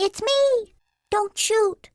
It's me! Don't shoot!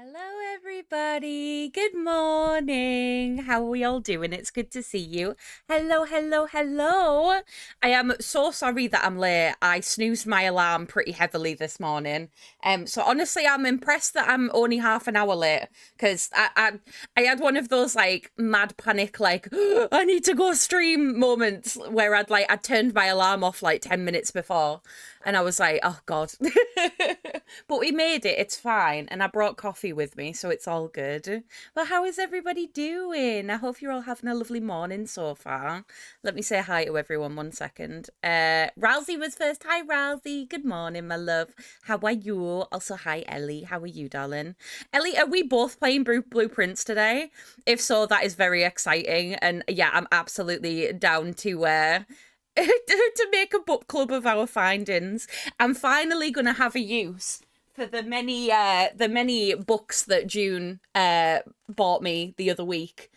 Hello, everybody. Good morning. How are we all doing? It's good to see you. Hello, hello, hello. I am so sorry that I'm late. I snoozed my alarm pretty heavily this morning. So honestly, I'm impressed that I'm only half an hour late because I had one of those like mad panic, like I need to go stream moments where I'd turned my alarm off like 10 minutes before, and I was like, oh God. But we made it. It's fine. And I brought coffee with me, so it's all good. Well, how is everybody doing? I hope you're all having a lovely morning so far. Let me say hi to everyone 1 second. Rousey was first. Hi, Rousey. Good morning, my love. How are you? Also, hi, Ellie. How are you, darling? Ellie, are we both playing Blueprints today? If so, that is very exciting. And yeah, I'm absolutely down to make a book club of our findings. I'm finally going to have a use for the many books that June bought me the other week.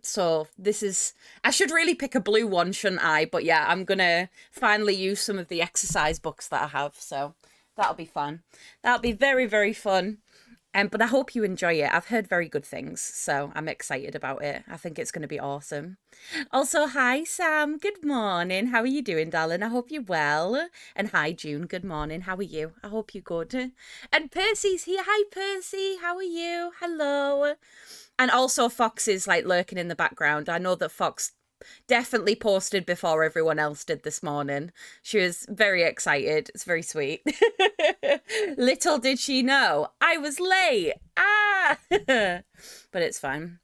So this is, I should really pick a blue one, shouldn't I? But yeah, I'm gonna finally use some of the exercise books that I have. So that'll be fun. That'll be very, very fun. But I hope you enjoy it. I've heard very good things, so I'm excited about it. I think it's going to be awesome. Also, hi Sam. Good morning. How are you doing, darling? I hope you're well. And hi June. Good morning. How are you? I hope you're good. And Percy's here. Hi Percy. How are you? Hello. And also Fox is like lurking in the background. I know that Fox definitely posted before everyone else did this morning. She was very excited. It's very sweet. Little did she know I was late. Ah, but it's fine.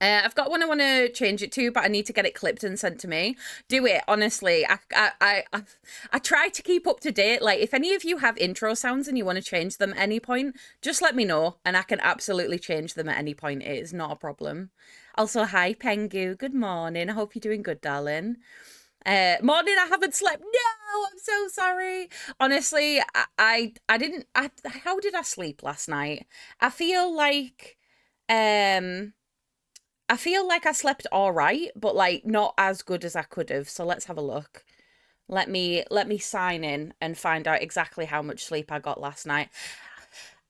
I've got one I want to change it to, but I need to get it clipped and sent to me. Do it, honestly. I try to keep up to date. Like, if any of you have intro sounds and you want to change them at any point, just let me know, and I can absolutely change them at any point. It is not a problem. Also, hi, Pengu. Good morning. I hope you're doing good, darling. Morning, I haven't slept. No, I'm so sorry. Honestly, I didn't. How did I sleep last night? I feel like, um. I feel like I slept all right, but like not as good as I could have. So let's have a look. Let me sign in and find out exactly how much sleep I got last night.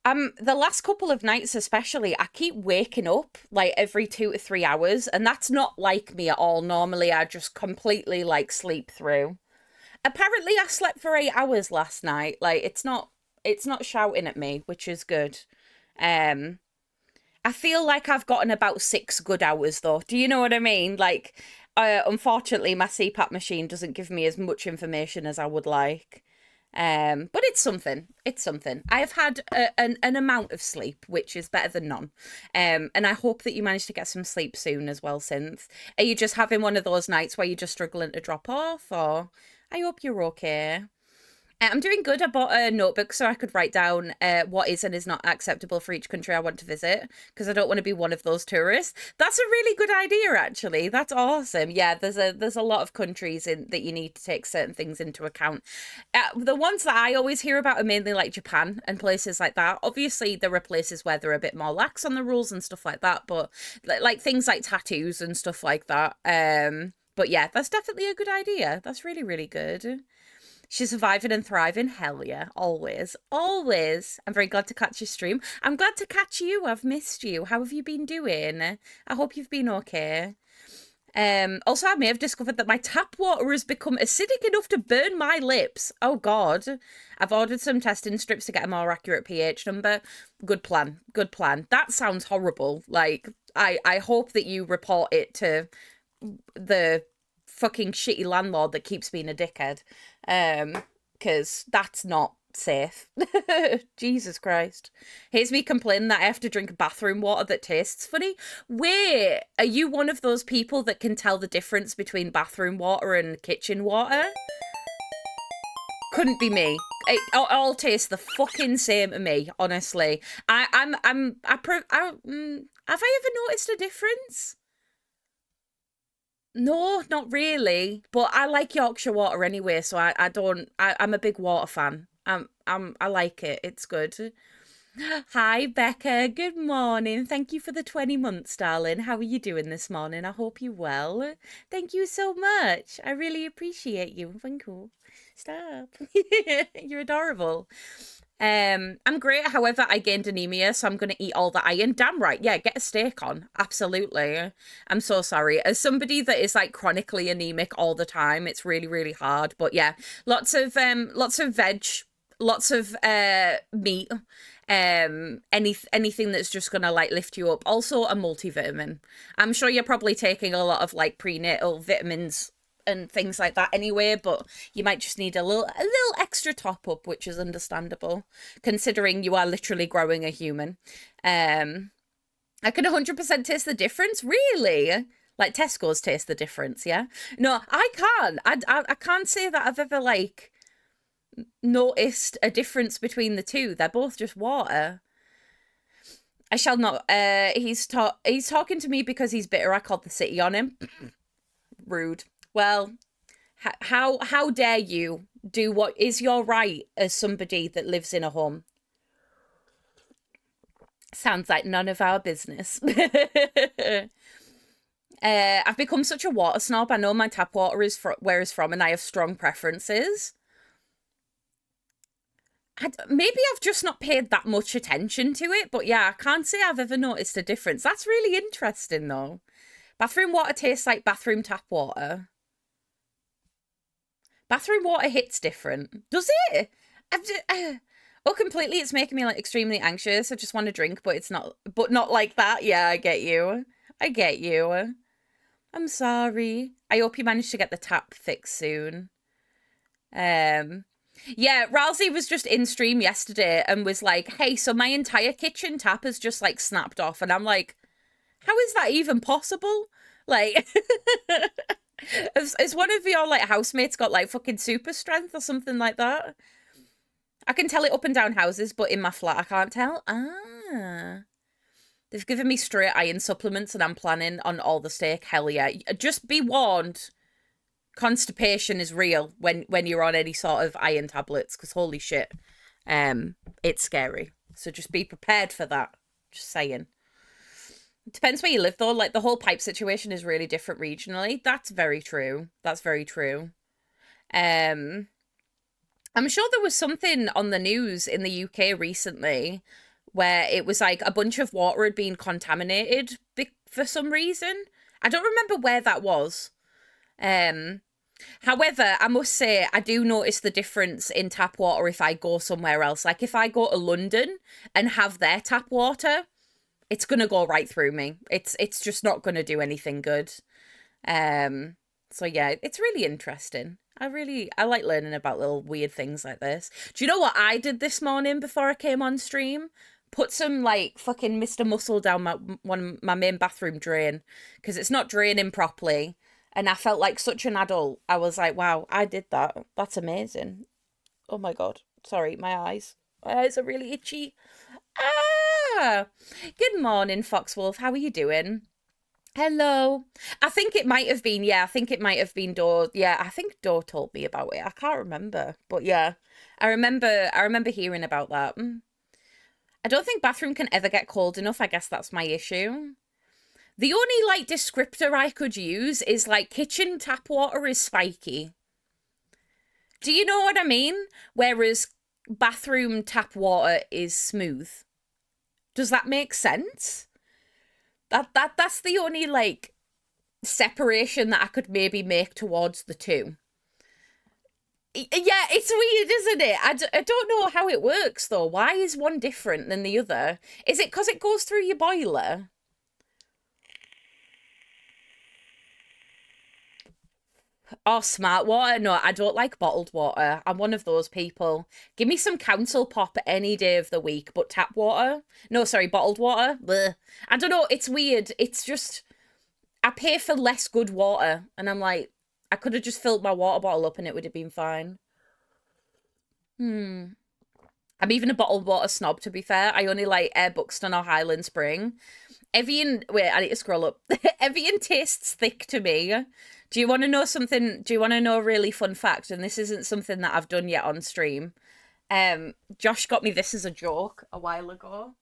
The last couple of nights especially, I keep waking up like every 2 to 3 hours, and that's not like me at all. Normally I just completely like sleep through. Apparently I slept for 8 hours last night. Like it's not shouting at me, which is good. Um I feel like I've gotten about 6 good hours though. Do you know what I mean? Like, unfortunately, my CPAP machine doesn't give me as much information as I would like. But it's something. It's something. I have had an amount of sleep, which is better than none. And I hope that you manage to get some sleep soon as well, Synth. Are you just having one of those nights where you're just struggling to drop off, or I hope you're okay? I'm doing good. I bought a notebook so I could write down what is and is not acceptable for each country I want to visit, because I don't want to be one of those tourists. That's a really good idea, actually. That's awesome. Yeah, there's a lot of countries in that you need to take certain things into account. The ones that I always hear about are mainly like Japan and places like that. Obviously, there are places where they're a bit more lax on the rules and stuff like that, but like things like tattoos and stuff like that. But yeah, that's definitely a good idea. That's really, really good. She's surviving and thriving. Hell yeah. Always. Always. I'm very glad to catch your stream. I'm glad to catch you. I've missed you. How have you been doing? I hope you've been okay. Also, I may have discovered that my tap water has become acidic enough to burn my lips. Oh, God. I've ordered some testing strips to get a more accurate pH number. Good plan. Good plan. That sounds horrible. Like, I hope that you report it to the fucking shitty landlord that keeps being a dickhead. Because that's not safe. Jesus Christ. Here's me complaining that I have to drink bathroom water that tastes funny. Wait, are you one of those people that can tell the difference between bathroom water and kitchen water? Couldn't be me. It all tastes the fucking same to me, honestly. Have I ever noticed a difference? No, not really. But I like Yorkshire water anyway, so I'm a big water fan. I like it. It's good. Hi, Becca. Good morning. Thank you for the 20 months, darling. How are you doing this morning? I hope you're well. Thank you so much. I really appreciate you. Thank you. Stop. You're adorable. I'm great. However, I gained anemia, so I'm going to eat all the iron. Damn right. Yeah, get a steak on. Absolutely. I'm so sorry. As somebody that is like chronically anemic all the time, it's really, really hard. But yeah, lots of veg, lots of meat, anything that's just gonna like lift you up. Also a multivitamin. I'm sure you're probably taking a lot of like prenatal vitamins and things like that anyway, but you might just need a little extra top up, which is understandable considering you are literally growing a human. I can 100% taste the difference. Really? Like Tesco's taste the difference, yeah? No, I can't. I can't say that I've ever like noticed a difference between the two. They're both just water. I shall not. He's talking to me because he's bitter I called the city on him. Rude. Well, how dare you do what is your right as somebody that lives in a home? Sounds like none of our business. I've become such a water snob. I know my tap water is where it's from, and I have strong preferences. Maybe I've just not paid that much attention to it, but yeah, I can't say I've ever noticed a difference. That's really interesting, though. Bathroom water tastes like bathroom tap water. Bathroom water hits different. Does it? Oh, completely. It's making me like extremely anxious. I just want to drink, but it's not. But not like that. Yeah, I get you. I get you. I'm sorry. I hope you manage to get the tap fixed soon. Yeah, Ralsei was just in stream yesterday and was like, "Hey, so my entire kitchen tap has just like snapped off," and I'm like, "How is that even possible?" Like. Is one of your like housemates got like fucking super strength or something like that? I can tell it up and down houses, but in my flat I can't tell. Ah. They've given me straight iron supplements and I'm planning on all the steak. Hell yeah. Just be warned. Constipation is real when you're on any sort of iron tablets, because holy shit. It's scary. So just be prepared for that. Just saying. It depends where you live, though. Like, the whole pipe situation is really different regionally. That's very true. That's very true. I'm sure there was something on the news in the UK recently where it was like a bunch of water had been contaminated for some reason. I don't remember where that was. However, I must say, I do notice the difference in tap water if I go somewhere else. Like, if I go to London and have their tap water, it's gonna go right through me. It's just not gonna do anything good. So yeah, it's really interesting. I like learning about little weird things like this. Do you know what I did this morning before I came on stream? Put some like fucking Mr. Muscle down my main bathroom drain because it's not draining properly, and I felt like such an adult. I was like, wow, I did that. That's amazing. Oh my god. Sorry, my eyes. My eyes are really itchy. Ah! Good morning, Foxwolf. How are you doing? Hello. I think it might have been, I think it might have been Dor. Yeah, I think Dor told me about it. I can't remember. But yeah, I remember hearing about that. I don't think bathroom can ever get cold enough. I guess that's my issue. The only like descriptor I could use is like kitchen tap water is spiky. Do you know what I mean? Whereas bathroom tap water is smooth. Does that make sense? That's the only like separation that I could maybe make towards the two. Yeah, it's weird, isn't it? I don't know how it works though. Why is one different than the other? Is it because it goes through your boiler? Oh, smart water. No, I don't like bottled water. I'm one of those people. Give me some council pop any day of the week, but tap water? No, sorry, bottled water? Blech. I don't know. It's weird. It's just, I pay for less good water. And I'm like, I could have just filled my water bottle up and it would have been fine. I'm even a bottled water snob, to be fair. I only like Air Buxton or Highland Spring. Evian, wait, I need to scroll up. Evian tastes thick to me. Do you want to know something? Do you want to know a really fun fact? And this isn't something that I've done yet on stream. Josh got me this as a joke a while ago.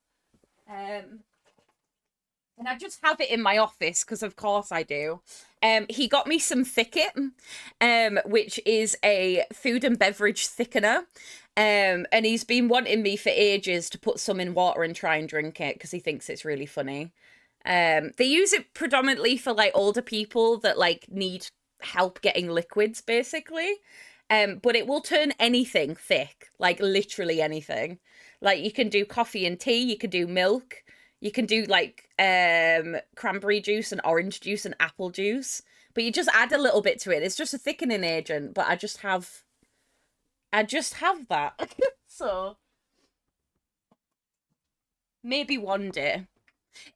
And I just have it in my office because of course I do. He got me some Thicket, which is a food and beverage thickener. And he's been wanting me for ages to put some in water and try and drink it because he thinks it's really funny. They use it predominantly for like older people that like need help getting liquids, basically. But it will turn anything thick, like literally anything. Like you can do coffee and tea, you can do milk, you can do like cranberry juice and orange juice and apple juice. But you just add a little bit to it. It's just a thickening agent, but I just have that. So maybe one day.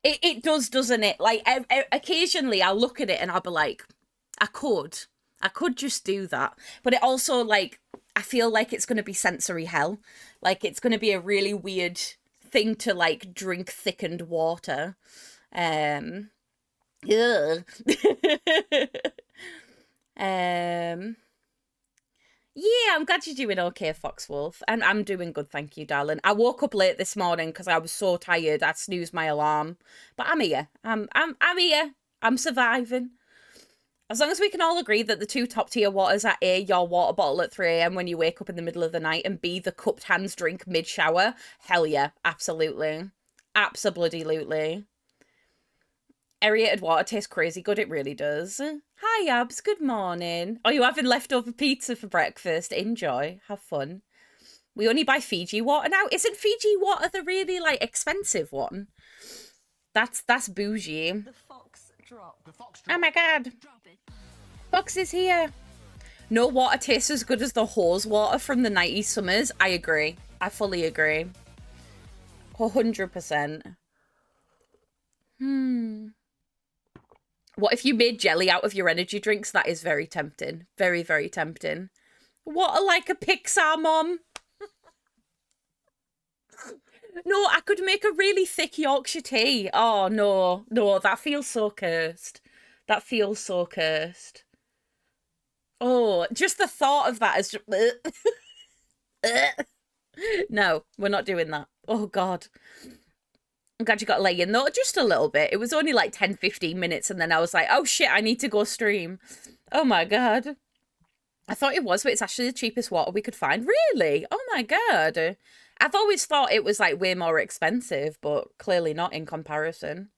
It does, doesn't it? Like occasionally I'll look at it and I'll be like, I could just do that. But it also like I feel like it's going to be sensory hell. Like it's going to be a really weird thing to like drink thickened water. Ugh. Yeah, I'm glad you're doing okay, Foxwolf. And I'm doing good, thank you, darling. I woke up late this morning because I was so tired. I snoozed my alarm. But I'm here. I'm here. I'm surviving. As long as we can all agree that the two top tier waters are A, your water bottle at 3 a.m. when you wake up in the middle of the night, and B, the cupped hands drink mid shower. Hell yeah, absolutely. Abso-bloody-lutely. Aerated water tastes crazy good, it really does. Hi, Abs, good morning. Are you having leftover pizza for breakfast? Enjoy, have fun. We only buy Fiji water now. Isn't Fiji water the really, like, expensive one? That's bougie. The fox drop. Oh my god. Drop it. Fox is here. No water tastes as good as the hose water from the 90s summers. I agree. I fully agree. 100%. What if you made jelly out of your energy drinks? That is very tempting. Very, very tempting. Water like a Pixar mom. No, I could make a really thick Yorkshire tea. Oh, no. No, that feels so cursed. That feels so cursed. Oh, just the thought of that is just... No, we're not doing that. Oh, God. I'm glad you got to lay in though, just a little bit. It was only like 10-15 minutes and then I was like, oh shit, I need to go stream. Oh my god. I thought it was, but it's actually the cheapest water we could find. Really? Oh my god. I've always thought it was like way more expensive, but clearly not in comparison.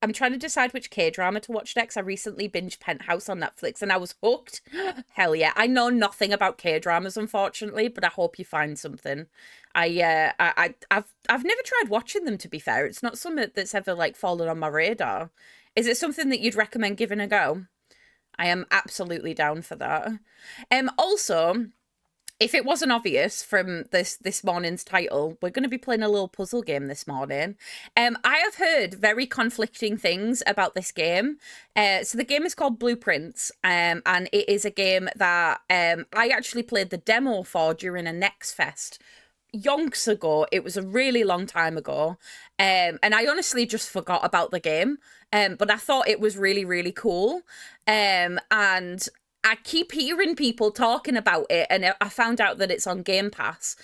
I'm trying to decide which K-drama to watch next. I recently binged Penthouse on Netflix and I was hooked. Hell yeah. I know nothing about K-dramas, unfortunately, but I hope you find something. I've never tried watching them, to be fair. It's not something that's ever like fallen on my radar. Is it something that you'd recommend giving a go? I am absolutely down for that. Also, if it wasn't obvious from this morning's title, we're going to be playing a little puzzle game this morning. I have heard very conflicting things about this game. So the game is called Blueprints, and it is a game that I actually played the demo for during a Next Fest yonks ago. It was a really long time ago, and I honestly just forgot about the game. But I thought it was really, really cool. And I keep hearing people talking about it, and I found out that it's on Game Pass.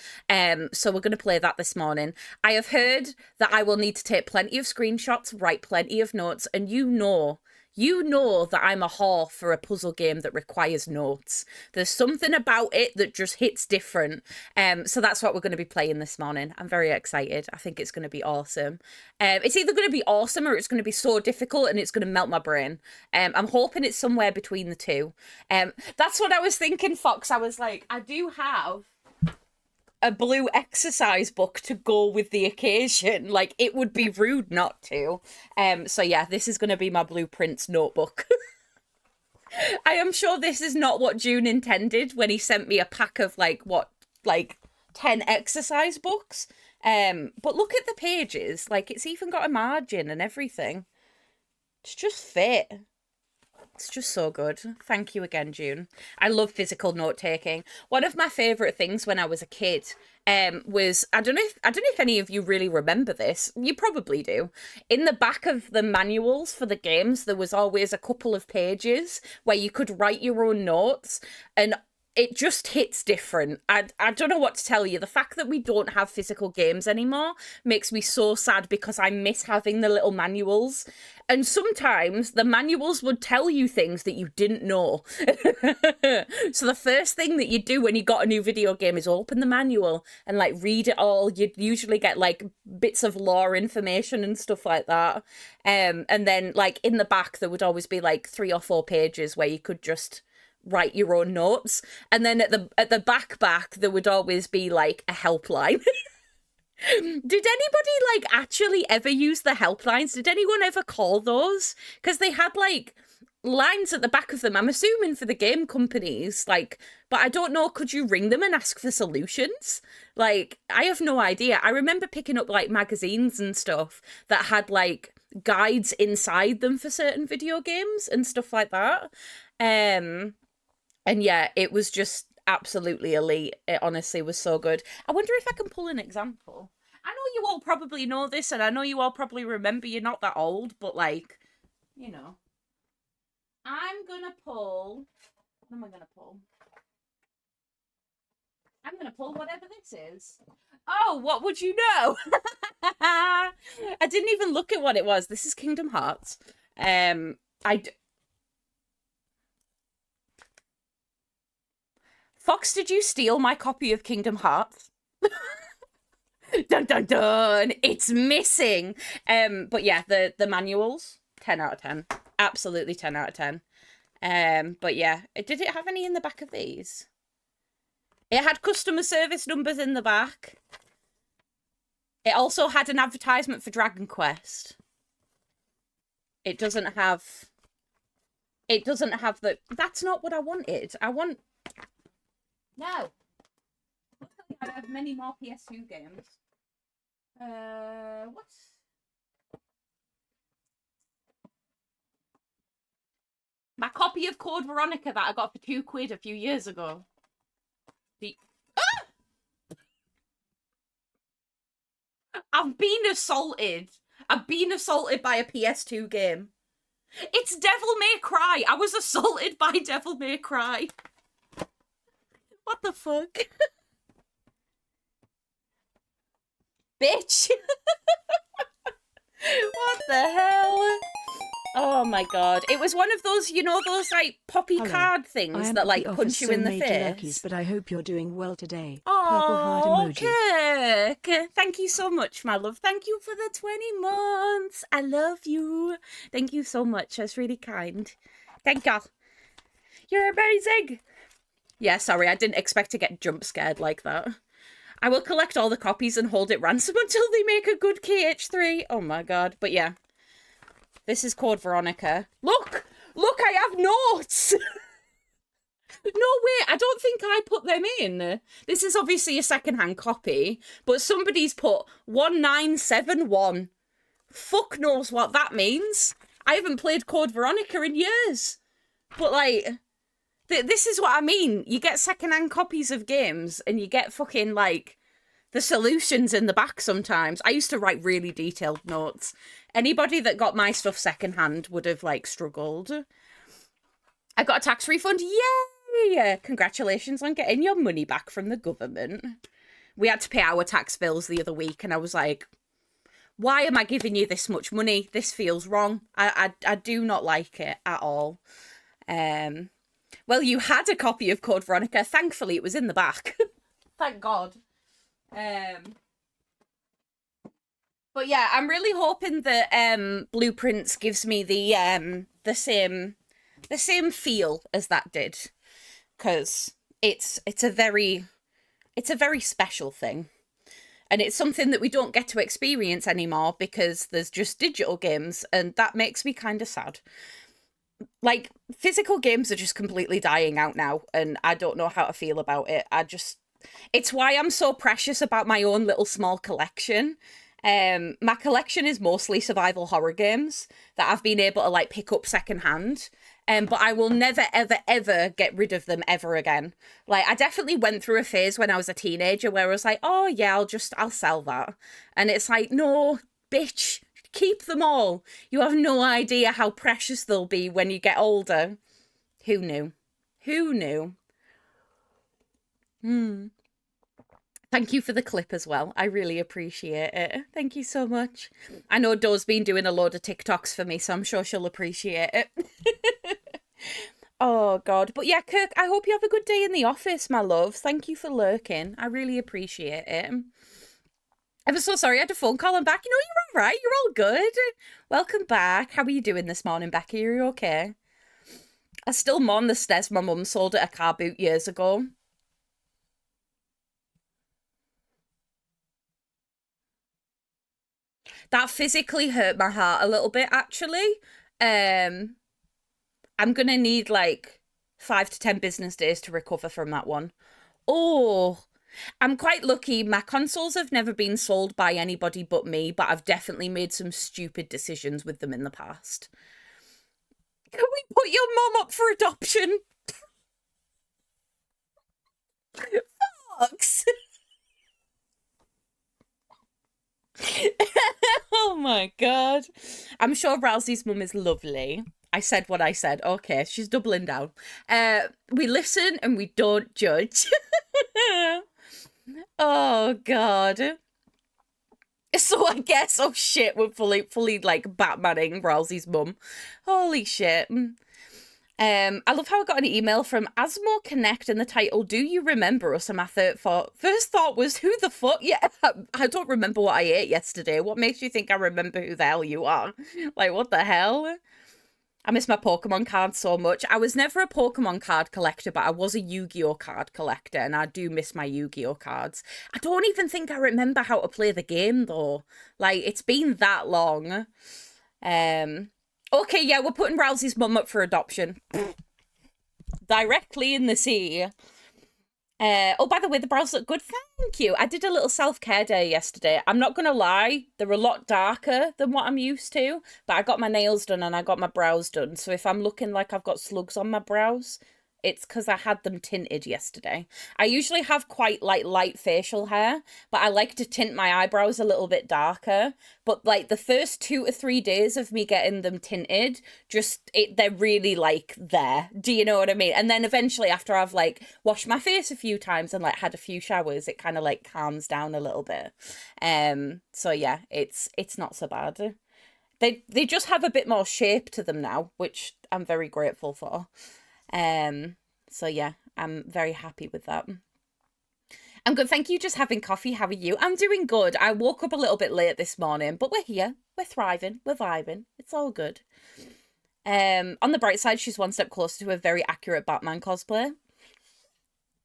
So we're going to play that this morning. I have heard that I will need to take plenty of screenshots, write plenty of notes, and you know you know that I'm a whore for a puzzle game that requires notes. There's something about it that just hits different. So that's what we're going to be playing this morning. I'm very excited. I think it's going to be awesome. It's either going to be awesome or it's going to be so difficult and it's going to melt my brain. I'm hoping it's somewhere between the two. That's what I was thinking, Fox. I was like, I do have a blue exercise book to go with the occasion. Like, it would be rude not to. So yeah, this is going to be my blueprints notebook. I am sure this is not what June intended when he sent me a pack of like 10 exercise books. But look at the pages. Like, it's even got a margin and everything. It's just fit. It's just so good. Thank you again, June. I love physical note taking. One of my favourite things when I was a kid was, I don't know if any of you really remember this. You probably do. In the back of the manuals for the games, there was always a couple of pages where you could write your own notes, and it just hits different. I don't know what to tell you. The fact that we don't have physical games anymore makes me so sad because I miss having the little manuals. And sometimes the manuals would tell you things that you didn't know. So the first thing that you do when you got a new video game is open the manual and like read it all. You'd usually get like bits of lore information and stuff like that. And then like in the back there would always be like 3 or 4 pages where you could just write your own notes, and then at the back there would always be like a helpline. Did anybody like actually ever use the helplines? Did anyone ever call those? Because they had like lines at the back of them, I'm assuming for the game companies, like, but I don't know, could you ring them and ask for solutions? Like, I have no idea. I remember picking up like magazines and stuff that had like guides inside them for certain video games and stuff like that. And yeah, it was just absolutely elite. It honestly was so good. I wonder if I can pull an example. I know you all probably know this, and I know you all probably remember. You're not that old, but like, you know. I'm gonna pull... What am I gonna pull? I'm gonna pull whatever this is. Oh, what would you know? I didn't even look at what it was. This is Kingdom Hearts. Fox, did you steal my copy of Kingdom Hearts? Dun dun dun! It's missing. But yeah, the manuals, 10 out of 10. Absolutely 10 out of 10. But yeah, did it have any in the back of these? It had customer service numbers in the back. It also had an advertisement for Dragon Quest. It doesn't have the... That's not what I wanted. I want... No. Luckily, I have many more PS2 games. What? My copy of Code Veronica that I got for £2 a few years ago. I've been assaulted. I've been assaulted by a PS2 game. It's Devil May Cry. I was assaulted by Devil May Cry. What the fuck? Bitch. What the hell? Oh my god. It was one of those, you know, those like poppy card things that like punch you in the face. But I hope you're doing well today. Purple heart emoji. Kirk. Thank you so much, my love. Thank you for the 20 months. I love you. Thank you so much. That's really kind. Thank you. You're amazing. Yeah, sorry, I didn't expect to get jump scared like that. I will collect all the copies and hold it ransom until they make a good KH3. Oh my god. But yeah. This is Code Veronica. Look! Look, I have notes! No, wait, I don't think I put them in. This is obviously a second-hand copy, but somebody's put 1971. Fuck knows what that means. I haven't played Code Veronica in years. But, like... This is what I mean. You get second-hand copies of games and you get fucking, like, the solutions in the back sometimes. I used to write really detailed notes. Anybody that got my stuff second-hand would have, like, struggled. I got a tax refund. Yay! Congratulations on getting your money back from the government. We had to pay our tax bills the other week and I was like, Why am I giving you this much money? This feels wrong. I do not like it at all. Well, you had a copy of Code Veronica. Thankfully, it was in the back. Thank God. But yeah, I'm really hoping that Blueprints gives me the same feel as that did, because it's a very special thing. And it's something that we don't get to experience anymore because there's just digital games, and that makes me kind of sad. Like, physical games are just completely dying out now, and I don't know how to feel about it. It's why I'm so precious about my own little small collection. My collection is mostly survival horror games that I've been able to, like, pick up secondhand. But I will never, ever, ever get rid of them ever again. Like, I definitely went through a phase when I was a teenager where I was like, oh yeah, I'll sell that. And it's like, no, bitch, keep them all. You have no idea how precious they'll be when you get older. Who knew? Who knew? Thank you for the clip as well. I really appreciate it. Thank you so much. I know Doe's been doing a load of TikToks for me, so I'm sure she'll appreciate it. Oh, God. But yeah, Kirk, I hope you have a good day in the office, my love. Thank you for lurking. I really appreciate it. I'm so sorry I had a phone call. I'm back. You know, you're all right. You're all good. Welcome back. How are you doing this morning, Becky? Are you okay? I still mourn the stairs my mum sold at a car boot years ago. That physically hurt my heart a little bit, actually. I'm gonna need like 5 to 10 business days to recover from that one. Oh, I'm quite lucky. My consoles have never been sold by anybody but me, but I've definitely made some stupid decisions with them in the past. Can we put your mom up for adoption? Fox. Oh my God. I'm sure Rousey's mum is lovely. I said what I said. Okay, she's doubling down. We listen and we don't judge. Oh God. So I guess, oh shit, we're fully like Batmaning Rousey's mum. Holy shit. I love how I got an email from Asmo Connect in the title, "Do you remember us?" And my first thought was, who the fuck? Yeah, I don't remember what I ate yesterday. What makes you think I remember who the hell you are? Like, what the hell? I miss my Pokemon cards so much. I was never a Pokemon card collector, but I was a Yu-Gi-Oh card collector, and I do miss my Yu-Gi-Oh cards. I don't even think I remember how to play the game, though. Like, it's been that long. Okay, yeah, we're putting Rousey's mum up for adoption. Directly in the sea. Oh, by the way, the brows look good. Thank you. I did a little self-care day yesterday. I'm not going to lie. They're a lot darker than what I'm used to. But I got my nails done and I got my brows done. So if I'm looking like I've got slugs on my brows, it's because I had them tinted yesterday. I usually have quite like light facial hair, but I like to tint my eyebrows a little bit darker. But like the first 2 to 3 days of me getting them tinted, they're really like there. Do you know what I mean? And then eventually after I've like washed my face a few times and like had a few showers, it kind of like calms down a little bit. So yeah, it's not so bad. They just have a bit more shape to them now, which I'm very grateful for. So yeah, I'm very happy with that. I'm good, thank you. Just having coffee. How are you? I'm doing good. I woke up a little bit late this morning, but we're here. We're thriving. We're vibing. It's all good. On the bright side, she's one step closer to a very accurate Batman cosplay.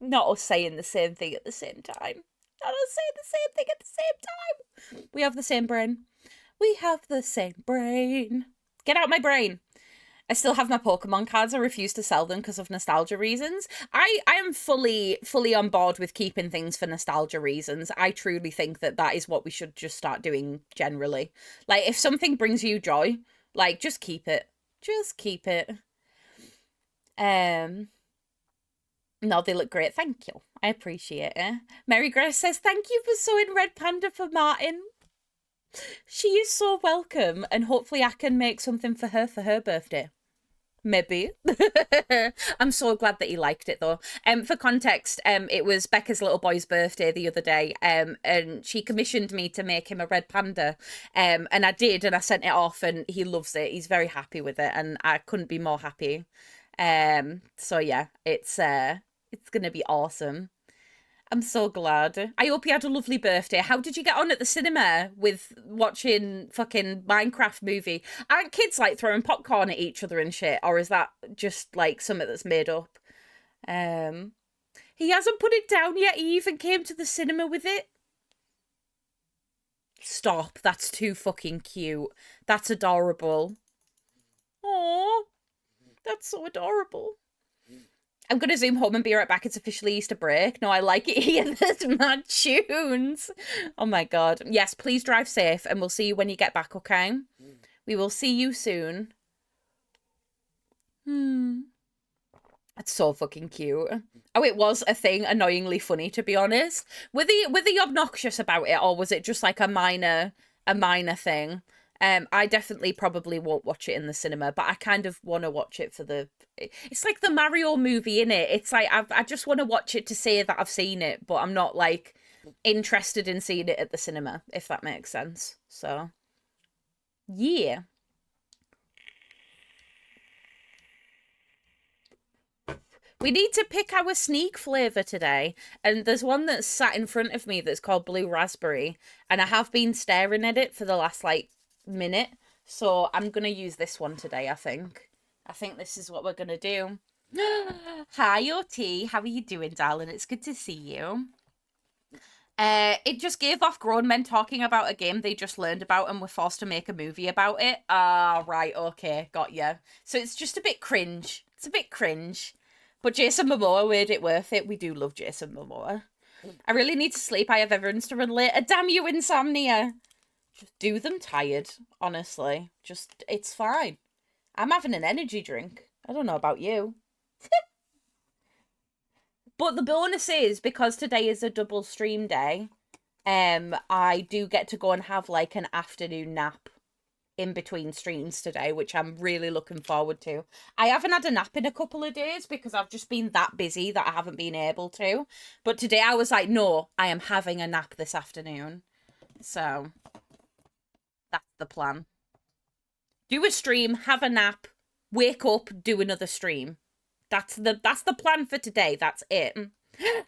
Not us saying the same thing at the same time. Not us saying the same thing at the same time. We have the same brain. We have the same brain. Get out my brain. I still have my Pokemon cards. I refuse to sell them because of nostalgia reasons. I am fully on board with keeping things for nostalgia reasons. I truly think that is what we should just start doing generally. Like, if something brings you joy, like, just keep it. Just keep it. No, they look great. Thank you. I appreciate it. Mary Grace says, thank you for sewing Red Panda for Martin. She is so welcome, and hopefully I can make something for her birthday. Maybe. I'm so glad that he liked it though. For context, it was Becca's little boy's birthday the other day, and she commissioned me to make him a red panda. And I did, and I sent it off, and he loves it. He's very happy with it, and I couldn't be more happy. So yeah, it's gonna be awesome. I'm so glad. I hope you had a lovely birthday. How did you get on at the cinema with watching fucking Minecraft movie? Aren't kids like throwing popcorn at each other and shit? Or is that just like something that's made up? He hasn't put it down yet. He even came to the cinema with it. Stop. That's too fucking cute. That's adorable. Aww. That's so adorable. I'm going to zoom home and be right back. It's officially Easter break. No, I like it here. There's mad tunes. Oh my God. Yes, please drive safe and we'll see you when you get back, okay? We will see you soon. That's so fucking cute. Oh, it was a thing, annoyingly funny, to be honest. Were they obnoxious about it, or was it just like a minor thing? I definitely probably won't watch it in the cinema, but I kind of want to watch it for the... It's like the Mario movie, innit? It's like, I just want to watch it to say that I've seen it, but I'm not, like, interested in seeing it at the cinema, if that makes sense. So, yeah. We need to pick our sneak flavour today, and there's one that's sat in front of me that's called Blue Raspberry, and I have been staring at it for the last, like, minute, so I'm gonna use this one today. I think this is what we're gonna do. Hi OT, how are you doing, darling? It's good to see you. It just gave off grown men talking about a game they just learned about and were forced to make a movie about it. Ah, right, okay, got ya. So it's just a bit cringe. It's a bit cringe, but Jason Momoa made it worth it. We do love Jason Momoa. I really need to sleep. I have errands to run later. Damn you, insomnia. Just do them tired, honestly. Just, it's fine. I'm having an energy drink. I don't know about you. But the bonus is, because today is a double stream day, I do get to go and have like an afternoon nap in between streams today, which I'm really looking forward to. I haven't had a nap in a couple of days because I've just been that busy that I haven't been able to. But today I was like, no, I am having a nap this afternoon. So... that's the plan. Do a stream, have a nap, wake up, do another stream. That's the plan for today. That's it.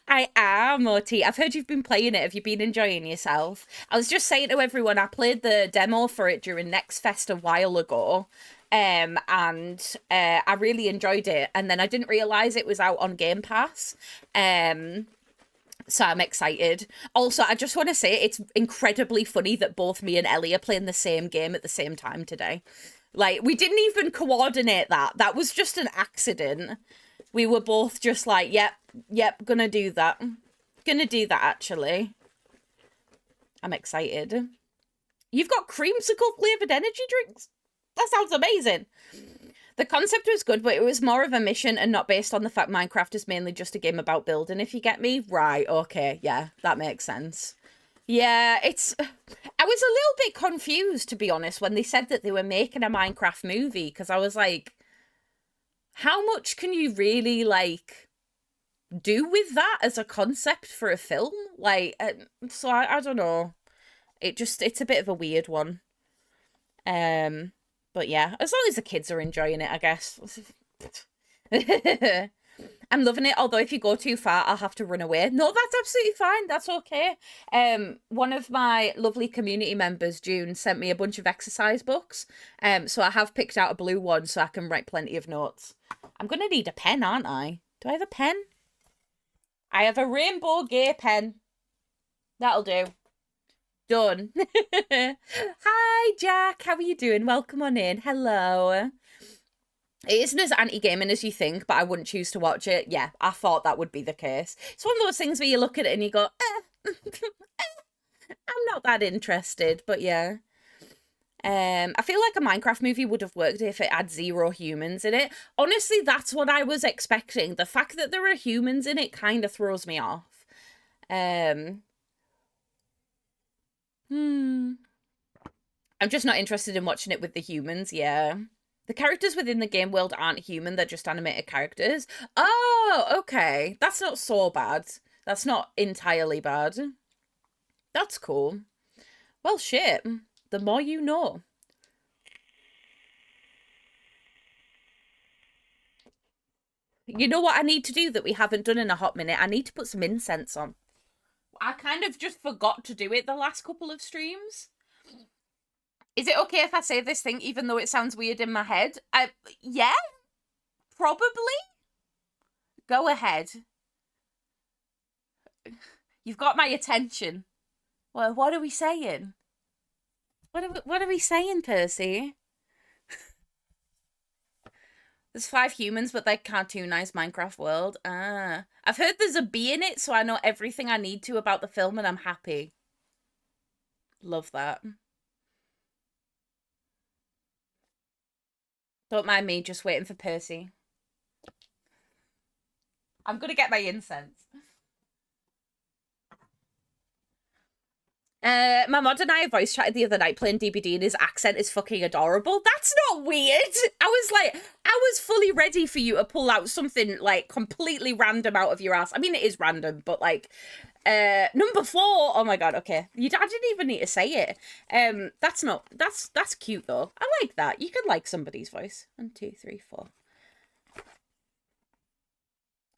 I am, Oti. I've heard you've been playing it. Have you been enjoying yourself? I was just saying to everyone, I played the demo for it during Next Fest a while ago. And I really enjoyed it. And then I didn't realise it was out on Game Pass. So I'm excited. Also, I just want to say it's incredibly funny that both me and Ellie are playing the same game at the same time today. Like, we didn't even coordinate that. That was just an accident. We were both just like, yep, gonna do that. Gonna do that, actually. I'm excited. You've got creamsicle flavoured energy drinks? That sounds amazing. The concept was good, but it was more of a mission and not based on the fact Minecraft is mainly just a game about building, if you get me. Right, okay, yeah, that makes sense. Yeah, I was a little bit confused, to be honest, when they said that they were making a Minecraft movie, because I was like, how much can you really, like, do with that as a concept for a film? Like, so I don't know. It's a bit of a weird one. But yeah, as long as the kids are enjoying it, I guess. I'm loving it, although if you go too far, I'll have to run away. No, that's absolutely fine. That's okay. One of my lovely community members, June, sent me a bunch of exercise books. So I have picked out a blue one so I can write plenty of notes. I'm going to need a pen, aren't I? Do I have a pen? I have a rainbow gay pen. That'll do. Done. Hi, Jack. How are you doing? Welcome on in. Hello. It isn't as anti-gaming as you think, but I wouldn't choose to watch it. Yeah, I thought that would be the case. It's one of those things where you look at it and you go, I'm not that interested, but yeah. I feel like a Minecraft movie would have worked if it had 0 humans in it. Honestly, that's what I was expecting. The fact that there are humans in it kind of throws me off. I'm just not interested in watching it with the humans, yeah. The characters within the game world aren't human, they're just animated characters. Oh, okay. That's not so bad. That's not entirely bad. That's cool. Well, shit. The more you know. You know what I need to do that we haven't done in a hot minute? I need to put some incense on. I kind of just forgot to do it the last couple of streams. Is it okay if I say this thing even though it sounds weird in my head? Yeah, probably. Go ahead. You've got my attention. Well, what are we saying? What are we saying, Percy? There's 5 humans, but they cartoonized Minecraft world. Ah. I've heard there's a bee in it, so I know everything I need to about the film, and I'm happy. Love that. Don't mind me, just waiting for Percy. I'm gonna get my incense. My mod and I voice chatted the other night playing DBD and his accent is fucking adorable. That's not weird. I was fully ready for you to pull out something like completely random out of your ass. I mean, it is random, but like, number 4. Oh my God. Okay. I didn't even need to say it. That's cute though. I like that. You can like somebody's voice. 1, 2, 3, 4.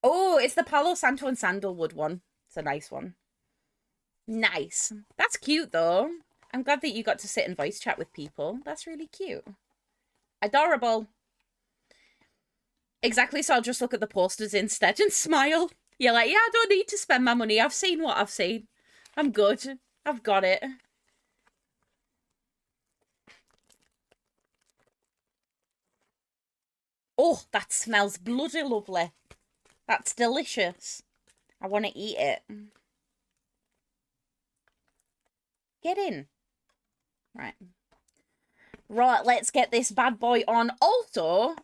Oh, it's the Palo Santo and Sandalwood one. It's a nice one. Nice. That's cute, though. I'm glad that you got to sit and voice chat with people. That's really cute. Adorable. Exactly, so I'll just look at the posters instead and smile. You're like, yeah, I don't need to spend my money. I've seen what I've seen. I'm good. I've got it. Oh, that smells bloody lovely. That's delicious. I want to eat it. Get in. Right. Right, let's get this bad boy on. Also,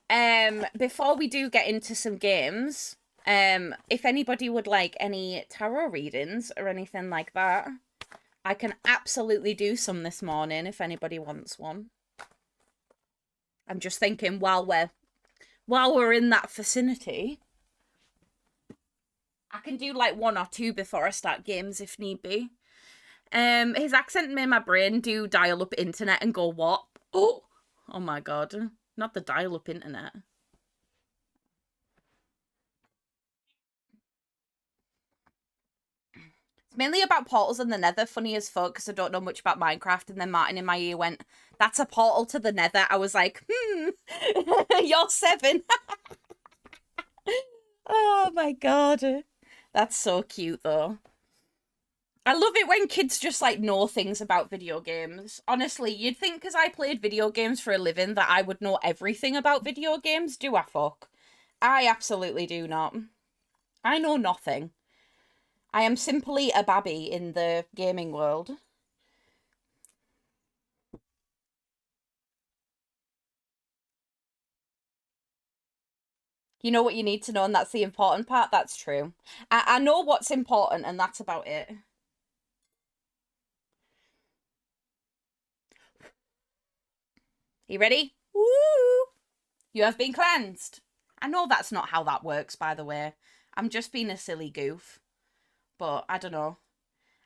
before we do get into some games, if anybody would like any tarot readings or anything like that, I can absolutely do some this morning if anybody wants one. I'm just thinking while we're in that vicinity, I can do like 1 or 2 before I start games if need be. His accent made my brain do dial-up internet and go, what? Oh my God. Not the dial-up internet. It's mainly about portals and the nether, funny as fuck, because I don't know much about Minecraft, and then Martin in my ear went, that's a portal to the nether. I was like, you're 7. Oh my God. That's so cute, though. I love it when kids just, like, know things about video games. Honestly, you'd think because I played video games for a living that I would know everything about video games. Do I fuck? I absolutely do not. I know nothing. I am simply a babby in the gaming world. You know what you need to know, and that's the important part. That's true. I know what's important, and that's about it. You ready? Woo! You have been cleansed. I know that's not how that works, by the way. I'm just being a silly goof. But I don't know.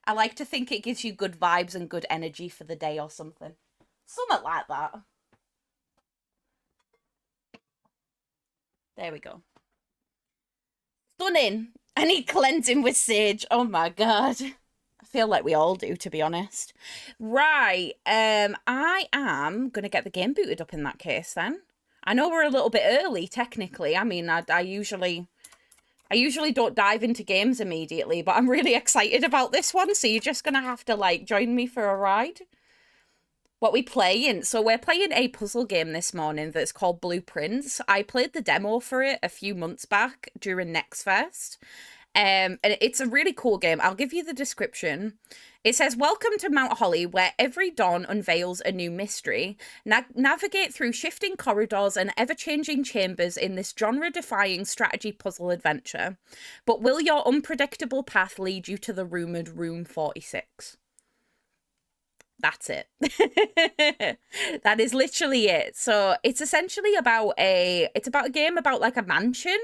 I like to think it gives you good vibes and good energy for the day or something. Something like that. There we go. Stunning. I need cleansing with sage. Oh my God. I feel like we all do, to be honest. Right. I am going to get the game booted up in that case then. I know we're a little bit early, technically. I mean, I usually don't dive into games immediately, but I'm really excited about this one, so you're just going to have to, like, join me for a ride. What we playing? So we're playing a puzzle game this morning that's called Blueprints. I played the demo for it a few months back during Next Fest. And it's a really cool game. I'll give you the description. It says, welcome to Mount Holly, where every dawn unveils a new mystery. Navigate through shifting corridors and ever-changing chambers in this genre-defying strategy puzzle adventure. But will your unpredictable path lead you to the rumoured Room 46? That's it. That is literally it. So it's essentially about a game about like a mansion,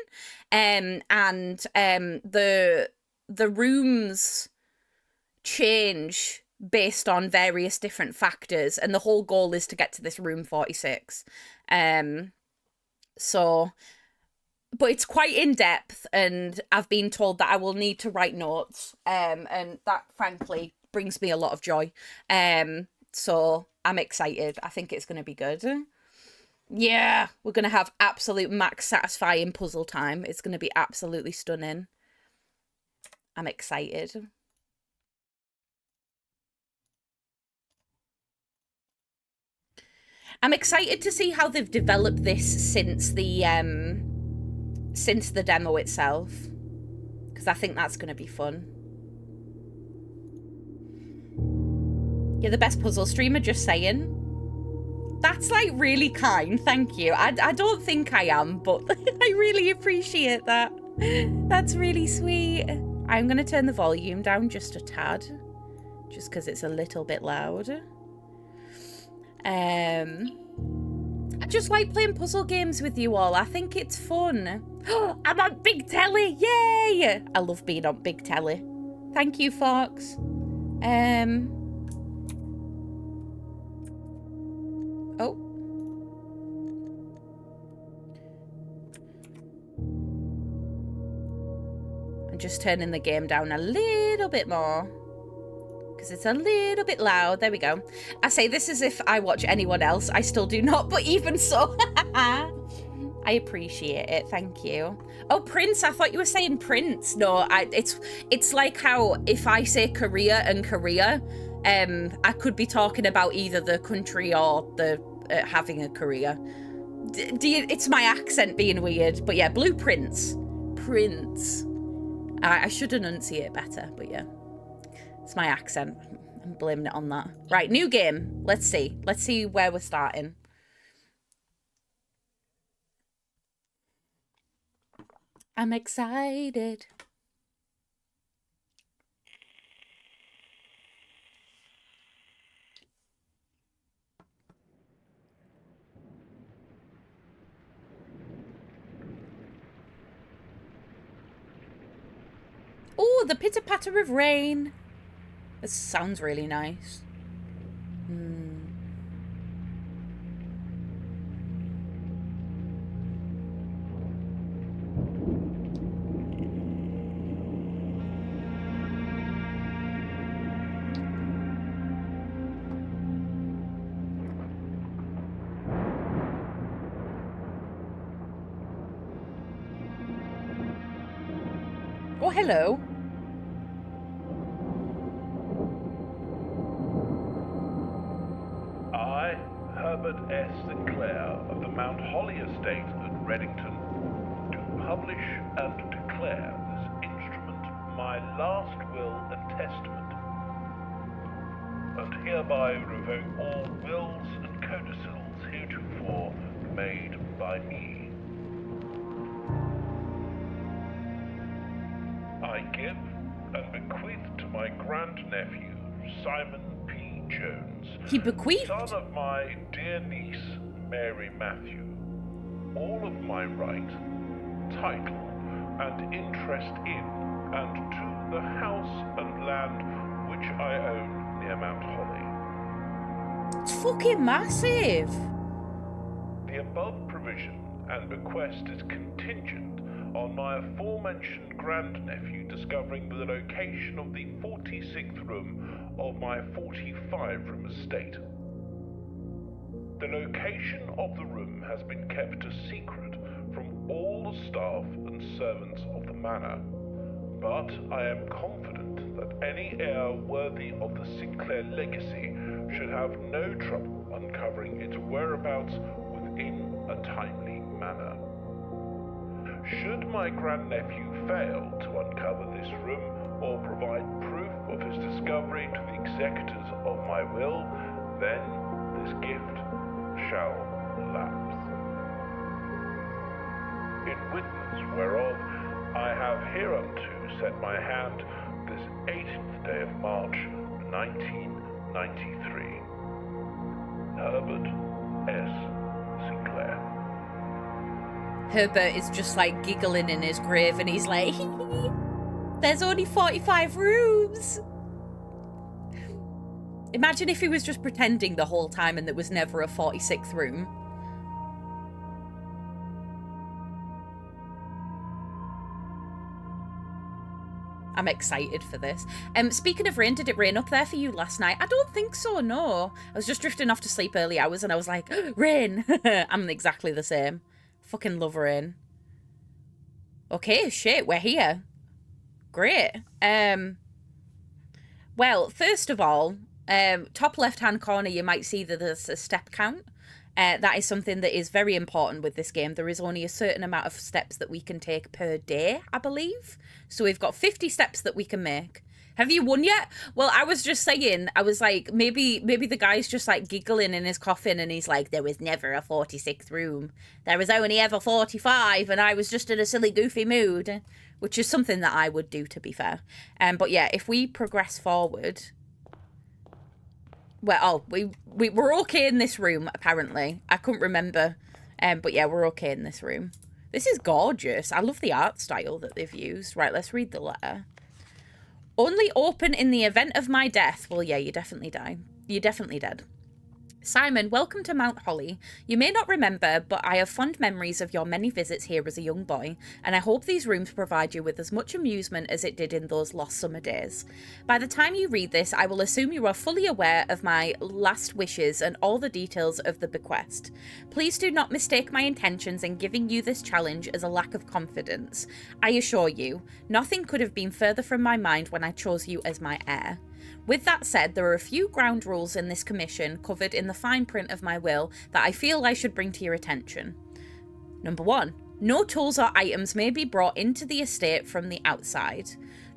and the rooms change based on various different factors, and the whole goal is to get to this room 46. So, but it's quite in depth, and I've been told that I will need to write notes, and that frankly brings me a lot of joy. So I'm excited. I think it's going to be good. Yeah, we're going to have absolute max satisfying puzzle time. It's going to be absolutely stunning. I'm excited. I'm excited to see how they've developed this since the demo itself, because I think that's going to be fun. You're the best puzzle streamer, just saying. That's like really kind, thank you. I don't think I am, but I really appreciate that. That's really sweet. I'm going to turn the volume down just a tad, just because it's a little bit loud. I just like playing puzzle games with you all. I think it's fun. I'm on Big Telly, yay! I love being on Big Telly. Thank you, Fox. Oh. I'm just turning the game down a little bit more, because it's a little bit loud. There we go. I say this as if I watch anyone else. I still do not, but even so, I appreciate it. Thank you. Oh, Prince. I thought you were saying Prince. No, it's like how if I say Korea and Korea, I could be talking about either the country or the having a career. It's my accent being weird, but yeah, Blue Prince. Prince. I should enunciate better, but yeah. It's my accent. I'm blaming it on that. Right, new game. Let's see. Let's see where we're starting. I'm excited. Oh, the pitter-patter of rain. This sounds really nice. Oh, hello. I, Herbert S. Sinclair of the Mount Holly Estate at Reddington, do publish and declare this instrument my last will and testament, and hereby revoke all wills and codicils heretofore made by me. I give and bequeath to my grandnephew, Simon P. Jones, He bequeathed? son of my dear niece, Mary Matthew, all of my right, title, and interest in and to the house and land which I own near Mount Holly. It's fucking massive. The above provision and bequest is contingent on my aforementioned grandnephew discovering the location of the 46th room of my 45-room estate. The location of the room has been kept a secret from all the staff and servants of the manor, but I am confident that any heir worthy of the Sinclair legacy should have no trouble uncovering its whereabouts within a timely manner. Should my grandnephew fail to uncover this room or provide proof of his discovery to the executors of my will, then this gift shall lapse. In witness whereof I have hereunto set my hand this 18th day of March, 1999. 93. Herbert S. Sinclair. Herbert is just like giggling in his grave and he's like, there's only 45 rooms. Imagine if he was just pretending the whole time and there was never a 46th room. I'm excited for this. Speaking of rain, did it rain up there for you last night? I don't think so, no. I was just drifting off to sleep early hours and I was like, rain. I'm exactly the same. Fucking love rain. Okay, shit, we're here. Great. Well, first of all, top left-hand corner, you might see that there's a step count. That is something that is very important with this game. There is only a certain amount of steps that we can take per day, I believe. So we've got 50 steps that we can make. Have you won yet? Well, I was just saying, I was like, maybe the guy's just like giggling in his coffin and he's like, there was never a 46th room. There was only ever 45 and I was just in a silly, goofy mood, which is something that I would do, to be fair. But yeah, if we progress forward... Well, we're okay in this room, apparently. I couldn't remember. But yeah, we're okay in this room. This is gorgeous. I love the art style that they've used. Right, let's read the letter. Only open in the event of my death. Well, yeah, you definitely die. You're definitely dead. Simon, welcome to Mount Holly. You may not remember, but I have fond memories of your many visits here as a young boy, and I hope these rooms provide you with as much amusement as it did in those lost summer days. By the time you read this, I will assume you are fully aware of my last wishes and all the details of the bequest. Please do not mistake my intentions in giving you this challenge as a lack of confidence. I assure you, nothing could have been further from my mind when I chose you as my heir. With that said, there are a few ground rules in this commission covered in the fine print of my will that I feel I should bring to your attention. Number 1. No tools or items may be brought into the estate from the outside.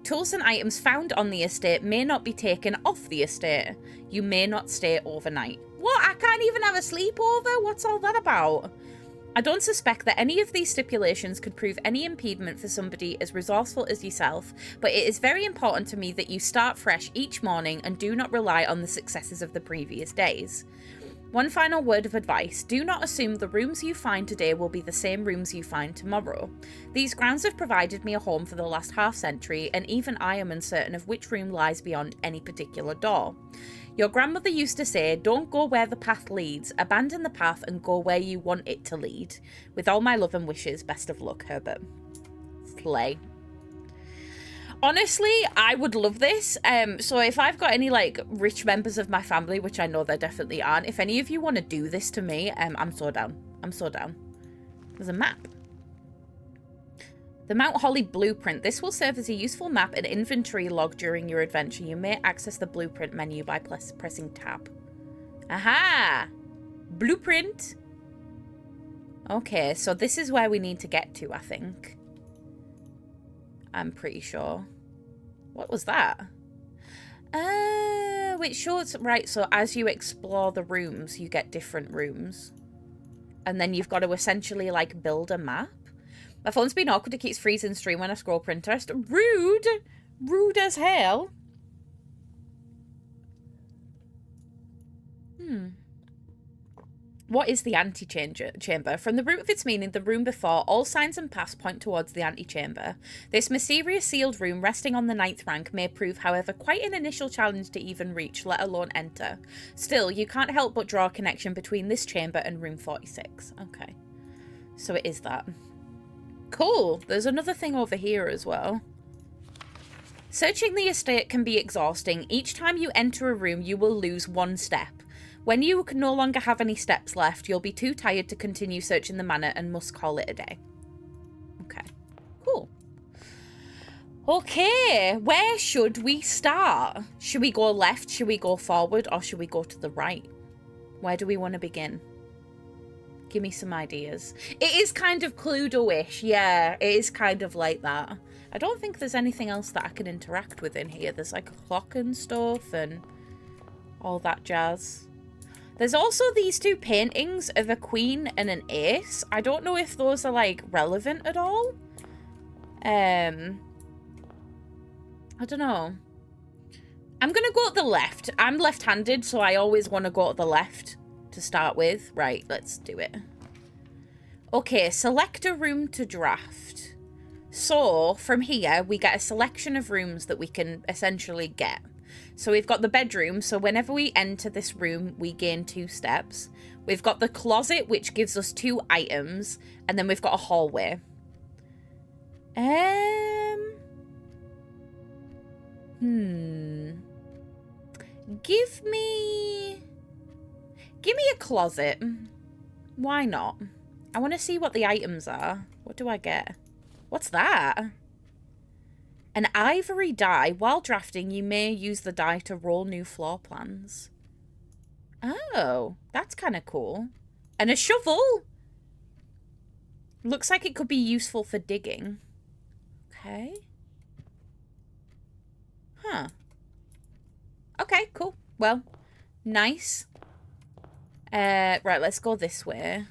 Tools and items found on the estate may not be taken off the estate. You may not stay overnight. What? I can't even have a sleepover? What's all that about? I don't suspect that any of these stipulations could prove any impediment for somebody as resourceful as yourself, but it is very important to me that you start fresh each morning and do not rely on the successes of the previous days. One final word of advice, do not assume the rooms you find today will be the same rooms you find tomorrow. These grounds have provided me a home for the last half-century, and even I am uncertain of which room lies beyond any particular door. Your grandmother used to say, don't go where the path leads, abandon the path and go where you want it to lead. With all my love and wishes, best of luck, Herbert. Slay. Honestly, I would love this. So if I've got any like rich members of my family, which I know there definitely aren't, if any of you want to do this to me, I'm so down. I'm so down. There's a map. The Mount Holly Blueprint. This will serve as a useful map and inventory log during your adventure. You may access the blueprint menu by pressing tab. Aha! Blueprint. Okay, so this is where we need to get to, I think. I'm pretty sure. What was that? It shows... Right, so as you explore the rooms, you get different rooms. And then you've got to essentially, like, build a map. My phone's been awkward. It keeps freezing stream when I scroll Pinterest. Rude! Rude as hell. What is the antechamber? From the root of its meaning, the room before, all signs and paths point towards the antechamber. This mysterious sealed room resting on the 9th rank may prove, however, quite an initial challenge to even reach, let alone enter. Still, you can't help but draw a connection between this chamber and room 46. Okay. So it is that. Cool. There's another thing over here as well. Searching the estate can be exhausting. Each time you enter a room, you will lose 1 step. When you can no longer have any steps left, you'll be too tired to continue searching the manor and must call it a day. Okay. Cool. Okay. Where should we start? Should we go left? Should we go forward? Or should we go to the right? Where do we want to begin? Give me some ideas. It is kind of Cluedo-ish. Yeah, it is kind of like that. I don't think there's anything else that I can interact with in here. There's like a clock and stuff and all that jazz. There's also these 2 paintings of a queen and an ace. I don't know if those are like relevant at all. I don't know. I'm going to go to the left. I'm left-handed, so I always want to go to the left to start with. Right, let's do it. Okay, select a room to draft. So, from here, we get a selection of rooms that we can essentially get. So we've got the bedroom, so whenever we enter this room, we gain 2 steps. We've got the closet, which gives us 2 items, and then we've got a hallway. Give me a closet. Why not? I want to see what the items are. What do I get? What's that? An ivory die. While drafting, you may use the die to roll new floor plans. Oh, that's kind of cool. And a shovel. Looks like it could be useful for digging. Okay. Huh. Okay, cool. Well, nice. Right, let's go this way.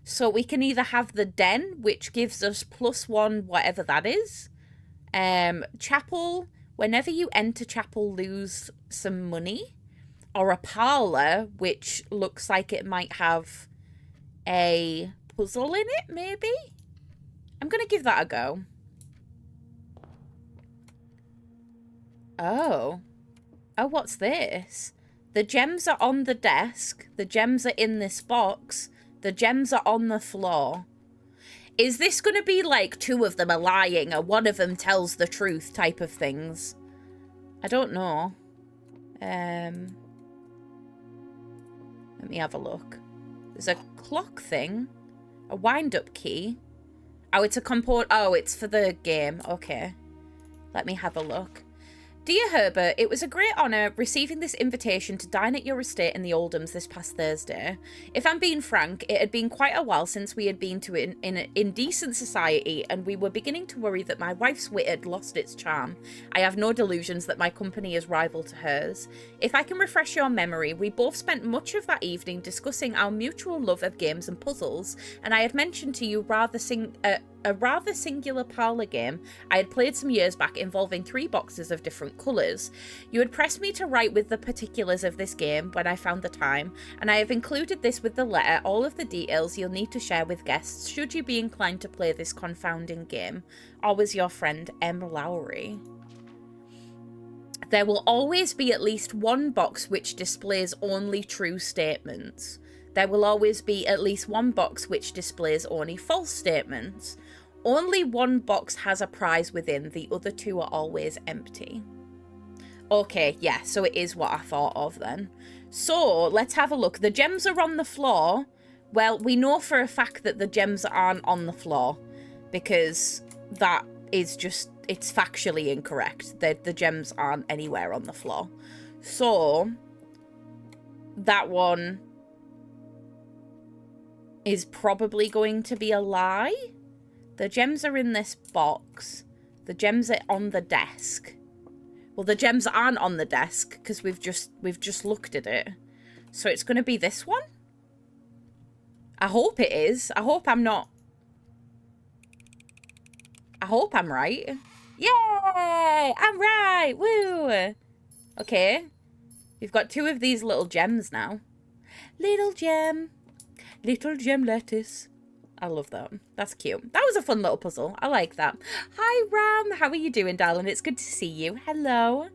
So we can either have the den, which gives us +1, whatever that is. Chapel, whenever you enter chapel, lose some money. Or a parlor, which looks like it might have a puzzle in it, maybe? I'm going to give that a go. Oh. Oh, what's this? The gems are on the desk. The gems are in this box. The gems are on the floor. Is this going to be like 2 of them are lying or one of them tells the truth type of things? I don't know. Let me have a look. There's a clock thing. A wind-up key. Oh, it's a comport. Oh, it's for the game. Okay. Let me have a look. Dear Herbert, it was a great honour receiving this invitation to dine at your estate in the Oldhams this past Thursday. If I'm being frank, it had been quite a while since we had been to indecent society, and we were beginning to worry that my wife's wit had lost its charm. I have no delusions that my company is rival to hers. If I can refresh your memory, we both spent much of that evening discussing our mutual love of games and puzzles, and I had mentioned to you a rather singular parlour game I had played some years back involving 3 boxes of different colours. You had pressed me to write with the particulars of this game when I found the time, and I have included this with the letter, all of the details you'll need to share with guests should you be inclined to play this confounding game. Always your friend, M. Lowry. There will always be at least 1 box which displays only true statements. There will always be at least 1 box which displays only false statements. Only 1 box has a prize within, the other 2 are always empty. Okay, yeah, so it is what I thought of then. So, let's have a look. The gems are on the floor. Well, we know for a fact that the gems aren't on the floor, because that is just, it's factually incorrect. The gems aren't anywhere on the floor. So, that one is probably going to be a lie. The gems are in this box. The gems are on the desk. Well, the gems aren't on the desk because we've just looked at it. So it's going to be this one. I hope it is. I hope I'm not. I hope I'm right. Yay! I'm right! Woo! Okay. We've got 2 of these little gems now. Little gem lettuce. I love that. That's cute. That was a fun little puzzle. I like that. Hi, Ram. How are you doing, darling? It's good to see you. Hello.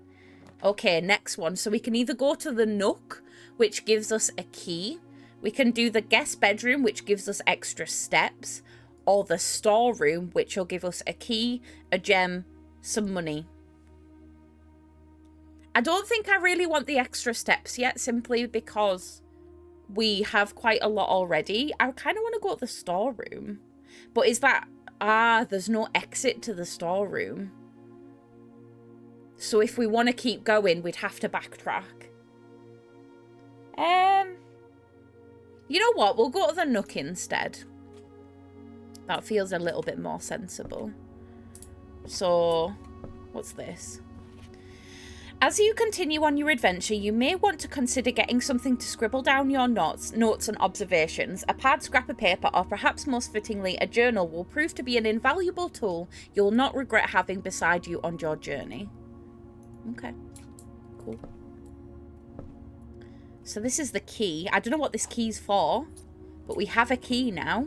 Okay, next one. So we can either go to the Nook, which gives us a key. We can do the guest bedroom, which gives us extra steps. Or the storeroom, which will give us a key, a gem, some money. I don't think I really want the extra steps yet, simply because we have quite a lot already. I kind of want to go to the storeroom. But is that... there's no exit to the storeroom. So if we want to keep going, we'd have to backtrack. You know what? We'll go to the Nook instead. That feels a little bit more sensible. So, what's this? As you continue on your adventure, you may want to consider getting something to scribble down your notes and observations. A pad, scrap of paper, or perhaps most fittingly, a journal will prove to be an invaluable tool you will not regret having beside you on your journey. Okay. Cool. So this is the key. I don't know what this key's for, but we have a key now.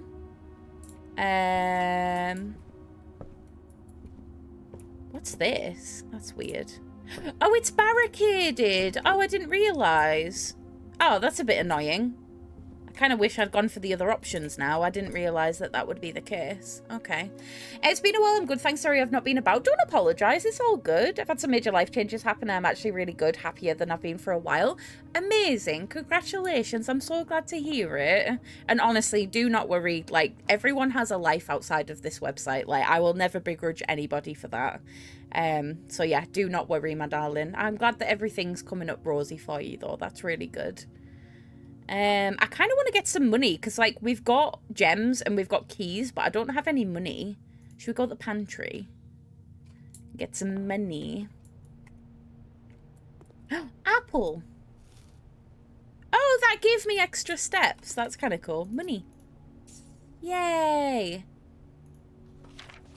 What's this? That's weird. Oh, it's barricaded. Oh, I didn't realise. Oh, that's a bit annoying. I kind of wish I'd gone for the other options now. I didn't realise that that would be the case. Okay. It's been a while. I'm good. Thanks. Sorry I've not been about. Don't apologise. It's all good. I've had some major life changes happen. I'm actually really good. Happier than I've been for a while. Amazing. Congratulations. I'm so glad to hear it. And honestly, do not worry. Like, everyone has a life outside of this website. Like, I will never begrudge anybody for that. So yeah, do not worry, my darling. I'm glad that everything's coming up rosy for you, though. That's really good. I kind of want to get some money, because, like, we've got gems and we've got keys, but I don't have any money. Should we go to the pantry? Get some money. Apple! Oh, that gave me extra steps. That's kind of cool. Money. Yay!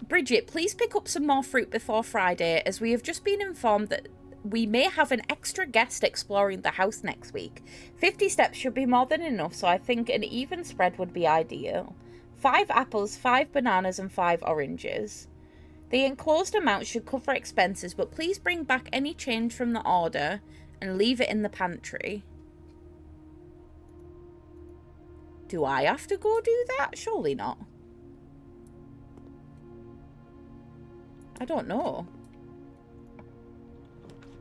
Bridget, please pick up some more fruit before Friday, as we have just been informed that we may have an extra guest exploring the house next week. 50 steps should be more than enough, so I think an even spread would be ideal. 5 apples, 5 bananas, and 5 oranges. The enclosed amount should cover expenses, but please bring back any change from the order and leave it in the pantry. Do I have to go do that? Surely not. I don't know.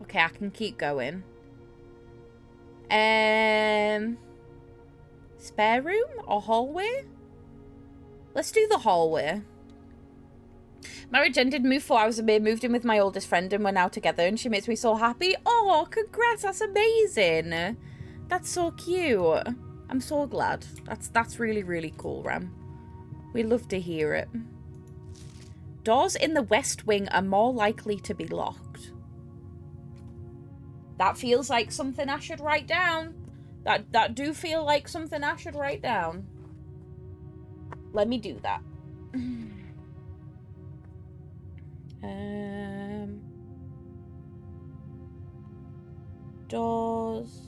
Okay, I can keep going. Spare room or hallway? Let's do the hallway. Marriage ended, moved 4 hours away, moved in with my oldest friend, and we're now together, and she makes me so happy. Oh, congrats, that's amazing. That's so cute. I'm so glad. That's really, really cool, Ram. We love to hear it. Doors in the west wing are more likely to be locked. That feels like something I should write down. That do feel like something I should write down. Let me do that. Doors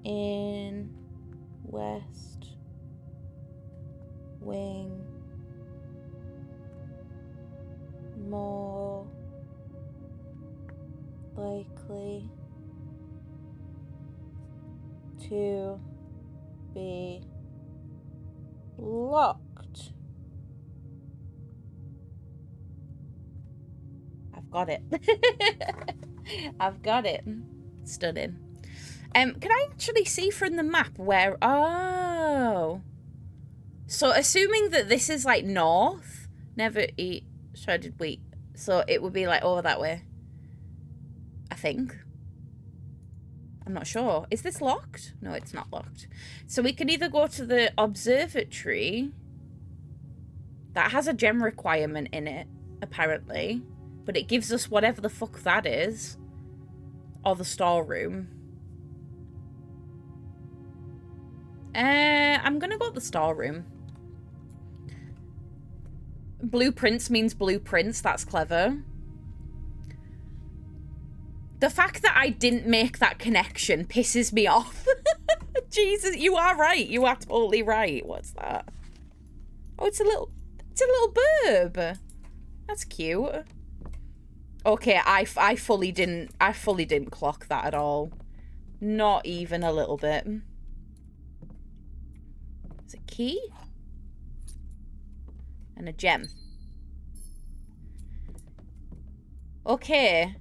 in west wing more likely to be locked. I've got it. I've got it. Stunning. Can I actually see from the map where... Oh. So assuming that this is like north, never eat shredded wheat. So it would be like over that way. I think. I'm not sure. Is this locked? No, it's not locked. So we can either go to the observatory. That has a gem requirement in it, apparently. But it gives us whatever the fuck that is. Or the storeroom. I'm gonna go to the storeroom. Blueprints means blueprints. That's clever. The fact that I didn't make that connection pisses me off. Jesus, you are right. You are totally right. What's that? Oh, it's a little burb. That's cute. Okay, I fully didn't clock that at all. Not even a little bit. Is it a key? And a gem. Okay.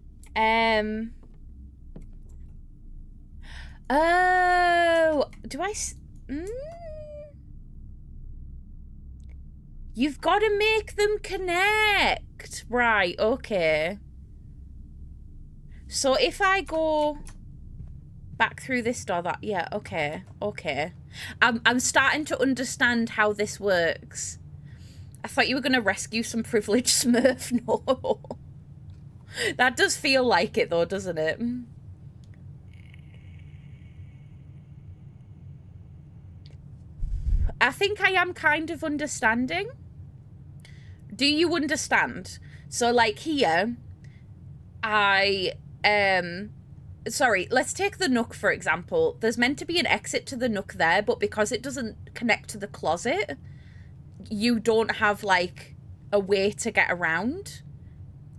Oh, do I... You've got to make them connect. Right, okay. So if I go back through this door, that... Yeah, okay, okay. I'm starting to understand how this works. I thought you were going to rescue some privileged Smurf. No. That does feel like it, though, doesn't it? I think I am kind of understanding. Do you understand? So, like, here, I sorry, let's take the nook, for example. There's meant to be an exit to the nook there, but because it doesn't connect to the closet, you don't have, like, a way to get around,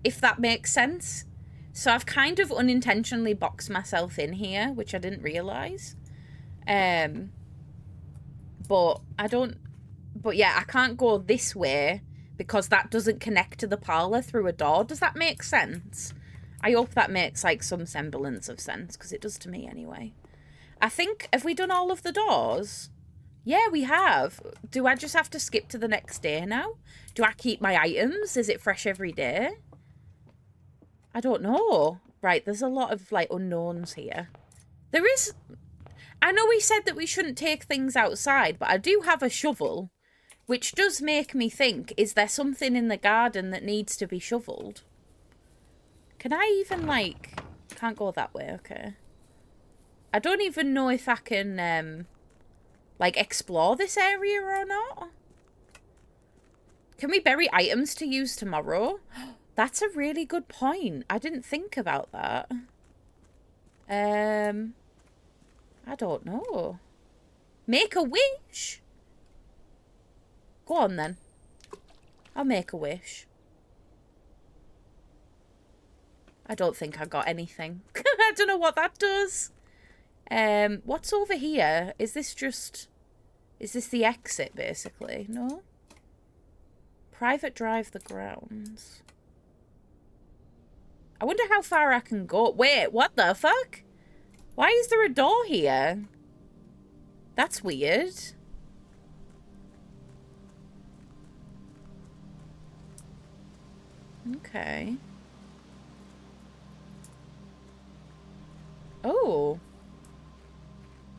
if that makes sense. So I've kind of unintentionally boxed myself in here, which I didn't realise. But I don't... But yeah, I can't go this way because that doesn't connect to the parlour through a door. Does that make sense? I hope that makes, like, some semblance of sense, because it does to me anyway. I think... Have we done all of the doors? Yeah, we have. Do I just have to skip to the next day now? Do I keep my items? Is it fresh every day? I don't know. Right, there's a lot of, like, unknowns here. There is... I know we said that we shouldn't take things outside, but I do have a shovel, which does make me think, is there something in the garden that needs to be shoveled? Can I even, like... Can't go that way, okay. I don't even know if I can, like, explore this area or not. Can we bury items to use tomorrow? That's a really good point. I didn't think about that. I don't know. Make a wish? Go on, then. I'll make a wish. I don't think I got anything. I don't know what that does. What's over here? Is this just... Is this the exit, basically? No? Private drive the grounds. I wonder how far I can go. Wait, what the fuck? Why is there a door here? That's weird. Okay. Oh.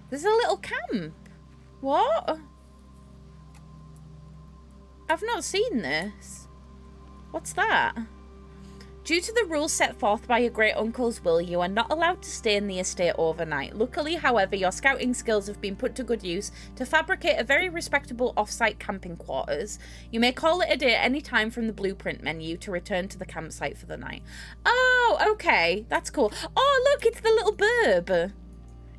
There's a little camp. What? I've not seen this. What's that? Due to the rules set forth by your great-uncle's will, you are not allowed to stay in the estate overnight. Luckily, however, your scouting skills have been put to good use to fabricate a very respectable off-site camping quarters. You may call it a day at any time from the blueprint menu to return to the campsite for the night. Oh, okay. That's cool. Oh, look, it's the little burb.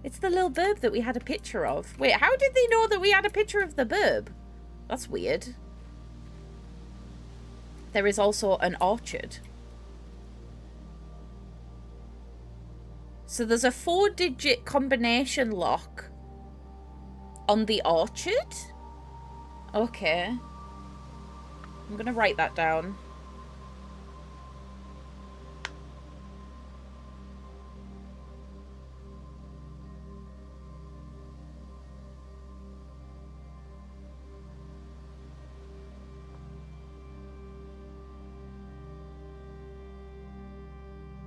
It's the little burb that we had a picture of. Wait, how did they know that we had a picture of the burb? That's weird. There is also an orchard. So there's a 4-digit combination lock on the orchard? Okay. I'm gonna write that down.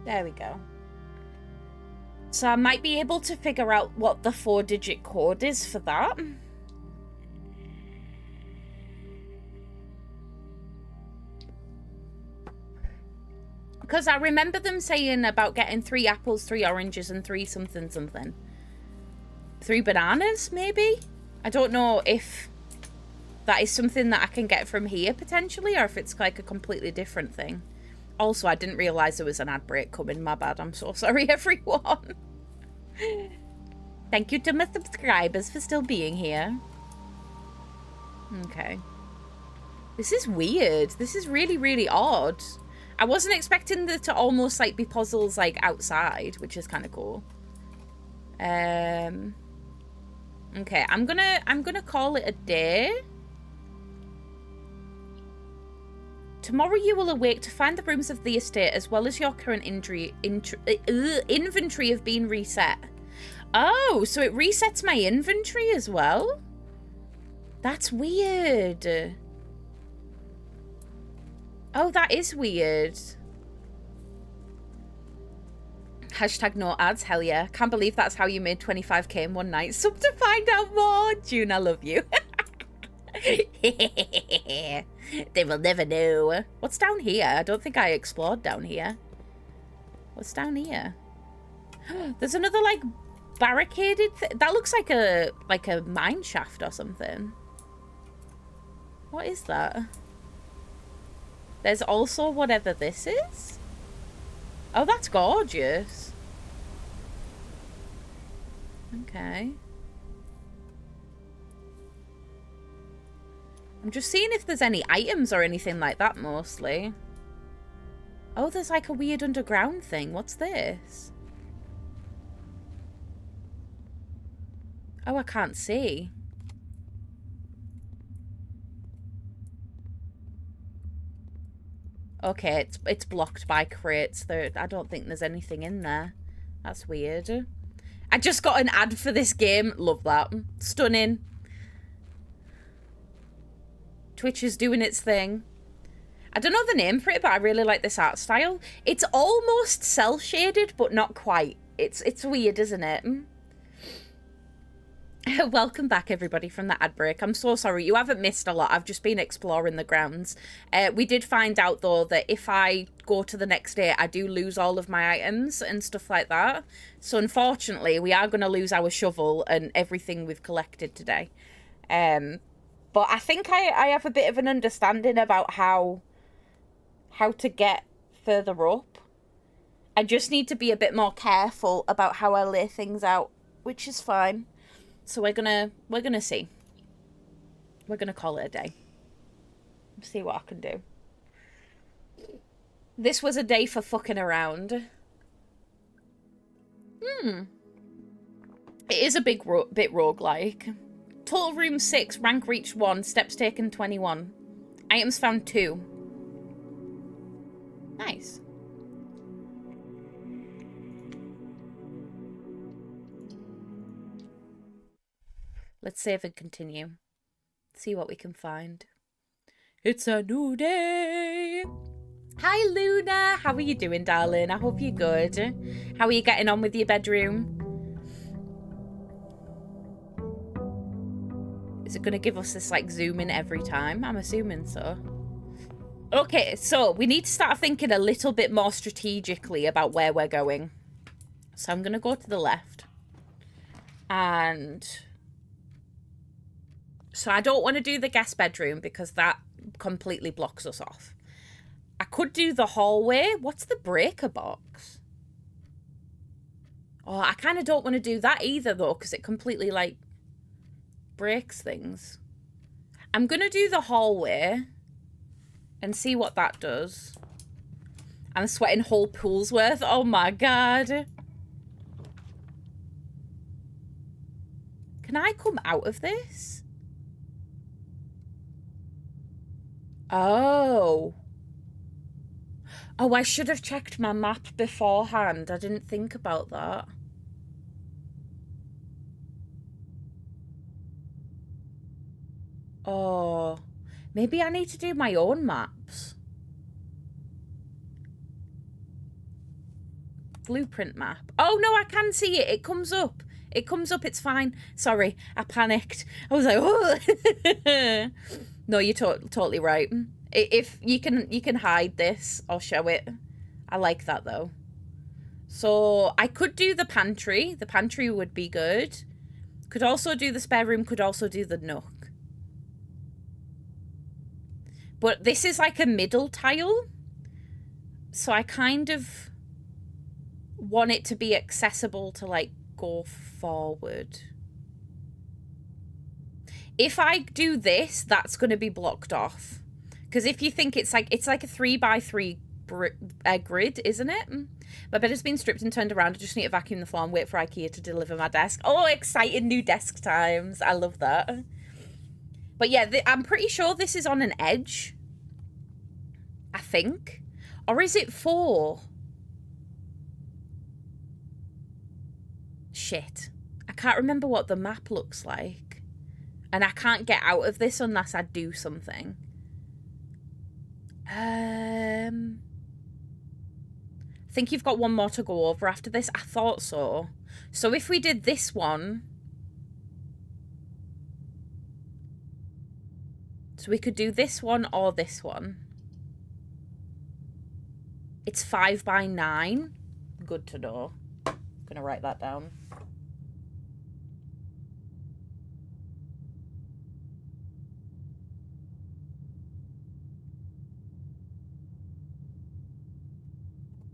There we go. So I might be able to figure out what the 4-digit code is for that. Because I remember them saying about getting 3 apples, 3 oranges, and 3 something something. 3 bananas, maybe? I don't know if that is something that I can get from here, potentially, or if it's like a completely different thing. Also, I didn't realise there was an ad break coming. My bad. I'm so sorry, everyone. Thank you to my subscribers for still being here. Okay. This is weird. This is really, really odd. I wasn't expecting there to almost like be puzzles like outside, which is kind of cool. Okay, I'm gonna call it a day. Tomorrow you will awake to find the rooms of the estate as well as your current inventory have been reset. Oh, so it resets my inventory as well? That's weird. Oh, that is weird. Hashtag no ads, hell yeah. Can't believe that's how you made 25k in one night. Sub to find out more. June, I love you. They will never know. What's down here? I don't think I explored down here. What's down here? There's another like barricaded that looks like a mine shaft or something. What is that? There's also whatever this is. Oh, that's gorgeous. Okay. I'm just seeing if there's any items or anything like that, mostly. Oh, there's like a weird underground thing. What's this? Oh, I can't see. Okay, it's blocked by crates. I don't think there's anything in there. That's weird. I just got an ad for this game. Love that. Stunning. Twitch is doing its thing. I don't know the name for it, but I really like this art style. It's almost cel-shaded, but not quite. It's weird, isn't it? Welcome back, everybody, from the ad break. I'm so sorry. You haven't missed a lot. I've just been exploring the grounds. We did find out, though, that if I go to the next day, I do lose all of my items and stuff like that. So, unfortunately, we are going to lose our shovel and everything we've collected today. But I think I have a bit of an understanding about how to get further up. I just need to be a bit more careful about how I lay things out, which is fine. So we're gonna see. We're gonna call it a day. See what I can do. This was a day for fucking around. It is a bit roguelike. Total room 6, rank reached 1, steps taken 21. Items found 2. Nice. Let's save and continue. See what we can find. It's a new day. Hi, Luna. How are you doing, darling? I hope you're good. How are you getting on with your bedroom? Is it going to give us this, like, zoom in every time? I'm assuming so. Okay, so we need to start thinking a little bit more strategically about where we're going. So I'm going to go to the left. And so I don't want to do the guest bedroom because that completely blocks us off. I could do the hallway. What's the breaker box? Oh, I kind of don't want to do that either, though, because it completely, like, breaks things. I'm going to do the hallway and see what that does. I'm sweating whole pool's worth. Oh, my God. Can I come out of this? Oh. Oh, I should have checked my map beforehand. I didn't think about that. Oh. Maybe I need to do my own maps. Blueprint map. Oh, no, I can see it. It comes up. It comes up. It's fine. Sorry, I panicked. I was like, oh. No, you're totally right. If you can hide this or show it. I like that, though. So I could do the pantry. The pantry would be good. Could also do the spare room. Could also do the nook. But this is like a middle tile. So I kind of want it to be accessible to, like, go forward. If I do this, that's going to be blocked off. Because if you think it's like a 3x3 grid, isn't it? My bed has been stripped and turned around. I just need to vacuum the floor and wait for IKEA to deliver my desk. Oh, exciting new desk times. I love that. But yeah, I'm pretty sure this is on an edge. I think. Or is it 4? Shit. I can't remember what the map looks like. And I can't get out of this unless I do something. I think you've got one more to go over after this. I thought so. So if we did this one. So we could do this one or this one. It's 5x9. Good to know. I'm going to write that down.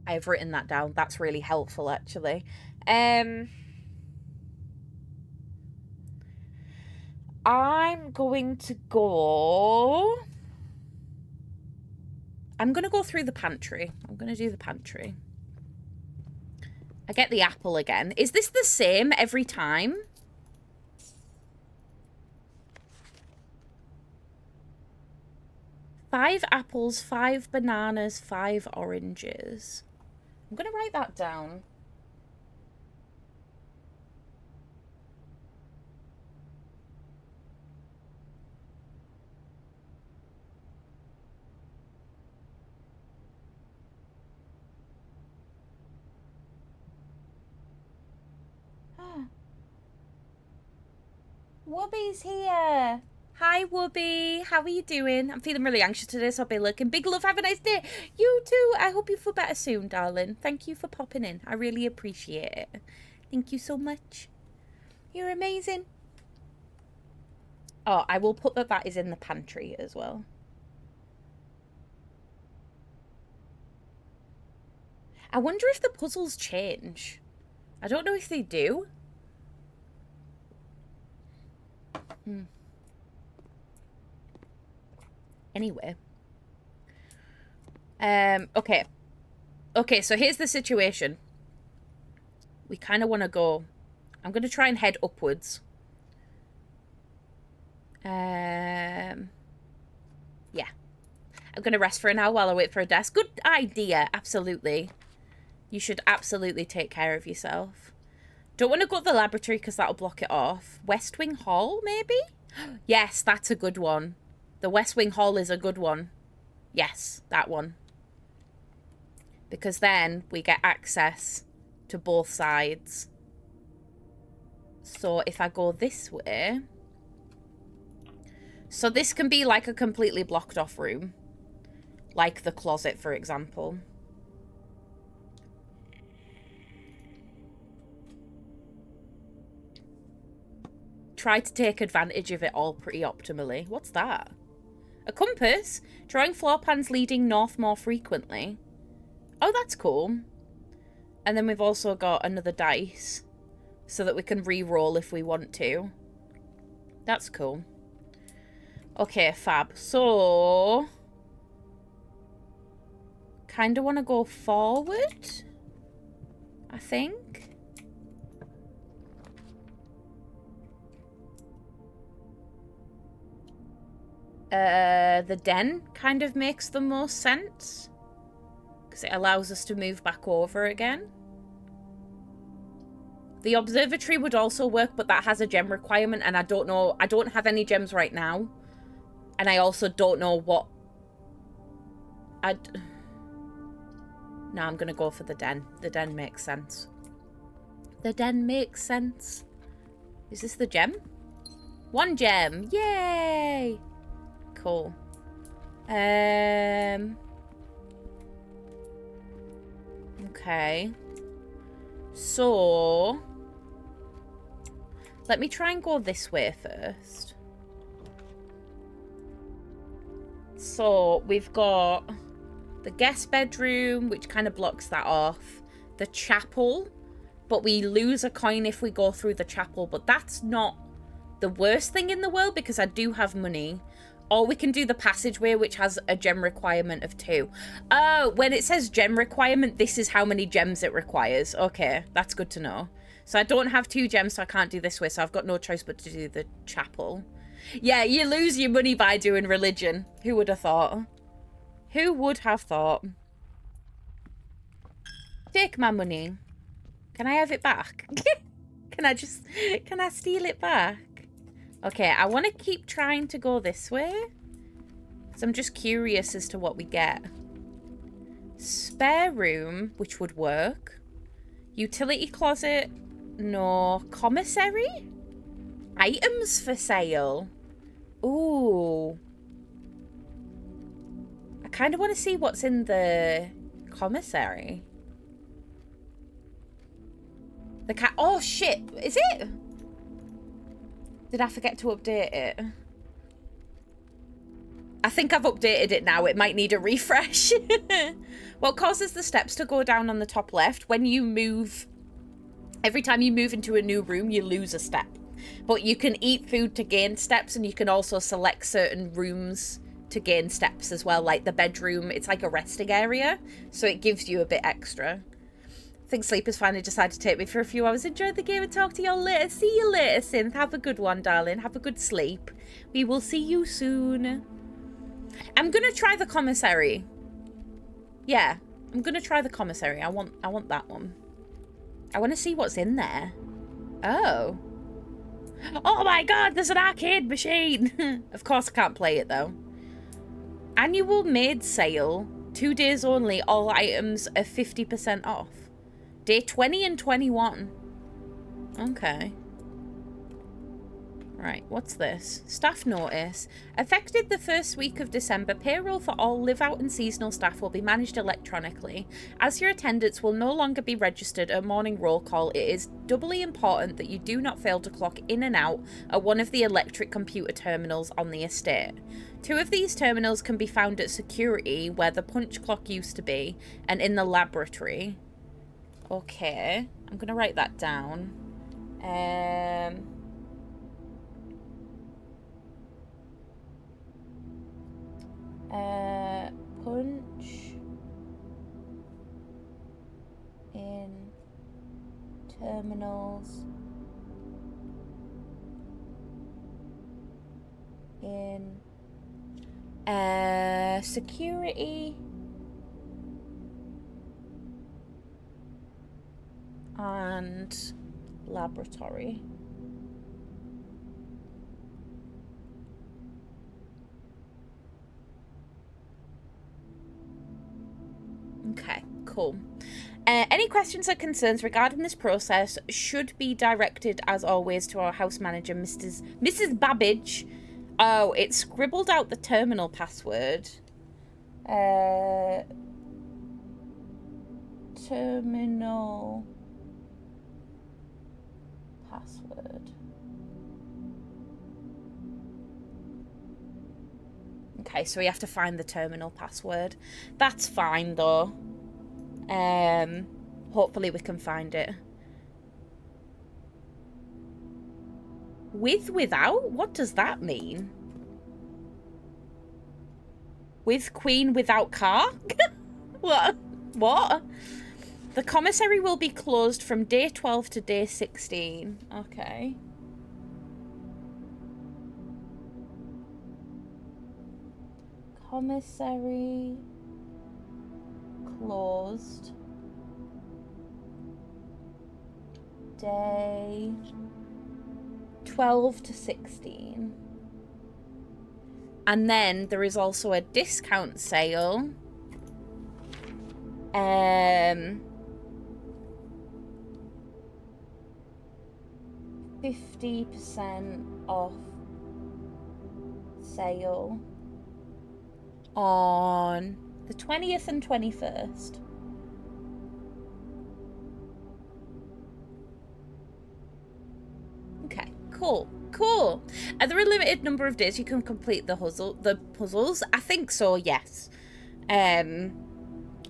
I've written that down. That's really helpful, actually. I'm going to go... I'm going to go through the pantry. I'm going to do the pantry. I get the apple again. Is this the same every time? Five apples, 5 bananas, 5 oranges. I'm going to write that down. Whooby's here. Hi, Whooby. How are you doing? I'm feeling really anxious today, so I'll be looking. Big love. Have a nice day. You too. I hope you feel better soon, darling. Thank you for popping in. I really appreciate it. Thank you so much. You're amazing. Oh, I will put that is in the pantry as well. I wonder if the puzzles change. I don't know if they do. Anyway. Okay. Okay, so here's the situation. We kind of want to go... I'm going to try and head upwards. Yeah. I'm going to rest for an hour while I wait for a desk. Good idea, absolutely. You should absolutely take care of yourself. Don't want to go to the laboratory because that'll block it off. West Wing Hall, maybe? Yes, that's a good one. The West Wing Hall is a good one. Yes, that one. Because then we get access to both sides. So if I go this way... So this can be like a completely blocked off room. Like the closet, for example. Try to take advantage of it all pretty optimally. What's that? A compass? Drawing floor plans leading north more frequently. Oh, that's cool. And then we've also got another dice. So that we can re-roll if we want to. That's cool. Okay, fab. So... kind of want to go forward, I think. The den kind of makes the most sense. Because it allows us to move back over again. The observatory would also work, but that has a gem requirement, and I don't know. I don't have any gems right now. And I also don't know what... No, I'm going to go for the den. The den makes sense. The den makes sense. Is this the gem? 1 gem. Yay! Cool. Okay. So... let me try and go this way first. So, we've got the guest bedroom, which kind of blocks that off. The chapel, but we lose a coin if we go through the chapel, but that's not the worst thing in the world because I do have money. Or we can do the passageway, which has a gem requirement of 2. Oh, when it says gem requirement, this is how many gems it requires. Okay, that's good to know. So I don't have 2 gems, so I can't do this way, so I've got no choice but to do the chapel. Yeah, you lose your money by doing religion. Who would have thought? Who would have thought? Take my money. Can I have it back? Can I steal it back? Okay, I want to keep trying to go this way. So I'm just curious as to what we get. Spare room, which would work. Utility closet. No. Commissary? Items for sale. Ooh. I kind of want to see what's in the commissary. The cat. Oh, shit. Is it? Did I forget to update it? I think I've updated it now. It might need a refresh. What causes the steps to go down on the top left? When you move... every time you move into a new room, you lose a step. But you can eat food to gain steps, and you can also select certain rooms to gain steps as well, like the bedroom. It's like a resting area, so it gives you a bit extra. I think Sleeper's finally decided to take me for a few hours. Enjoy the game and talk to you all later. See you later, Synth. Have a good one, darling. Have a good sleep. We will see you soon. I'm gonna try the commissary. Yeah, I'm gonna try the commissary. I want that one. I want to see what's in there. Oh. Oh my god, there's an arcade machine. Of course I can't play it though. Annual maid sale. 2 days only. All items are 50% off. Day 20 and 21. Okay. Right, what's this? Staff notice. Affected the first week of December, payroll for all live-out and seasonal staff will be managed electronically. As your attendance will no longer be registered at morning roll call, it is doubly important that you do not fail to clock in and out at one of the electric computer terminals on the estate. 2 of these terminals can be found at security, where the punch clock used to be, and in the laboratory. Okay, I'm going to write that down. Punch in terminals in security and laboratory. Okay, cool. Any questions or concerns regarding this process should be directed, as always, to our house manager, Mrs. Babbage. Oh, it scribbled out the terminal password. Terminal password. Okay, so we have to find the terminal password. That's fine, though. Hopefully we can find it. Without? What does that mean? With queen without car? What? What? The commissary will be closed from day 12 to day 16. Okay. Commissary closed day 12 to 16. And then there is also a discount sale. 50% off sale on the 20th and 21st. Okay, cool. Cool. Are there a limited number of days you can complete the puzzles? I think so, yes. I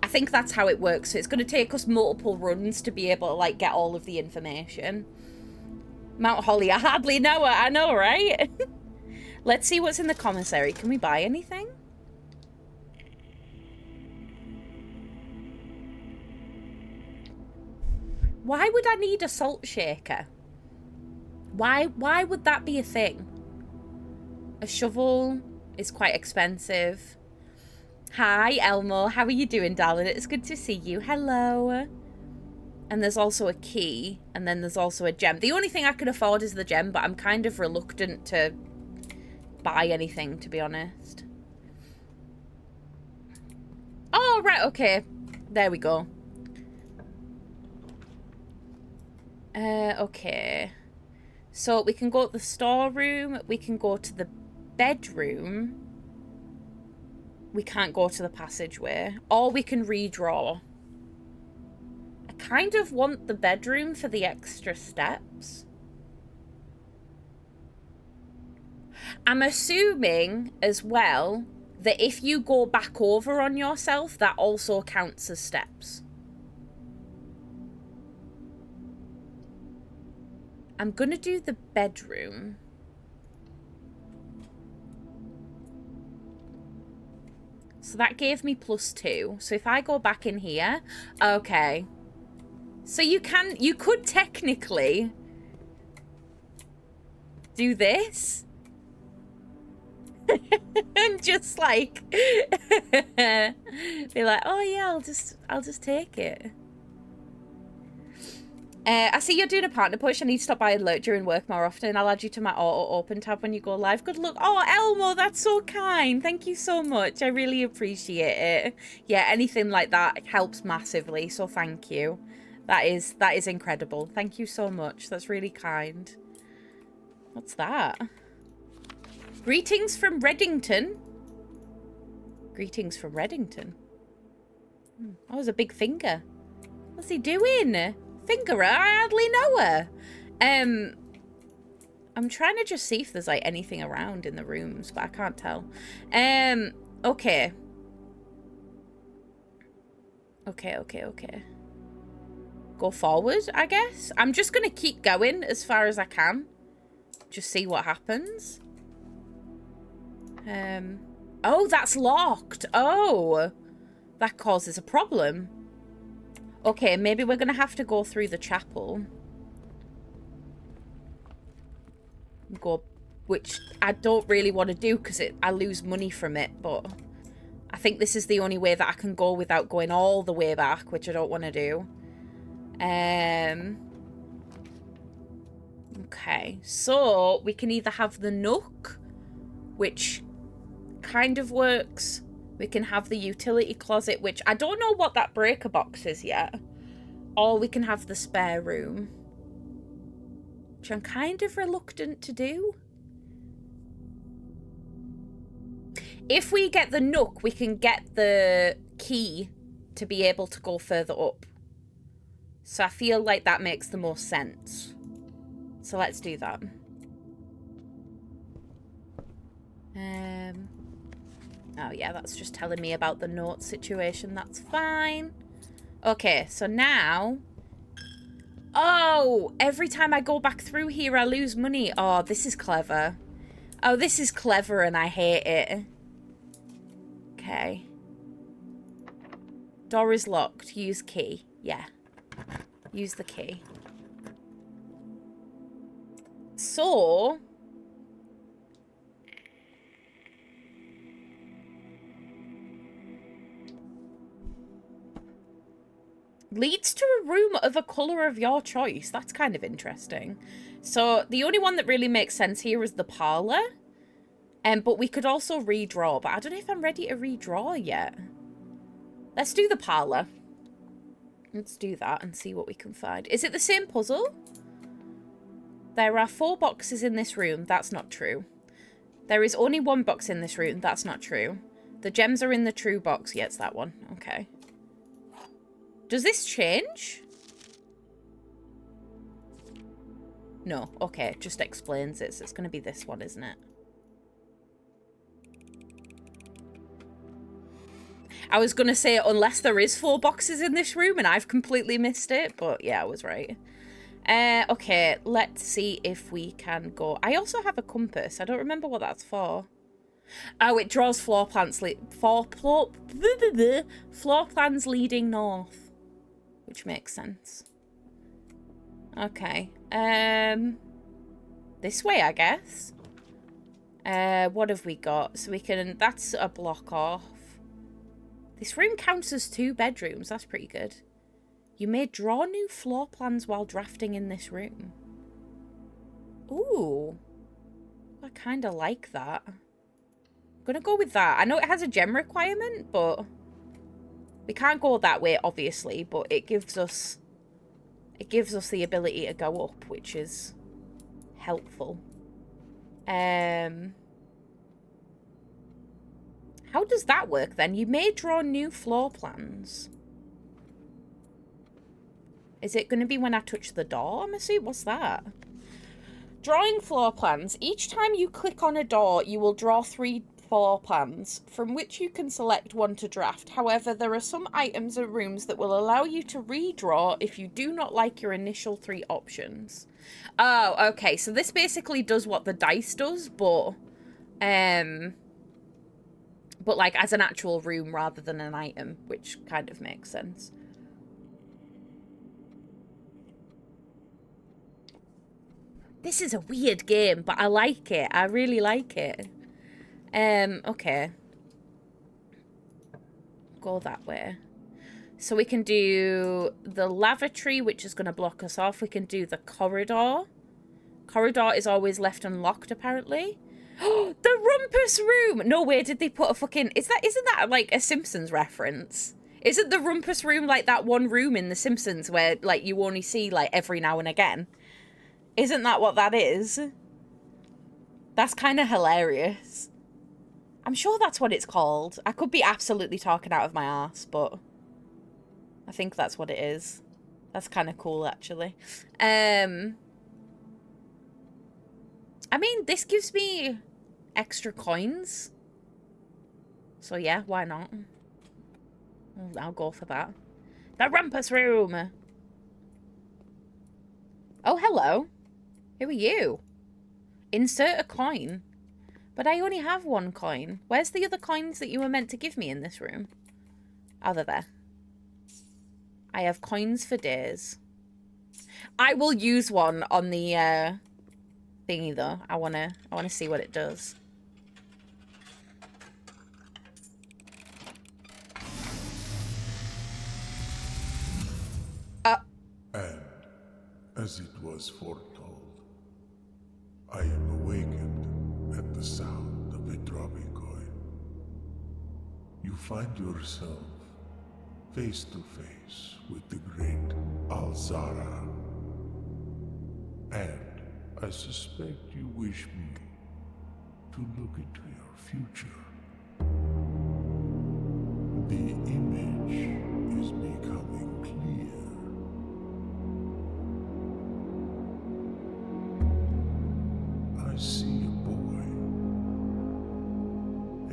think that's how it works. So it's going to take us multiple runs to be able to, like, get all of the information. Mount Holly, I hardly know her. I know, right? Let's see what's in the commissary. Can we buy anything? Why would I need a salt shaker? Why would that be a thing? A shovel is quite expensive. Hi, Elmo. How are you doing, darling? It's good to see you. Hello. And there's also a key, and then there's also a gem. The only thing I can afford is the gem, but I'm kind of reluctant to buy anything, to be honest. Oh, right, okay. There we go. Okay. So we can go to the storeroom, we can go to the bedroom. We can't go to the passageway. Or we can redraw. I kind of want the bedroom for the extra steps. I'm assuming as well that if you go back over on yourself, that also counts as steps. I'm gonna do the bedroom. So that gave me +2. So if I go back in here, okay. So you could technically do this. And just like be like, oh yeah, I'll just take it. I see you're doing a partner push. I need to stop by and alert during work more often. I'll add you to my auto open tab when you go live. Good luck. Oh, Elmo, that's so kind. Thank you so much. I really appreciate it. Yeah, anything like that helps massively. So thank you. That is incredible. Thank you so much. That's really kind. What's that? Greetings from Reddington. Greetings from Reddington. That was a big finger. What's he doing? Fingerer? I hardly know her. I'm trying to just see if there's like anything around in the rooms, but I can't tell. Okay. Okay. Go forward, I guess. I'm just gonna keep going as far as I can. Just see what happens. Oh, that's locked. Oh, that causes a problem. Okay, maybe we're going to have to go through the chapel. Which I don't really want to do because I lose money from it, but I think this is the only way that I can go without going all the way back, which I don't want to do. Okay, so we can either have the nook, which kind of works. We can have the utility closet, which I don't know what that breaker box is yet. Or we can have the spare room, which I'm kind of reluctant to do. If we get the nook, we can get the key to be able to go further up. So I feel like that makes the most sense. So let's do that. Oh yeah, that's just telling me about the note situation. That's fine. Okay, so now... Oh, every time I go back through here, I lose money. Oh, this is clever. Oh, this is clever and I hate it. Okay. Door is locked. Use key. Yeah. Use the key. So... leads to a room of a colour of your choice. That's kind of interesting. So the only one that really makes sense here is the parlour. But we could also redraw. But I don't know if I'm ready to redraw yet. Let's do the parlour. Let's do that and see what we can find. Is it the same puzzle? There are 4 boxes in this room. That's not true. There is only 1 box in this room. That's not true. The gems are in the true box. Yeah, it's that one. Okay. Does this change? No. Okay, it just explains it. So it's going to be this one, isn't it? I was going to say, unless there is 4 boxes in this room and I've completely missed it. But yeah, I was right. Okay, let's see if we can go. I also have a compass. I don't remember what that's for. Oh, it draws floor plans floor plans leading north. Which makes sense. Okay. This way, I guess. What have we got? So we can... That's a block off. This room counts as 2 bedrooms. That's pretty good. You may draw new floor plans while drafting in this room. Ooh. I kind of like that. I'm gonna go with that. I know it has a gem requirement, but... we can't go that way, obviously, but it gives us the ability to go up, which is helpful. How does that work then? You may draw new floor plans. Is it going to be when I touch the door? I'm assuming. What's that? Drawing floor plans. Each time you click on a door, you will draw 3 floor plans from which you can select one to draft. However, there are some items and rooms that will allow you to redraw if you do not like your initial 3 options. Oh, okay. So this basically does what the dice does, but like as an actual room rather than an item, which kind of makes sense. This is a weird game, but I like it. I really like it. Okay. Go that way. So we can do the lavatory, which is going to block us off. We can do the corridor. Corridor is always left unlocked, apparently. The rumpus room! No way, did they put a fucking... Isn't that like a Simpsons reference? Isn't the rumpus room like that one room in The Simpsons where like you only see like every now and again? Isn't that what that is? That's kind of hilarious. I'm sure that's what it's called. I could be absolutely talking out of my ass, but I think that's what it is. That's kind of cool, actually. I mean, this gives me extra coins. So yeah, why not? I'll go for that. The rumpus room! Oh, hello. Who are you? Insert a coin. But I only have 1 coin. Where's the other coins that you were meant to give me in this room? Oh, they're there. I have coins for days. I will use one on the thingy though. I wanna see what it does. And as it was foretold, I am awakened at the sound of a dropping coin. You find yourself face to face with the great Alzara. And I suspect you wish me to look into your future. The image is becoming clear. I see a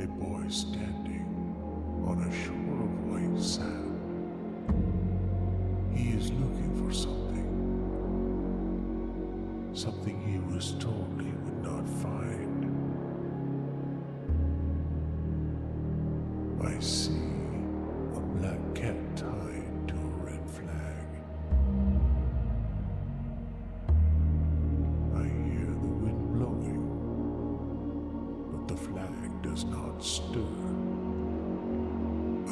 boy standing on a shore of white sand. He is looking for something he was told he would not find. I see a black cat tied to a red flag. I hear the wind blowing, but the flag does not stir.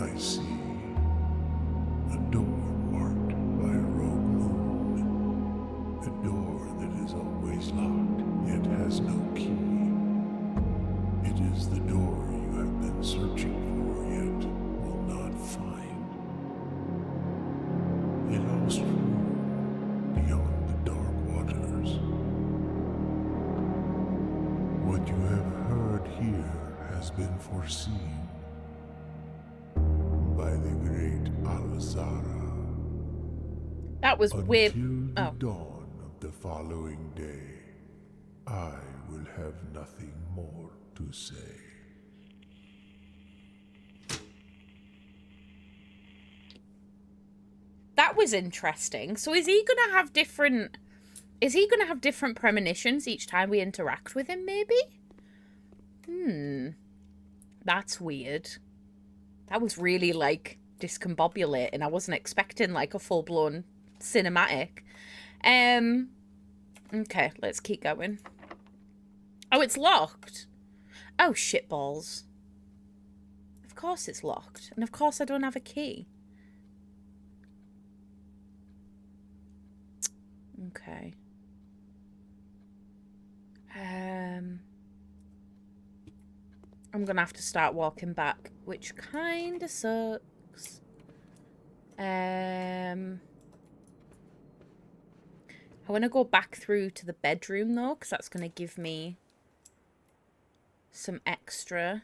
I see a door marked by a rogue moon. A door that is always locked, yet has no key. It is the door you have been searching for, yet will not find. A lost room beyond the dark waters. What you have heard here has been foreseen by the great Alzara. That was weird. Until the Oh. dawn of the following day, I will have nothing more to say. That was interesting. So is he gonna have different premonitions each time we interact with him, maybe? That's weird. That was really, like, discombobulating. I wasn't expecting, like, a full-blown cinematic. Okay, let's keep going. Oh, it's locked. Oh, shitballs. Of course it's locked. And of course I don't have a key. Okay. I'm gonna have to start walking back, which kinda sucks. I want to go back through to the bedroom though, because that's gonna give me some extra.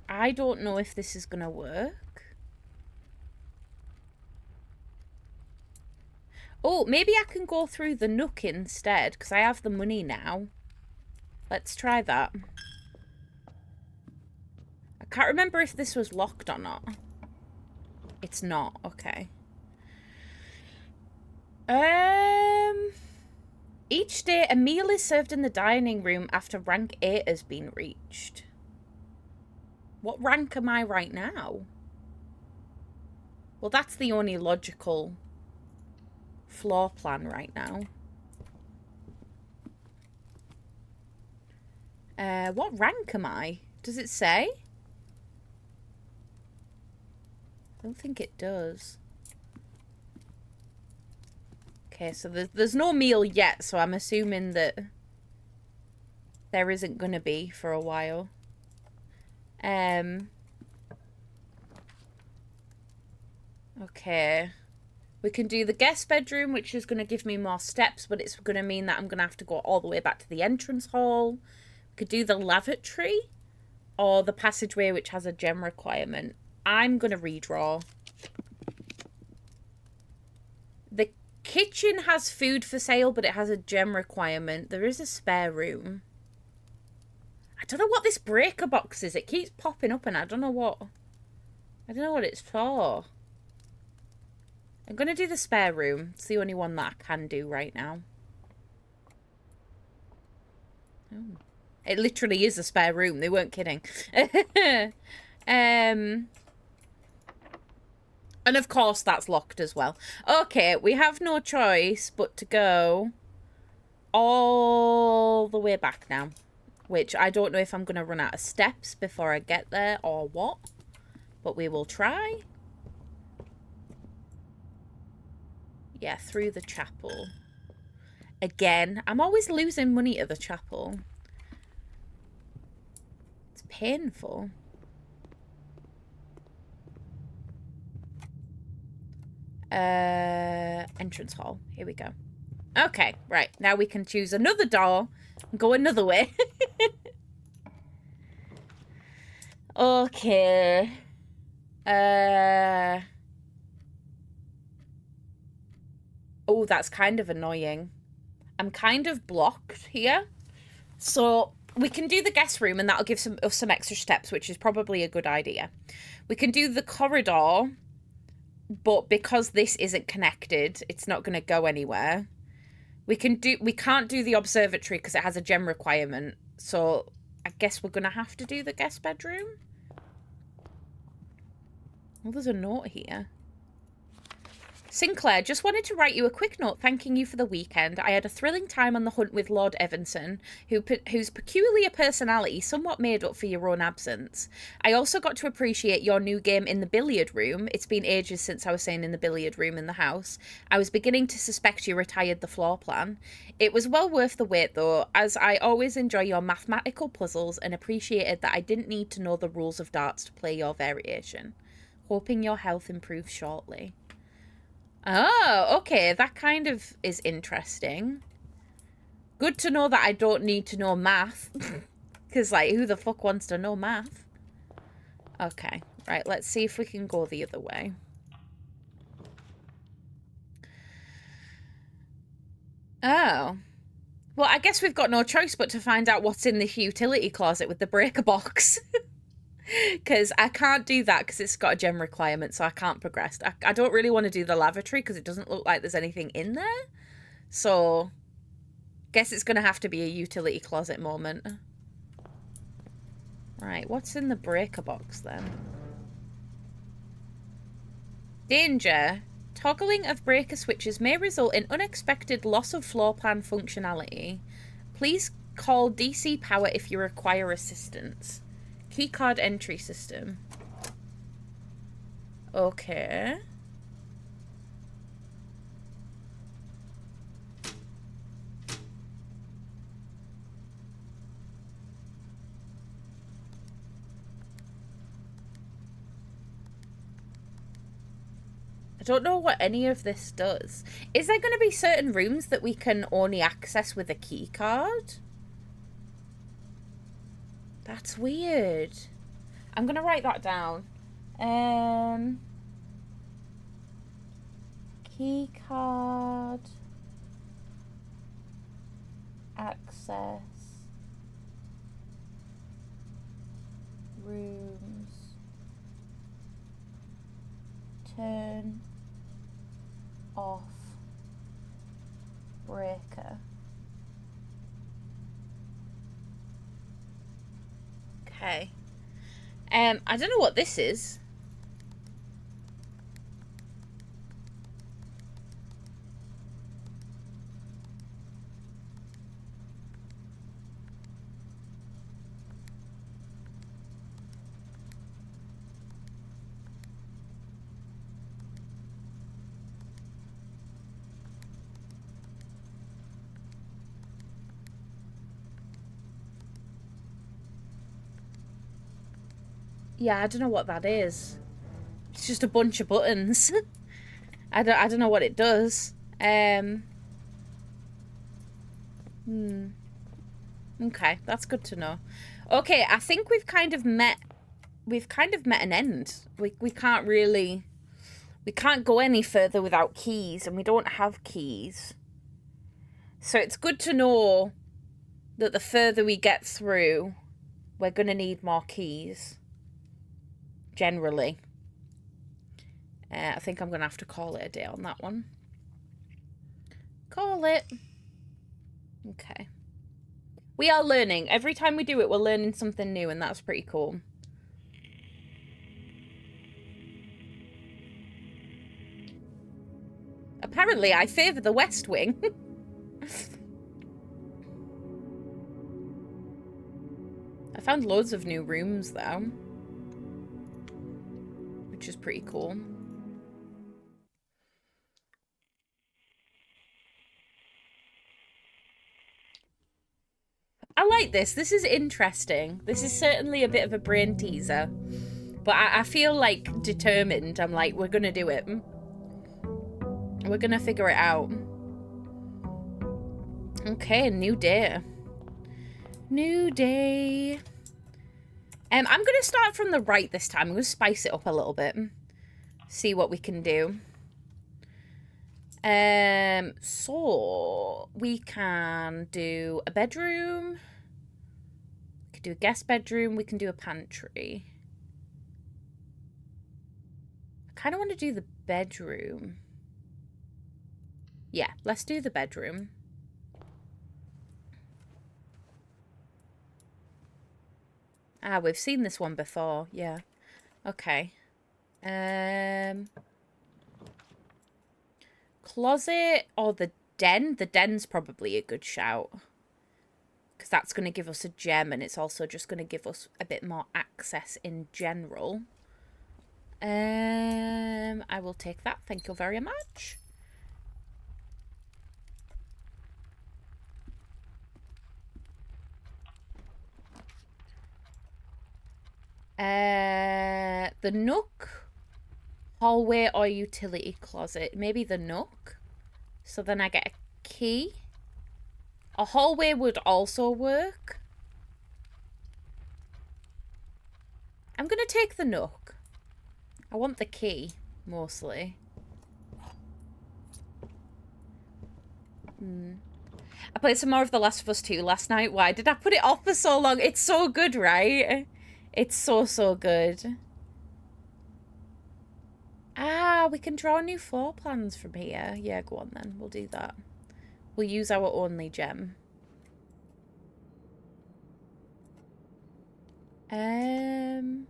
I don't know if this is gonna work. Oh, maybe I can go through the Nook instead, because I have the money now. Let's try that. I can't remember if this was locked or not. It's not. Okay. Each day, a meal is served in the dining room after rank 8 has been reached. What rank am I right now? Well, that's the only logical floor plan right now. What rank am I? Does it say? I don't think it does. Okay, so there's no meal yet, so I'm assuming that there isn't gonna be for a while. Okay. We can do the guest bedroom, which is going to give me more steps, but it's going to mean that I'm going to have to go all the way back to the entrance hall. We could do the lavatory or the passageway, which has a gem requirement. I'm going to redraw. The kitchen has food for sale, but it has a gem requirement. There is a spare room. I don't know what this breaker box is. It keeps popping up and I don't know what it's for. I'm going to do the spare room. It's the only one that I can do right now. Oh. It literally is a spare room. They weren't kidding. And of course that's locked as well. Okay, we have no choice but to go all the way back now. Which I don't know if I'm going to run out of steps before I get there or what. But we will try. Yeah, through the chapel. Again, I'm always losing money at the chapel. It's painful. Entrance hall. Here we go. Okay, right. Now we can choose another door and go another way. Okay. Oh, that's kind of annoying. I'm kind of blocked here. So we can do the guest room and that'll give us some extra steps, which is probably a good idea. We can do the corridor, but because this isn't connected, it's not going to go anywhere. We can't do the observatory because it has a gem requirement. So I guess we're going to have to do the guest bedroom. Well, there's a note here. Sinclair, just wanted to write you a quick note thanking you for the weekend. I had a thrilling time on the hunt with Lord Evanson, whose peculiar personality somewhat made up for your own absence. I also got to appreciate your new game in the billiard room. It's been ages since I was saying in the billiard room in the house. I was beginning to suspect you retired the floor plan. It was well worth the wait though, as I always enjoy your mathematical puzzles and appreciated that I didn't need to know the rules of darts to play your variation. Hoping your health improves shortly. Oh, okay. That kind of is interesting. Good to know that I don't need to know math. Because, like, who the fuck wants to know math? Okay. Right, let's see if we can go the other way. Oh. Well, I guess we've got no choice but to find out what's in this utility closet with the breaker box. Because I can't do that because it's got a gem requirement, so I can't progress. I don't really want to do the lavatory because it doesn't look like there's anything in there. So, guess it's going to have to be a utility closet moment. Right, what's in the breaker box then? Danger. Toggling of breaker switches may result in unexpected loss of floor plan functionality. Please call DC Power if you require assistance. Keycard entry system. Okay. I don't know what any of this does. Is there going to be certain rooms that we can only access with a key card? That's weird. I'm going to write that down. Key card. Access. Rooms. Turn off breaker. Okay. I don't know what this is. Yeah, I don't know what that is. It's just a bunch of buttons. I don't know what it does. Okay, that's good to know. Okay, I think we've kind of met an end. We can't go any further without keys, and we don't have keys. So it's good to know that the further we get through, we're gonna need more keys. Generally. I think I'm going to have to call it a day on that one. Call it. Okay. We are learning. Every time we do it, we're learning something new, and that's pretty cool. Apparently, I favour the West Wing. I found loads of new rooms, though. Which is pretty cool. I like this. This is interesting. This is certainly a bit of a brain teaser. But I feel like determined. I'm like, we're gonna do it. We're gonna figure it out. Okay, new day. New day. I'm going to start from the right this time. I'm going to spice it up a little bit. See what we can do. So we can do a bedroom. We can do a guest bedroom. We can do a pantry. I kind of want to do the bedroom. Yeah, let's do the bedroom. Ah, we've seen this one before. Yeah. Okay. Closet or the den? The den's probably a good shout. Because that's going to give us a gem, and it's also just going to give us a bit more access in general. I will take that. Thank you very much. The nook, hallway, or utility closet. Maybe the nook. So then I get a key. A hallway would also work. I'm going to take the nook. I want the key, mostly. I played some more of The Last of Us 2 last night. Why did I put it off for so long? It's so good, right? It's so, so good. Ah, we can draw new floor plans from here. Yeah, go on then. We'll do that. We'll use our only gem. You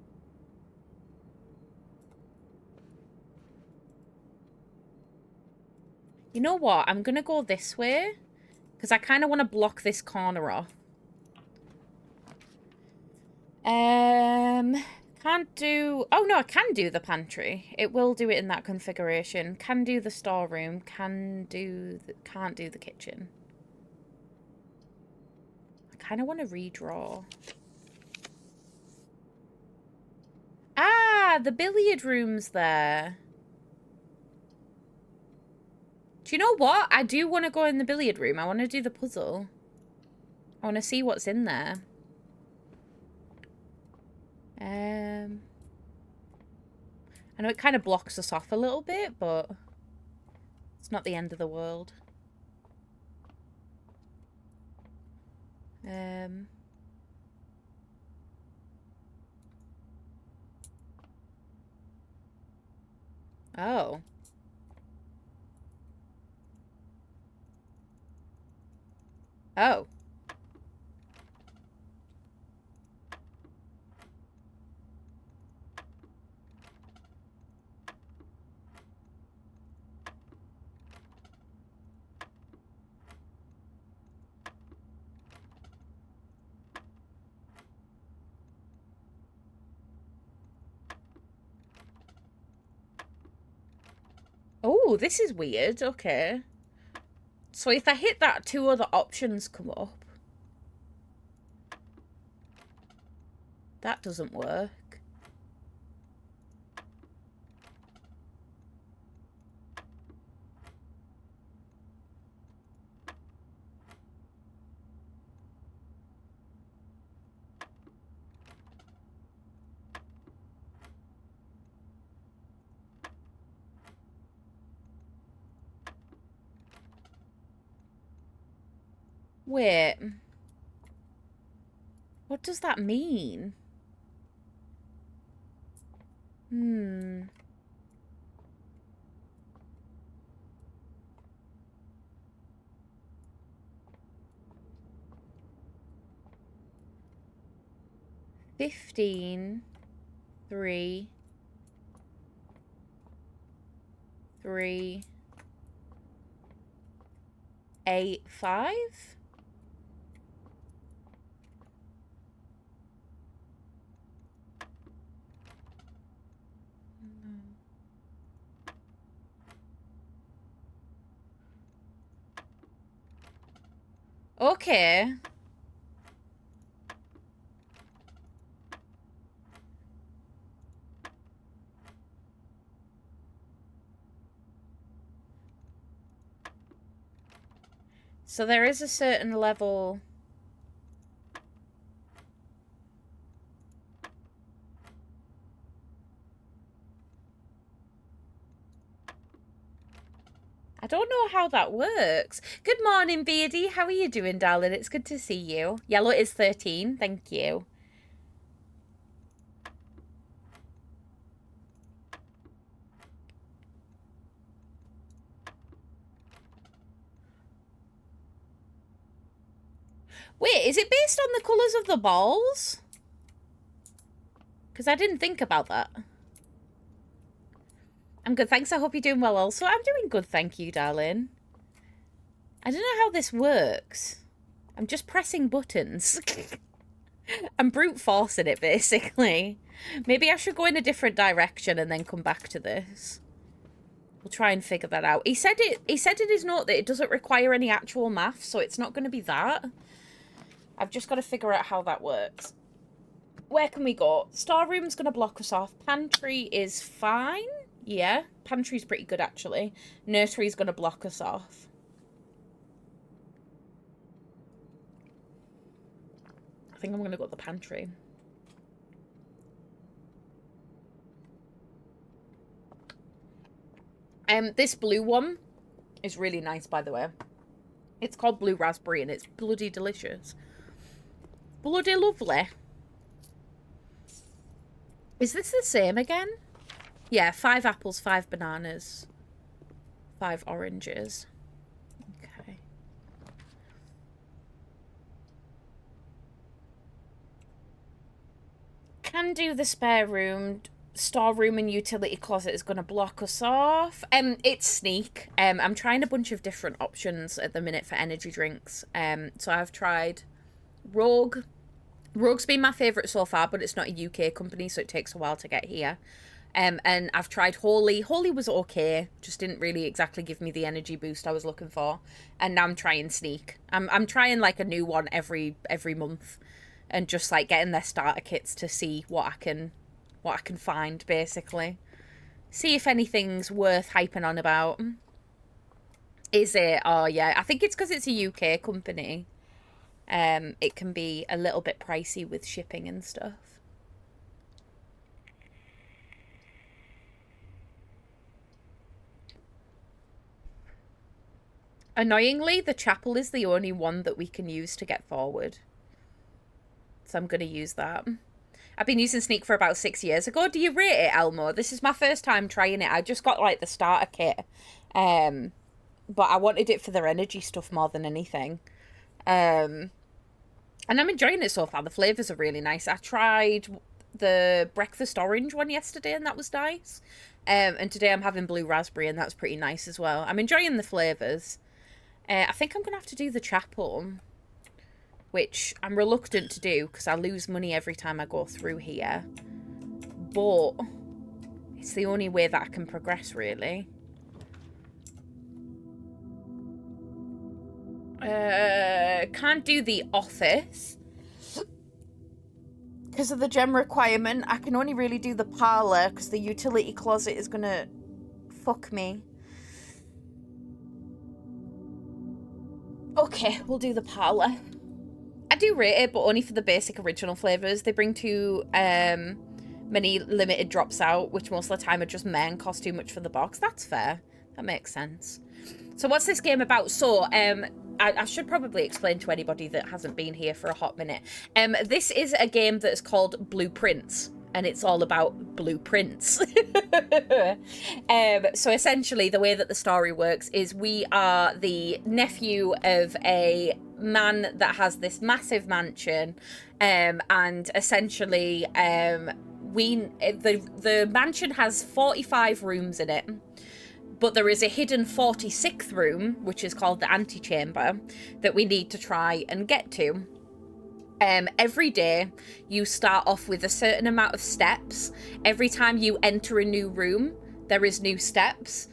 know what? I'm going to go this way. Because I kind of want to block this corner off. Can't do... Oh, no, I can do the pantry. It will do it in that configuration. Can do the storeroom. Can't do the kitchen. I kind of want to redraw. Ah, the billiard room's there. Do you know what? I do want to go in the billiard room. I want to do the puzzle. I want to see what's in there. I know it kind of blocks us off a little bit, but It's not the end of the world. Oh. Oh. Oh, this is weird. Okay. So if I hit that, 2 other options come up. That doesn't work. Wait. What does that mean? Hmm. $15, 3, 3, 8, 5? Okay. So there is a certain level. I don't know how that works. Good morning, Beardy. How are you doing, darling? It's good to see you. Yellow is 13. Thank you. Wait, is it based on the colours of the balls? Because I didn't think about that. I'm good, thanks. I hope you're doing well also. I'm doing good, thank you, darling. I don't know how this works. I'm just pressing buttons. I'm brute forcing it, basically. Maybe I should go in a different direction and then come back to this. We'll try and figure that out. He said in his note that it doesn't require any actual math, so it's not going to be that. I've just got to figure out how that works. Where can we go? Storeroom's going to block us off. Pantry is fine. Yeah, pantry's pretty good, actually. Nursery's going to block us off. I think I'm going to go to the pantry. This blue one is really nice, by the way. It's called Blue Raspberry, and it's bloody delicious. Bloody lovely. Is this the same again? Yeah, 5 apples, 5 bananas, 5 oranges. Okay. Can do the spare room. Storeroom and utility closet is going to block us off. It's sneak. I'm trying a bunch of different options at the minute for energy drinks. So I've tried Rogue. Rogue's been my favourite so far, but it's not a UK company, so it takes a while to get here. And I've tried Holy. Holy was okay, just didn't really exactly give me the energy boost I was looking for. And now I'm trying Sneak. I'm trying like a new one every month, and just like getting their starter kits to see what I can find, basically. See if anything's worth hyping on about. Is it? Oh yeah, I think it's because it's a UK company. It can be a little bit pricey with shipping and stuff. Annoyingly, the chapel is the only one that we can use to get forward. So I'm going to use that. I've been using Sneak for about 6 years ago. Do you rate it, Elmo? This is my first time trying it. I just got, like, the starter kit. But I wanted it for their energy stuff more than anything. And I'm enjoying it so far. The flavours are really nice. I tried the breakfast orange one yesterday, and that was nice. And today I'm having blue raspberry, and that's pretty nice as well. I'm enjoying the flavours. I think I'm going to have to do the chapel, which I'm reluctant to do because I lose money every time I go through here. But it's the only way that I can progress, really. Can't do the office because of the gem requirement. I can only really do the parlour because the utility closet is going to fuck me. Okay, we'll do the parlour. I do rate it, but only for the basic original flavours. They bring too many limited drops out, which most of the time are just meh and cost too much for the box. That's fair. That makes sense. So what's this game about? So, I should probably explain to anybody that hasn't been here for a hot minute. This is a game that's called Blueprints, and it's all about blueprints. So essentially, the way that the story works is we are the nephew of a man that has this massive mansion, and essentially, the mansion has 45 rooms in it. But there is a hidden 46th room, which is called the antechamber, that we need to try and get to. Every day, you start off with a certain amount of steps. Every time you enter a new room, there is new steps.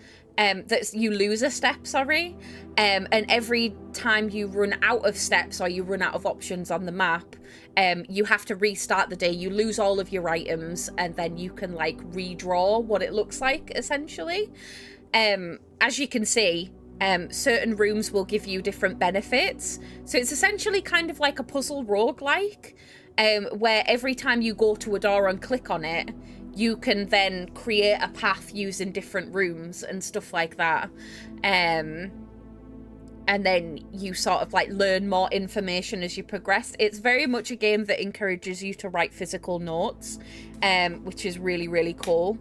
You lose a step, sorry. And every time you run out of steps or you run out of options on the map, you have to restart the day. You lose all of your items, and then you can, like, redraw what it looks like, essentially. As you can see, certain rooms will give you different benefits. So it's essentially kind of like a puzzle roguelike, where every time you go to a door and click on it, you can then create a path using different rooms and stuff like that. And then you sort of like learn more information as you progress. It's very much a game that encourages you to write physical notes, which is really, really cool.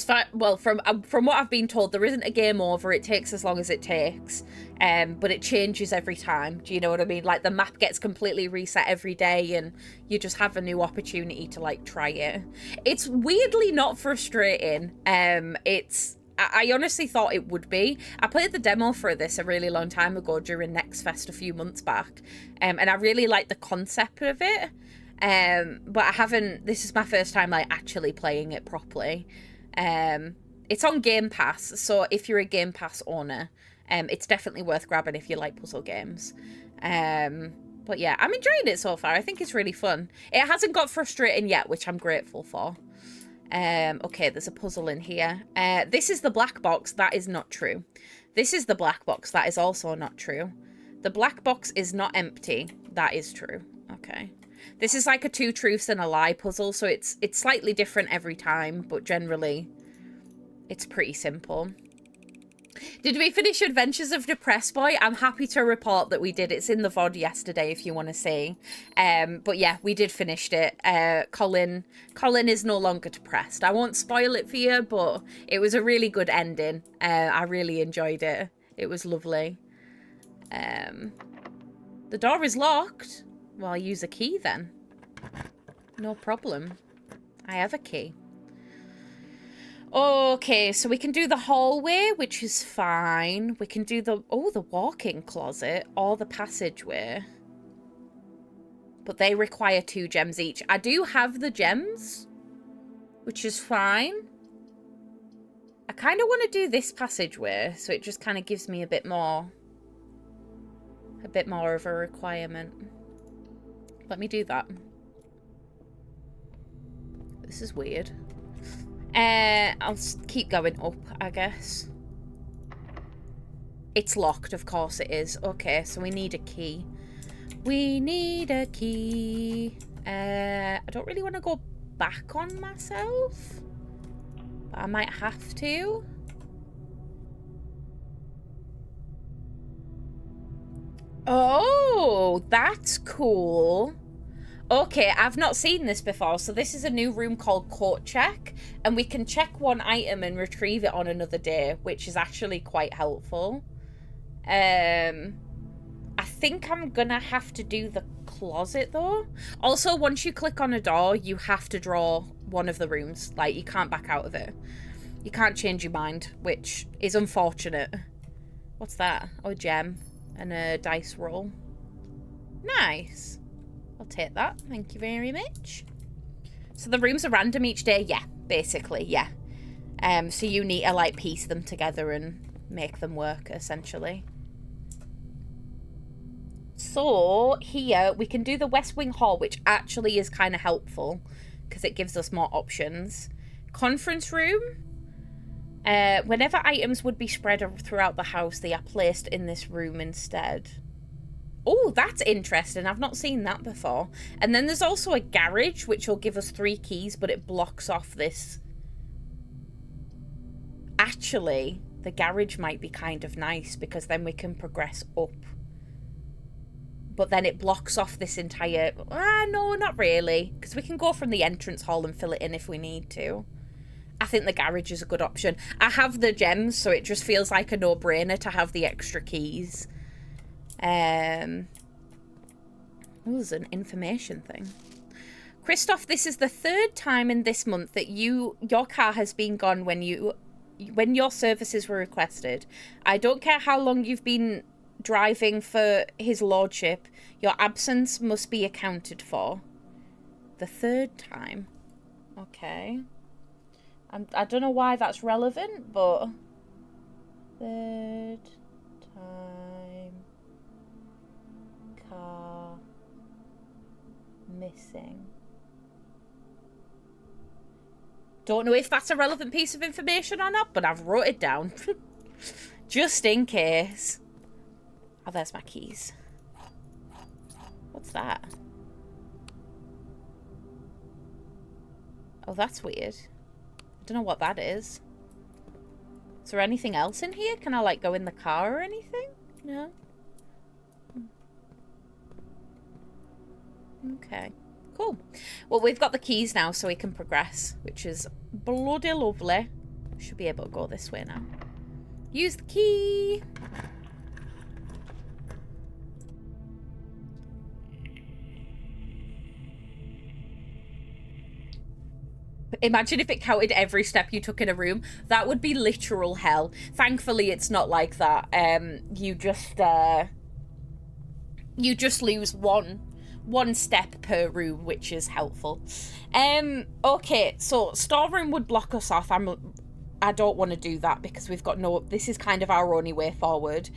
From what I've been told, there isn't a game over. It takes as long as it takes, but it changes every time. Do you know what I mean? Like, the map gets completely reset every day, and you just have a new opportunity to, like, try it. It's weirdly not frustrating. I honestly thought it would be. I played the demo for this a really long time ago during Next Fest a few months back, and I really liked the concept of it. But I haven't. This is my first time, like, actually playing it properly. It's on Game Pass, so if you're a Game Pass owner, it's definitely worth grabbing if you like puzzle games. But yeah, I'm enjoying it so far. I think it's really fun. It hasn't got frustrating yet, which I'm grateful for. Okay, there's a puzzle in here. This is the black box. That is not true. This is the black box. That is also not true. The black box is not empty. That is true. Okay. This is like a 2 truths and a lie puzzle, so it's slightly different every time, but generally it's pretty simple. Did we finish Adventures of Depressed Boy? I'm happy to report that we did. It's in the VOD yesterday if you want to see. But yeah, we did finish it. Colin is no longer depressed. I won't spoil it for you, but it was a really good ending. I really enjoyed it. It was lovely. The door is locked. Well, I'll use a key then. No problem. I have a key. Okay, so we can do the hallway, which is fine. We can do the walk-in closet or the passageway. But they require 2 gems each. I do have the gems, which is fine. I kind of want to do this passageway, so it just kind of gives me a bit more of a requirement. Let me do that. This is weird. I'll keep going up, I guess. It's locked, of course it is. Okay, so we need a key. We need a key. I don't really want to go back on myself, but I might have to. Oh, that's cool. Okay, I've not seen this before. So this is a new room called Coat Check. And we can check one item and retrieve it on another day, which is actually quite helpful. I think I'm gonna have to do the closet though. Also, once you click on a door, you have to draw one of the rooms. Like, you can't back out of it. You can't change your mind, which is unfortunate. What's that? Oh, a gem and a dice roll. Nice. I'll take that. Thank you very much. So the rooms are random each day? Yeah, basically, yeah. So you need to, like, piece them together and make them work, essentially. So, here, we can do the West Wing Hall, which actually is kind of helpful, because it gives us more options. Conference room. Whenever items would be spread throughout the house, they are placed in this room instead. Oh, that's interesting. I've not seen that before. And then there's also a garage, which will give us 3 keys, but it blocks off this. Actually, the garage might be kind of nice, because then we can progress up. But then it blocks off this entire... no, not really. Because we can go from the entrance hall and fill it in if we need to. I think the garage is a good option. I have the gems, so it just feels like a no-brainer to have the extra keys. Oh, there's an information thing. Christoph, this is the 3rd time in this month that your car has been gone when your services were requested. I don't care how long you've been driving for his lordship. Your absence must be accounted for. The 3rd time. Okay. I don't know why that's relevant, but... 3rd time... car... missing. Don't know if that's a relevant piece of information or not, but I've wrote it down. Just in case. Oh, there's my keys. What's that? Oh, that's weird. I don't know what that is. Is there anything else in here? Can I, like, go in the car or anything? No? Okay. Cool. Well, we've got the keys now, so we can progress, which is bloody lovely. Should be able to go this way now. Use the key. Imagine if it counted every step you took in a room. That would be literal hell. Thankfully, it's not like that. You just lose one step per room, which is helpful. Okay, so storeroom would block us off. I don't want to do that because we've got this is kind of our only way forward.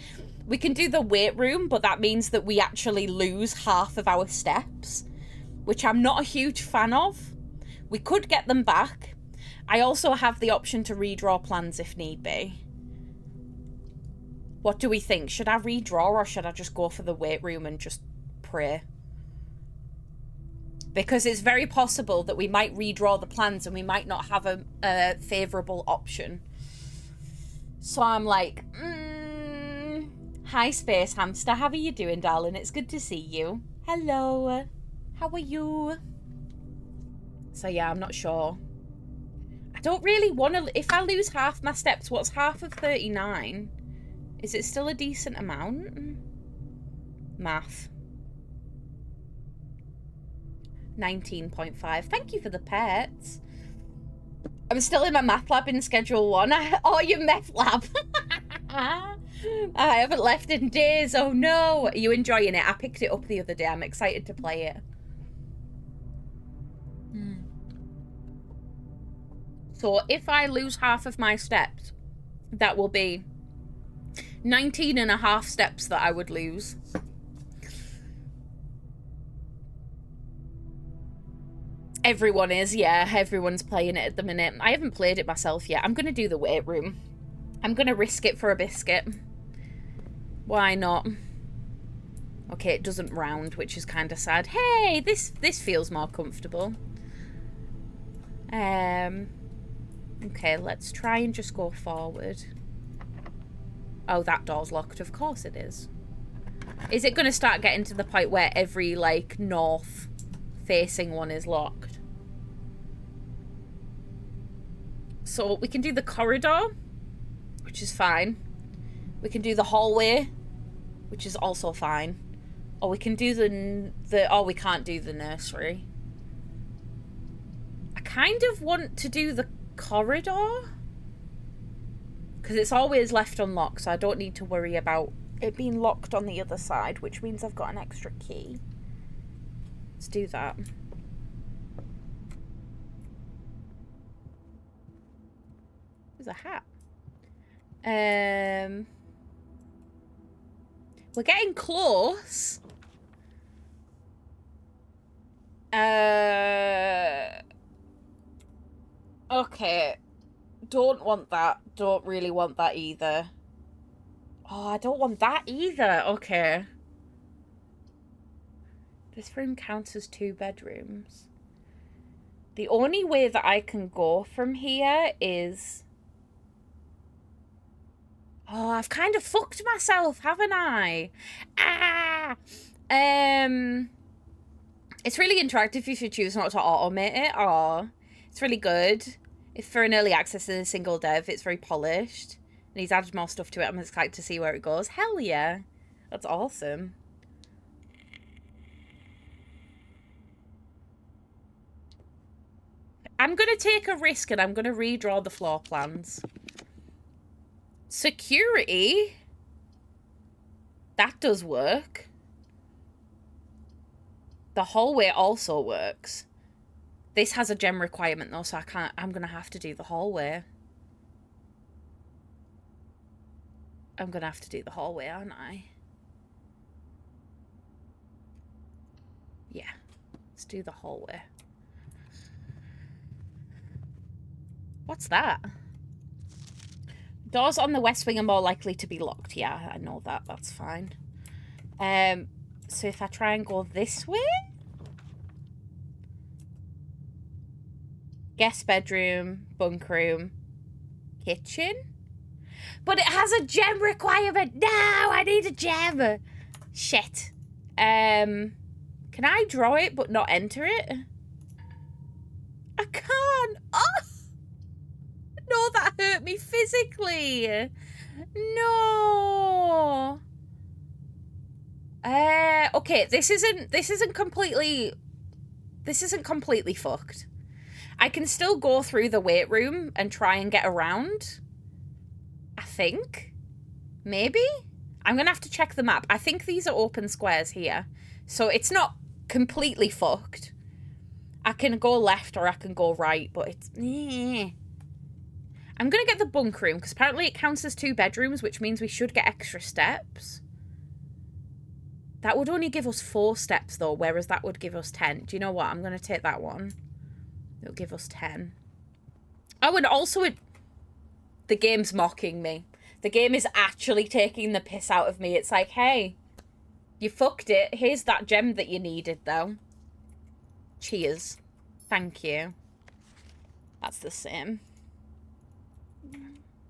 We can do the weight room, but that means that we actually lose half of our steps, which I'm not a huge fan of. We could get them back. I also have the option to redraw plans if need be. What do we think? Should I redraw or should I just go for the weight room and just pray? Because it's very possible that we might redraw the plans and we might not have a favourable option. So I'm like, Hi, Space Hamster. How are you doing, darling? It's good to see you. Hello. How are you? So yeah, I'm not sure. I don't really want to... If I lose half my steps, what's half of 39? Is it still a decent amount? Math. 19.5. Thank you for the pets. I'm still in my math lab in Schedule 1. Oh, your meth lab. I haven't left in days. Oh no. Are you enjoying it? I picked it up the other day. I'm excited to play it. So if I lose half of my steps, that will be 19 and a half steps that I would lose. Everyone is, yeah. Everyone's playing it at the minute. I haven't played it myself yet. I'm going to do the weight room. I'm going to risk it for a biscuit. Why not? Okay, it doesn't round, which is kind of sad. Hey, this feels more comfortable. Okay, let's try and just go forward. Oh, that door's locked. Of course it is. Is it going to start getting to the point where every, like, north-facing one is locked? So we can do the corridor, which is fine. We can do the hallway, which is also fine. Or we can do oh, we can't do the nursery. I kind of want to do the corridor, because it's always left unlocked, so I don't need to worry about it being locked on the other side, which means I've got an extra key. Let's do that. There's a hat. We're getting close. Okay. Don't want that. Don't really want that either. Oh, I don't want that either. Okay. This room counts as 2 bedrooms. The only way that I can go from here is... Oh, I've kind of fucked myself, haven't I? Ah! It's really interactive if you choose not to automate it. Oh, it's really good. If for an early access in a single dev, it's very polished. And he's added more stuff to it. I'm excited to see where it goes. Hell yeah. That's awesome. I'm going to take a risk and I'm going to redraw the floor plans. Security? That does work. The hallway also works. This has a gem requirement though, so I'm going to have to do the hallway. I'm going to have to do the hallway, aren't I? Yeah. Let's do the hallway. What's that? Doors on the west wing are more likely to be locked. Yeah, I know that. That's fine. So if I try and go this way? Guest bedroom, bunk room, kitchen? But it has a gem requirement. No, I need a gem. Shit. Can I draw it but not enter it? I can't. Oh! No, that hurt me physically. No. Okay, this isn't completely fucked. I can still go through the weight room and try and get around. I think. Maybe? I'm gonna have to check the map. I think these are open squares here. So it's not completely fucked. I can go left or I can go right, but it's... I'm going to get the bunk room, because apparently it counts as 2 bedrooms, which means we should get extra steps. That would only give us 4 steps, though, whereas that would give us 10. Do you know what? I'm going to take that one. It'll give us 10. Oh, and also the game's mocking me. The game is actually taking the piss out of me. It's like, hey, you fucked it. Here's that gem that you needed, though. Cheers. Thank you. That's the same.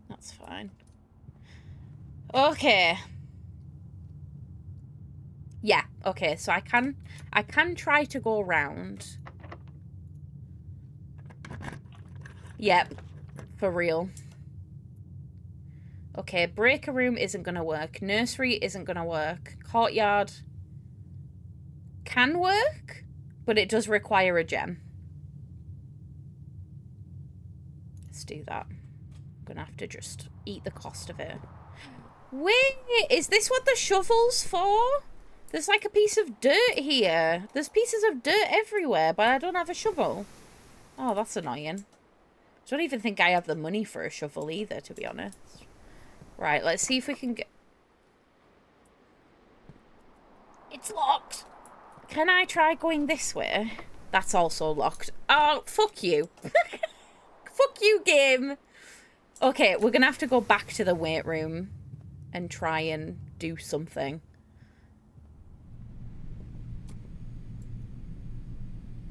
That's fine. Okay. Yeah, okay, so I can try to go around. Yep, for real. Okay, breaker room isn't gonna work. Nursery isn't gonna work. Courtyard can work, but it does require a gem. Let's do that. I'm gonna have to just eat the cost of it. Wait, is this what the shovel's for? There's like a piece of dirt here. There's pieces of dirt everywhere, but I don't have a shovel. Oh, that's annoying. I don't even think I have the money for a shovel either, to be honest. Right, let's see if we can get... It's locked! Can I try going this way? That's also locked. Oh, fuck you. Fuck you, game. Okay, we're gonna have to go back to the weight room and try and do something.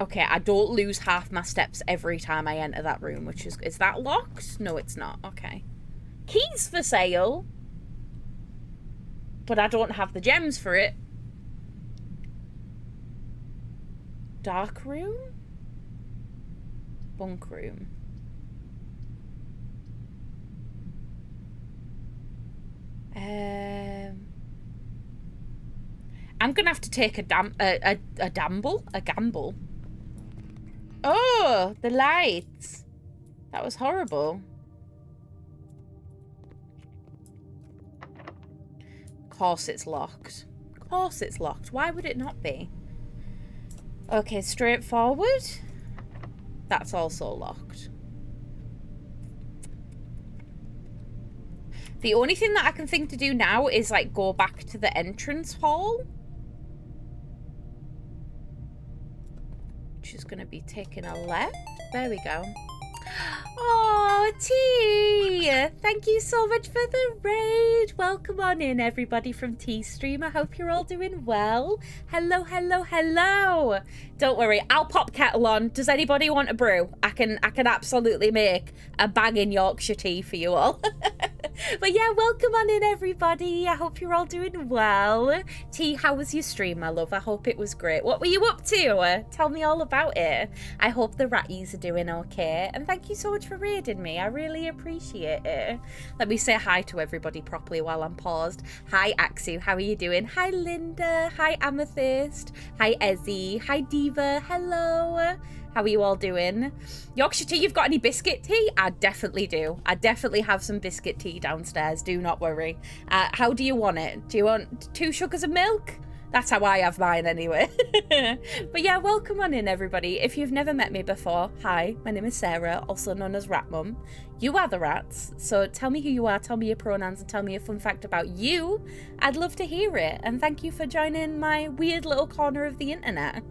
Okay, I don't lose half my steps every time I enter that room, which is that locked? No, it's not. Okay. Keys for sale? but I don't have the gems for it. Dark room? Bunk room. I'm gonna have to take a gamble. Oh, the lights. That was horrible. Of course it's locked. Of course it's locked. Why would it not be? Okay, straightforward. That's also locked. The only thing that I can think to do now is like go back to the entrance hall. Which is going to be taking a left. There we go. Oh, T! Thank you so much for the raid. Welcome on in, everybody from T-Stream. I hope you're all doing well. Hello, hello, hello. Don't worry, I'll pop kettle on. Does anybody want a brew? I can absolutely make a banging Yorkshire tea for you all. But yeah, welcome on in, everybody. I hope you're all doing well. T, how was your stream, my love? I hope it was great. What were you up to? Tell me all about it. I hope the ratties are doing okay. And thank you so much for raiding me. I really appreciate it. Let me say hi to everybody properly while I'm paused. Hi, Axu. How are you doing? Hi, Linda. Hi, Amethyst. Hi, Ezzy. Hi, Diva. Hello. How are you all doing? Yorkshire tea, you've got any biscuit tea? I definitely do. I definitely have some biscuit tea downstairs. Do not worry. How do you want it? Do you want 2 sugars of milk? That's how I have mine anyway. But yeah, welcome on in, everybody. If you've never met me before, hi, my name is Sarah, also known as Rat Mum. You are the rats, so tell me who you are, tell me your pronouns, and tell me a fun fact about you. I'd love to hear it, and thank you for joining my weird little corner of the internet.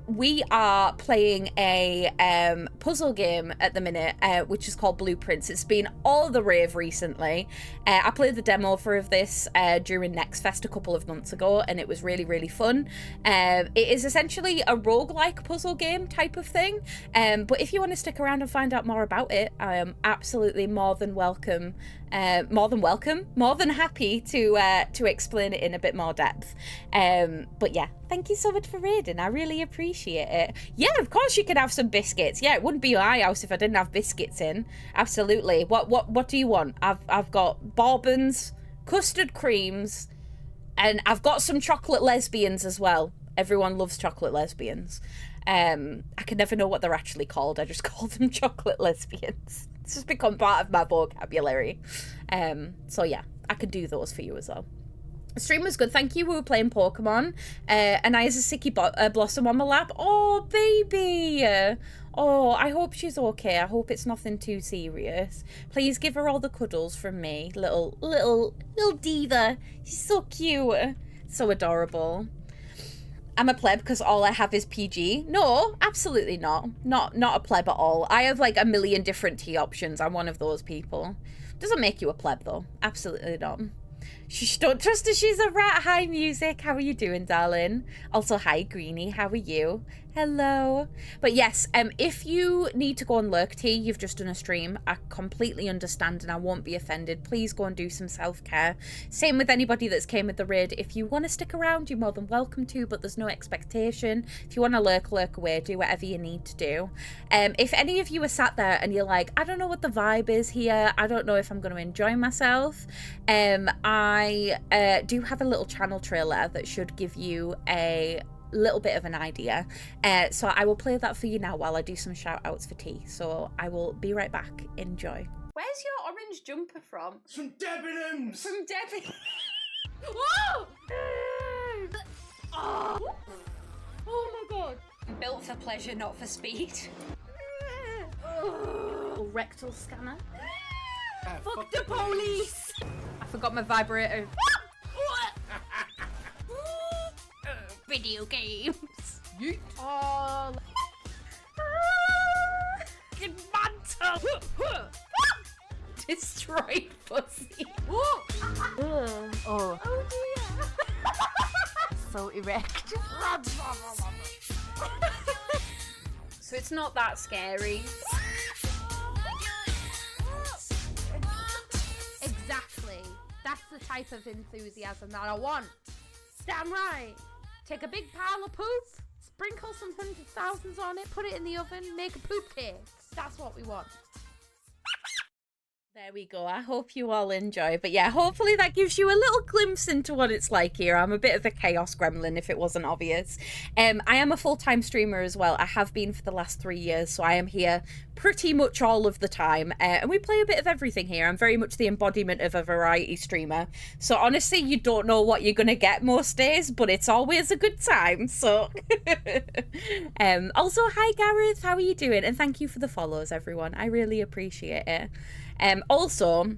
We are playing a puzzle game at the minute, which is called Blueprints. It's been all the rave recently. I played the demo for this during Next Fest a couple of months ago, and it was really, really fun. It is essentially a roguelike puzzle game type of thing, but if you want to stick around and find out more about it, I am absolutely more than happy to explain it in a bit more depth. But yeah, thank you so much for raiding. I really appreciate it. Yeah, of course you can have some biscuits. Yeah, it wouldn't be my house if I didn't have biscuits in. Absolutely. What do you want? I've got bourbons, custard creams, and I've got some chocolate lesbians as well. Everyone loves chocolate lesbians. I can never know what they're actually called. I just call them chocolate lesbians. It's just become part of my vocabulary. So yeah, I can do those for you as well. The stream was good, thank you. We were playing Pokemon, and I has a sicky blossom on my lap. Oh, baby! Oh, I hope she's okay. I hope it's nothing too serious. Please give her all the cuddles from me. Little diva. She's so cute. So adorable. I'm a pleb because all I have is PG. No, absolutely not. Not a pleb at all. I have like a million different tea options. I'm one of those people. Doesn't make you a pleb though. Absolutely not. Don't trust her, she's a rat. Hi, Music. How are you doing, darling? Also, hi, Greenie. How are you? Hello. But yes, if you need to go and lurk tea, you've just done a stream. I completely understand and I won't be offended. Please go and do some self-care. Same with anybody that's came with the raid. If you want to stick around, you're more than welcome to, but there's no expectation. If you want to lurk away, do whatever you need to do. If any of you are sat there and you're like, I don't know what the vibe is here, I don't know if I'm going to enjoy myself, I do have a little channel trailer that should give you a little bit of an idea. So I will play that for you now while I do some shout outs for tea. So I will be right back. Enjoy. Where's your orange jumper from? It's from Debenhams! From Debbie. Whoa! Oh. Oh my god. Built for pleasure, not for speed. Oh, rectal scanner. Fuck the police! I forgot my vibrator. Video games. Yeet. Oh. Fucking mantle. Destroyed pussy. Oh. Oh dear. So erect. So it's not that scary. Exactly. That's the type of enthusiasm that I want. Damn right. Take a big pile of poop, sprinkle some hundred thousands on it, put it in the oven, make a poop cake. That's what we want. There we go. I hope you all enjoy. But yeah, hopefully that gives you a little glimpse into what it's like here. I'm a bit of a chaos gremlin if it wasn't obvious. I am a full-time streamer as well. I have been for the last 3 years, so I am here pretty much all of the time. And we play a bit of everything here. I'm very much the embodiment of a variety streamer. So honestly, you don't know what you're going to get most days, but it's always a good time. So also, hi Gareth, how are you doing? And thank you for the follows, everyone. I really appreciate it. Also,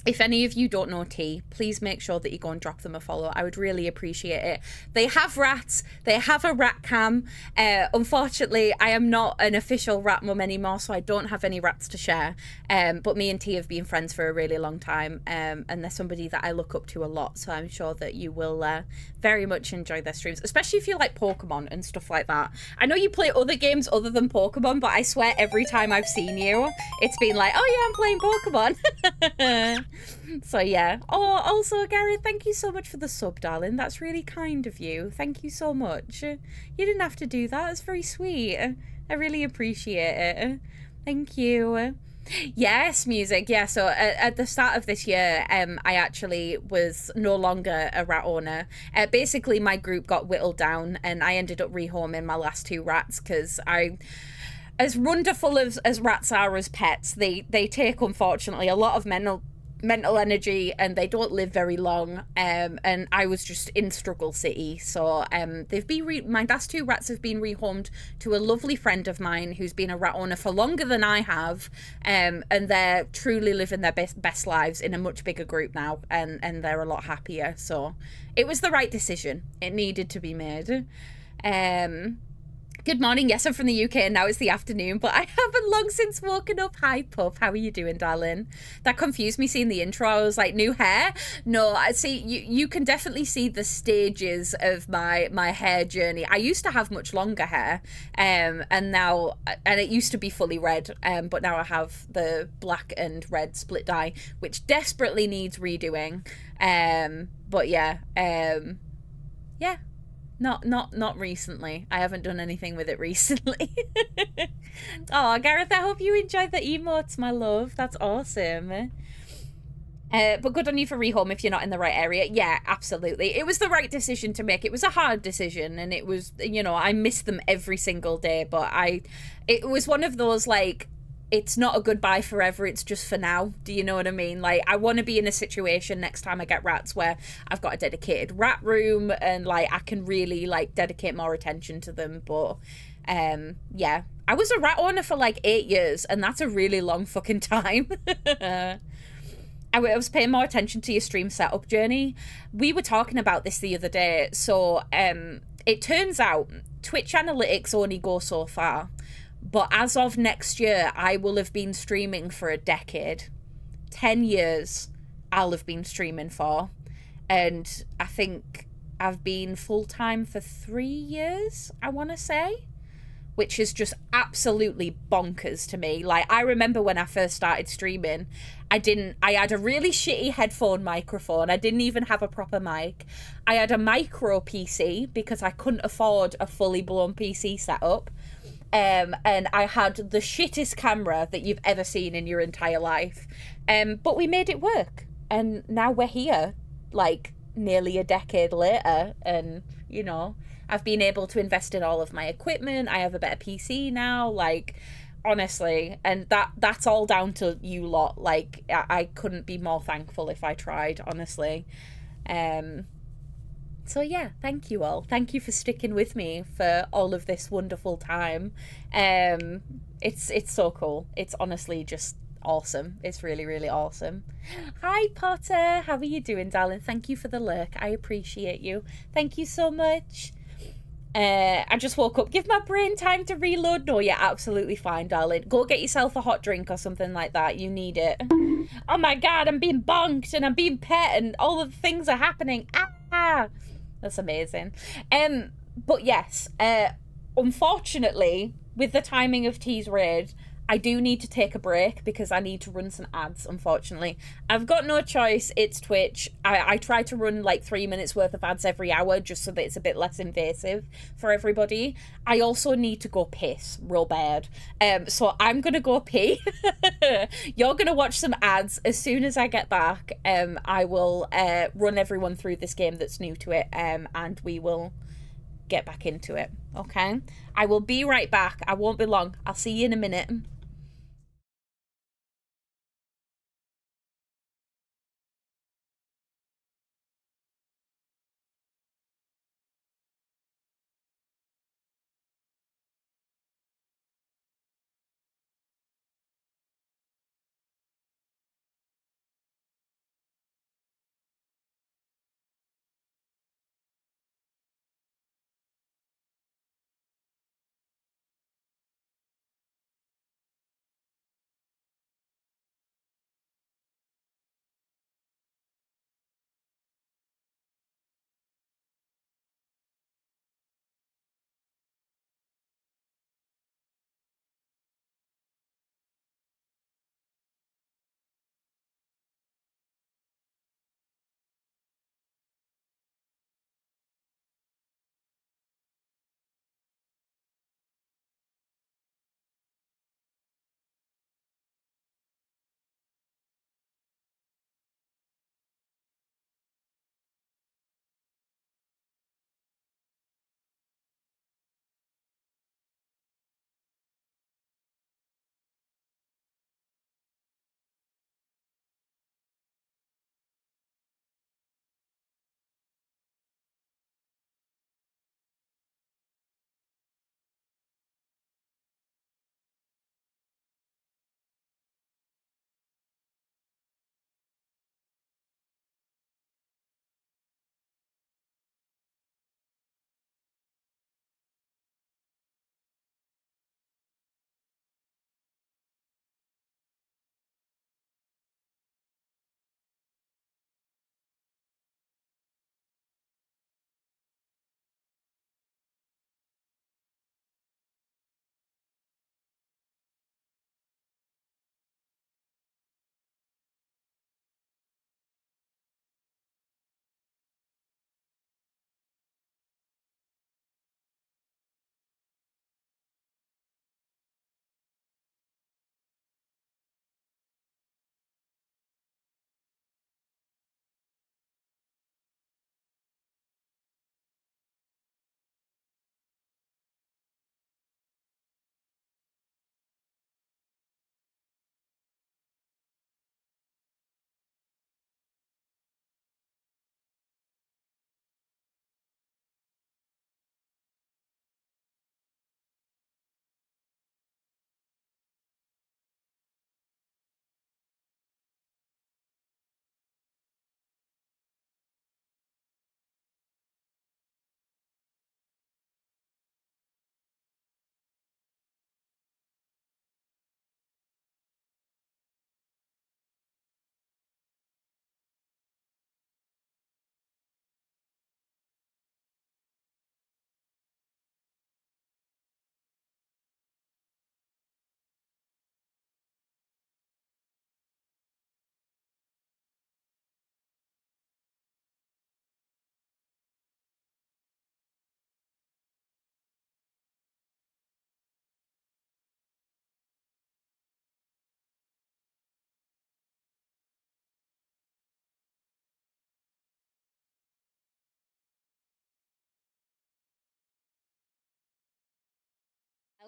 if any of you don't know T, please make sure that you go and drop them a follow. I would really appreciate it. They have rats. They have a rat cam. Unfortunately, I am not an official rat mum anymore, so I don't have any rats to share. But me and T have been friends for a really long time, and they're somebody that I look up to a lot, so I'm sure that you will very much enjoy their streams, especially if you like Pokemon and stuff like that. I know you play other games other than Pokemon, but I swear every time I've seen you, it's been like, oh yeah, I'm playing Pokemon. So yeah. Oh, also Gareth, thank you so much for the sub, darling. That's really kind of you. Thank you so much. You didn't have to do that. It's very sweet. I really appreciate it. Thank you. Yes, music. Yeah, so at the start of this year, I actually was no longer a rat owner. Basically, my group got whittled down and I ended up rehoming my last 2 rats because as wonderful as rats are as pets, they take, unfortunately, a lot of mental energy and they don't live very long, and I was just in Struggle City, so they've been my last 2 rats have been rehomed to a lovely friend of mine who's been a rat owner for longer than I have, and they're truly living their best lives in a much bigger group now, and they're a lot happier, so it was the right decision. It needed to be made. Good morning. Yes, I'm from the UK and now it's the afternoon, but I haven't long since woken up. Hi, Pup. How are you doing, darling? That confused me seeing the intro. I was like, new hair? No, I see. You can definitely see the stages of my hair journey. I used to have much longer hair, and it used to be fully red, but now I have the black and red split dye, which desperately needs redoing. But yeah, yeah. Not recently. I haven't done anything with it recently. Oh, Gareth, I hope you enjoyed the emotes, my love. That's awesome. But good on you for rehome if you're not in the right area. Yeah, absolutely. It was the right decision to make. It was a hard decision, and it was, you know, I miss them every single day, but it was one of those, like, it's not a goodbye forever, it's just for now. Do you know what I mean? Like, I want to be in a situation next time I get rats where I've got a dedicated rat room and, like, I can really, like, dedicate more attention to them. But, yeah. I was a rat owner for, like, 8 years, and that's a really long fucking time. I was paying more attention to your stream setup journey. We were talking about this the other day. So, it turns out Twitch analytics only go so far. But as of next year, I will have been streaming for a decade. 10 years I'll have been streaming for. And I think I've been full-time for 3 years, I want to say. Which is just absolutely bonkers to me. Like, I remember when I first started streaming, I had a really shitty headphone microphone. I didn't even have a proper mic. I had a micro PC because I couldn't afford a fully blown PC setup. And I had the shittest camera that you've ever seen in your entire life. But we made it work. And now we're here, like, nearly a decade later. And, you know, I've been able to invest in all of my equipment. I have a better PC now, like, honestly. And that's all down to you lot. Like, I couldn't be more thankful if I tried, honestly. So yeah, thank you all. Thank you for sticking with me for all of this wonderful time. It's so cool. It's honestly just awesome. It's really, really awesome. Hi Potter, how are you doing, darling? Thank you for the lurk. I appreciate you. Thank you so much. I just woke up. Give my brain time to reload. No, you're absolutely fine, darling. Go get yourself a hot drink or something like that. You need it. Oh my god, I'm being bonked and I'm being pet and all the things are happening. Ah! That's amazing. But yes, unfortunately, with the timing of T's raid, I do need to take a break because I need to run some ads, unfortunately. I've got no choice. It's Twitch. I try to run like 3 minutes worth of ads every hour just so that it's a bit less invasive for everybody. I also need to go piss real bad. So I'm going to go pee. You're going to watch some ads. As soon as I get back, I will run everyone through this game that's new to it, and we will get back into it. Okay? I will be right back. I won't be long. I'll see you in a minute.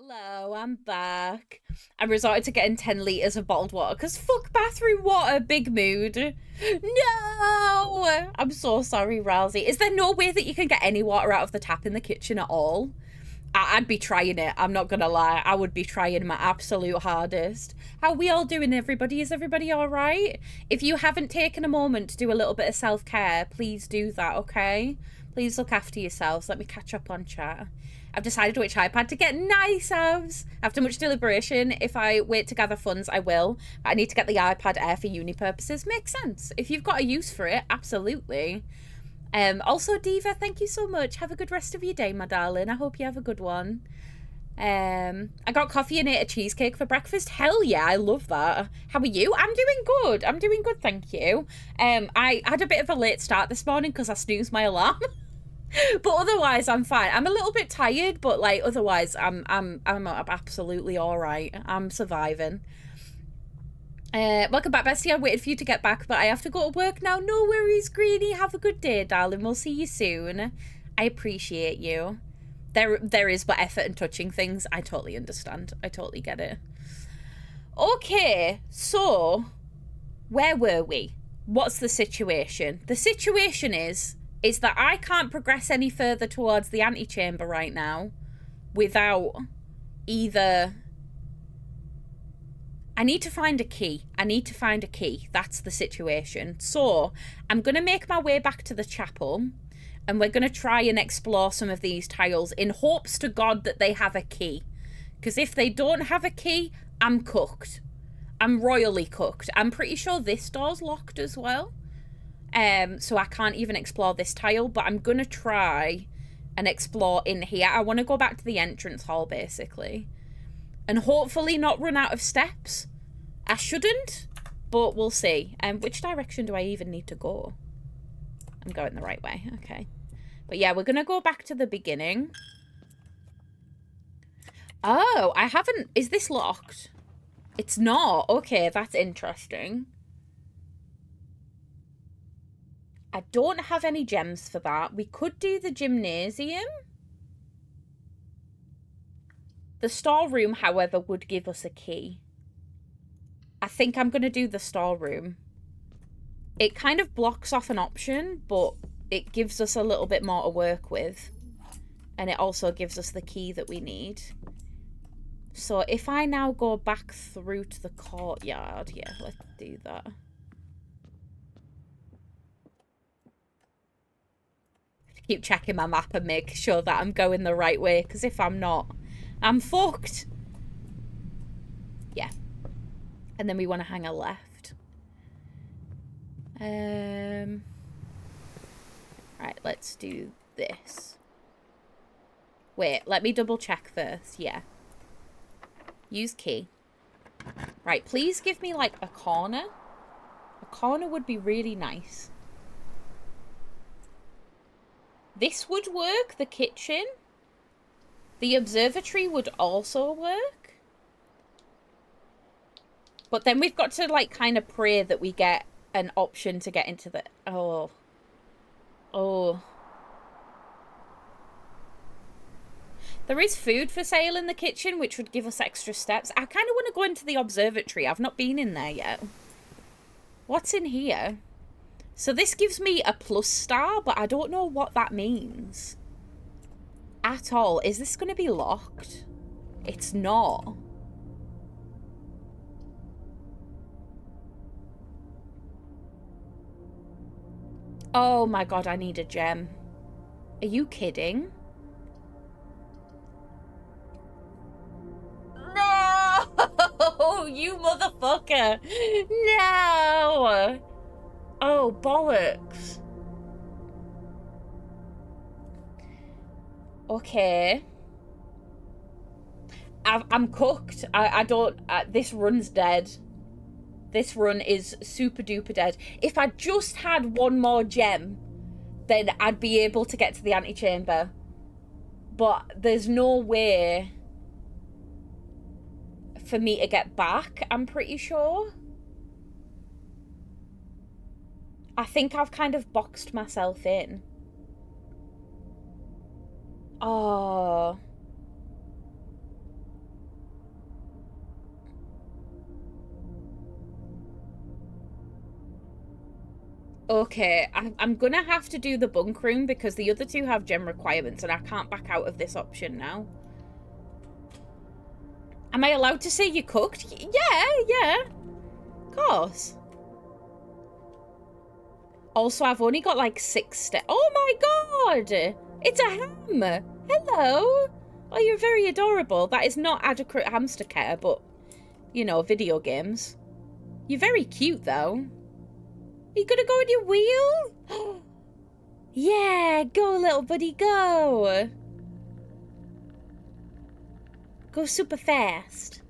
Hello, I'm back. I resorted to getting 10 litres of bottled water because fuck bathroom water, big mood. No! I'm so sorry, Rousey. Is there no way that you can get any water out of the tap in the kitchen at all? I'd be trying it. I'm not gonna lie. I would be trying my absolute hardest. How are we all doing, everybody? Is everybody all right? If you haven't taken a moment to do a little bit of self-care, please do that, okay? Please look after yourselves. Let me catch up on chat. I've decided which iPad to get. Nice, Avs. After much deliberation, if I wait to gather funds, I will. But I need to get the iPad Air for uni purposes. Makes sense. If you've got a use for it, absolutely. Also, Diva, thank you so much. Have a good rest of your day, my darling. I hope you have a good one. I got coffee and ate a cheesecake for breakfast. Hell yeah, I love that. How are you? I'm doing good. I'm doing good, thank you. I had a bit of a late start this morning because I snoozed my alarm. But otherwise I'm fine. I'm a little bit tired, but like otherwise I'm absolutely all right. I'm surviving. Welcome back, Bestie. I waited for you to get back, but I have to go to work now. No worries, Greenie. Have a good day, darling. We'll see you soon. I appreciate you. There is but effort in touching things. I totally understand. I totally get it. Okay, so where were we? What's the situation? The situation is that I can't progress any further towards the antechamber right now without either... I need to find a key. I need to find a key. That's the situation. So I'm going to make my way back to the chapel and we're going to try and explore some of these tiles in hopes to God that they have a key. Because if they don't have a key, I'm cooked. I'm royally cooked. I'm pretty sure this door's locked as well. So I can't even explore this tile, but I'm going to try and explore in here. I want to go back to the entrance hall, basically. And hopefully not run out of steps. I shouldn't, but we'll see. Which direction do I even need to go? I'm going the right way. Okay. But yeah, we're going to go back to the beginning. Oh, I haven't... Is this locked? It's not. Okay, that's interesting. I don't have any gems for that. We could do the gymnasium. The storeroom, however, would give us a key. I think I'm going to do the storeroom. It kind of blocks off an option, but it gives us a little bit more to work with. And it also gives us the key that we need. So if I now go back through to the courtyard, yeah, let's do that. Keep checking my map and make sure that I'm going the right way, because if I'm not, I'm fucked. Yeah. And then we want to hang a left. Right, let's do this. Wait, let me double check first. Yeah. Use key. Right, please give me like a corner. A corner would be really nice. This would work, the kitchen. The observatory would also work. But then we've got to like kind of pray that we get an option to get into the... Oh. Oh. There is food for sale in the kitchen, which would give us extra steps. I kind of want to go into the observatory. I've not been in there yet. What's in here? So this gives me a plus star, but I don't know what that means at all. Is this going to be locked? It's not. Oh my god, I need a gem. Are you kidding? No! You motherfucker! No! Oh, bollocks. Okay. I'm cooked. I don't... this run's dead. This run is super duper dead. If I just had one more gem, then I'd be able to get to the antechamber. But there's no way for me to get back, I'm pretty sure. I think I've kind of boxed myself in. Oh. Okay, I'm gonna have to do the bunk room because the other two have gem requirements and I can't back out of this option now. Am I allowed to say you cooked? Yeah. Of course. Also, I've only got like 6 steps. Oh my god! It's a ham! Hello! Oh, you're very adorable. That is not adequate hamster care, but, you know, video games. You're very cute, though. Are you gonna go on your wheel? Yeah, go, little buddy, go! Go super fast.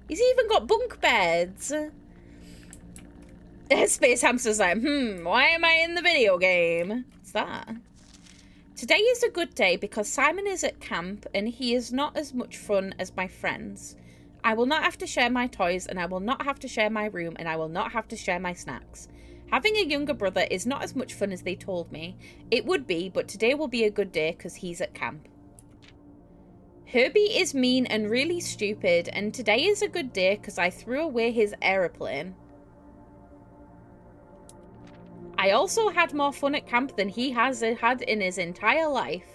He's even got bunk beds. Space Hamster's like, why am I in the video game? What's that? Today is a good day because Simon is at camp and he is not as much fun as my friends. I will not have to share my toys and I will not have to share my room and I will not have to share my snacks. Having a younger brother is not as much fun as they told me. It would be, but today will be a good day because he's at camp. Herbie is mean and really stupid and today is a good day because I threw away his aeroplane. I also had more fun at camp than he has had in his entire life.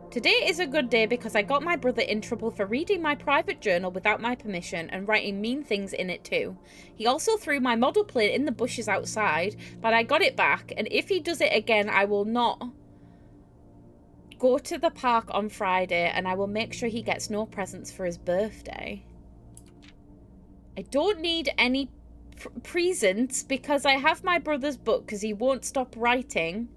Today is a good day because I got my brother in trouble for reading my private journal without my permission and writing mean things in it too. He also threw my model plane in the bushes outside, but I got it back, and if he does it again, I will not go to the park on Friday and I will make sure he gets no presents for his birthday. I don't need any presents because I have my brother's book because he won't stop writing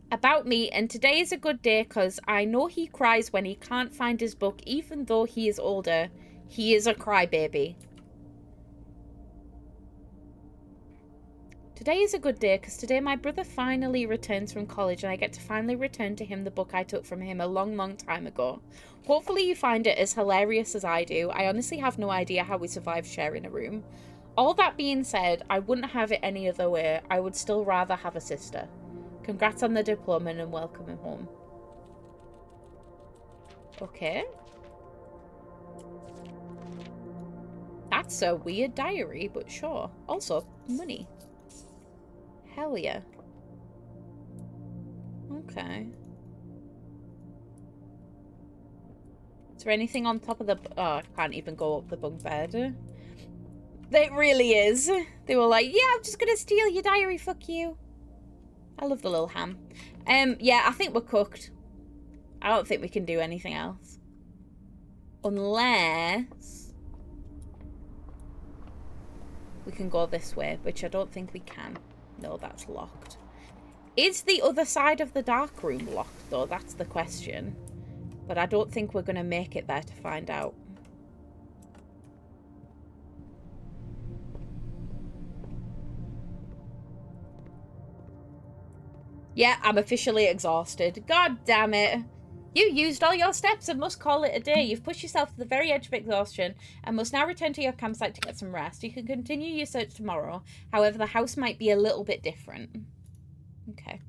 about me, and today is a good day because I know he cries when he can't find his book even though he is older. He is a crybaby. Today is a good day because today my brother finally returns from college and I get to finally return to him the book I took from him a long time ago. Hopefully you find it as hilarious as I do. I honestly have no idea how we survived sharing a room. All that being said, I wouldn't have it any other way. I would still rather have a sister. Congrats on the diploma and welcome him home. Okay. That's a weird diary, but sure. Also, money. Hell yeah. Okay. Is there anything on top of the... Oh, I can't even go up the bunk bed. It really is. They were like, yeah, I'm just gonna steal your diary, fuck you. I love the little ham. Yeah, I think we're cooked. I don't think we can do anything else. Unless we can go this way, which I don't think we can. No, that's locked. Is the other side of the dark room locked, though? That's the question. But I don't think we're going to make it there to find out. Yeah, I'm officially exhausted. God damn it. You used all your steps and must call it a day. You've pushed yourself to the very edge of exhaustion and must now return to your campsite to get some rest. You can continue your search tomorrow. However, the house might be a little bit different. Okay.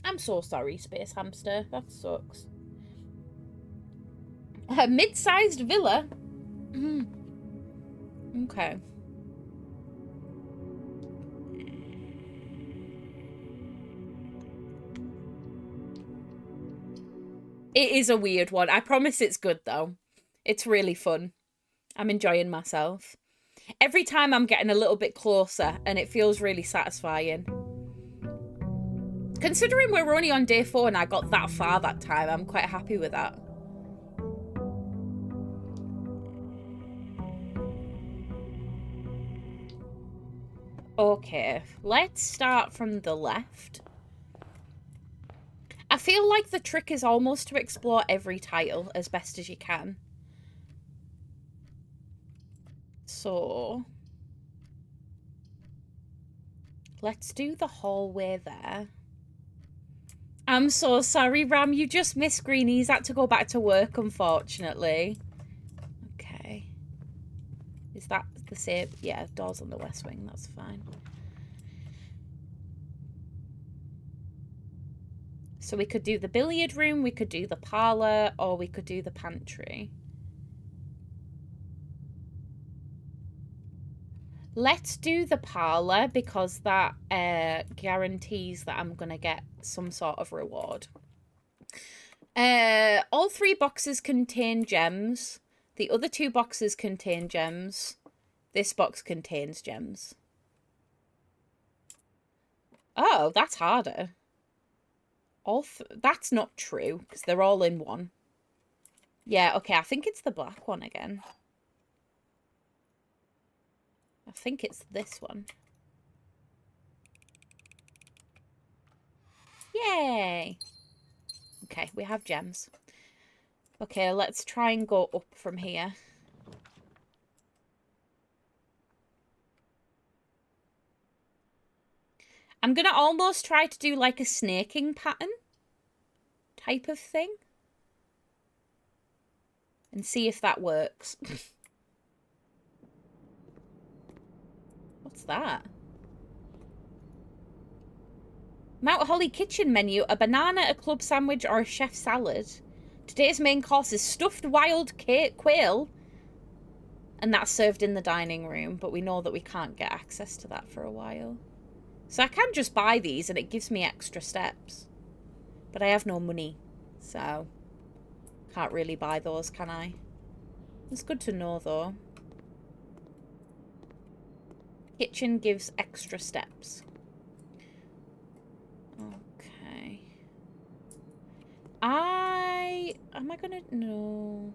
I'm so sorry, Space Hamster. That sucks. A mid-sized villa? Okay. It is a weird one. I promise it's good, though. It's really fun. I'm enjoying myself. Every time I'm getting a little bit closer, and it feels really satisfying. Considering we're only on day 4 and I got that far that time, I'm quite happy with that. Okay, let's start from the left. I feel like the trick is almost to explore every tile as best as you can. So let's do the hallway there. I'm so sorry, Ram. You just missed Greenies. Had to go back to work, unfortunately. Okay. Is that the same? Yeah, doors on the west wing. That's fine. So we could do the billiard room, we could do the parlour, or we could do the pantry. Let's do the parlour because that guarantees that I'm going to get some sort of reward. All 3 boxes contain gems. The other 2 boxes contain gems. This box contains gems. Oh, that's harder. That's not true, because they're all in one. Yeah, okay, I think it's the black one again. I think it's this one. Yay! Okay, we have gems. Okay, let's try and go up from here. I'm gonna almost try to do like a snaking pattern type of thing. And see if that works. What's that? Mount Holly kitchen menu, a banana, a club sandwich, or a chef salad. Today's main course is stuffed wild quail. And that's served in the dining room, but we know that we can't get access to that for a while. So I can just buy these and it gives me extra steps. But I have no money, so can't really buy those, can I? It's good to know, though. Kitchen gives extra steps. Okay. Am I gonna... No.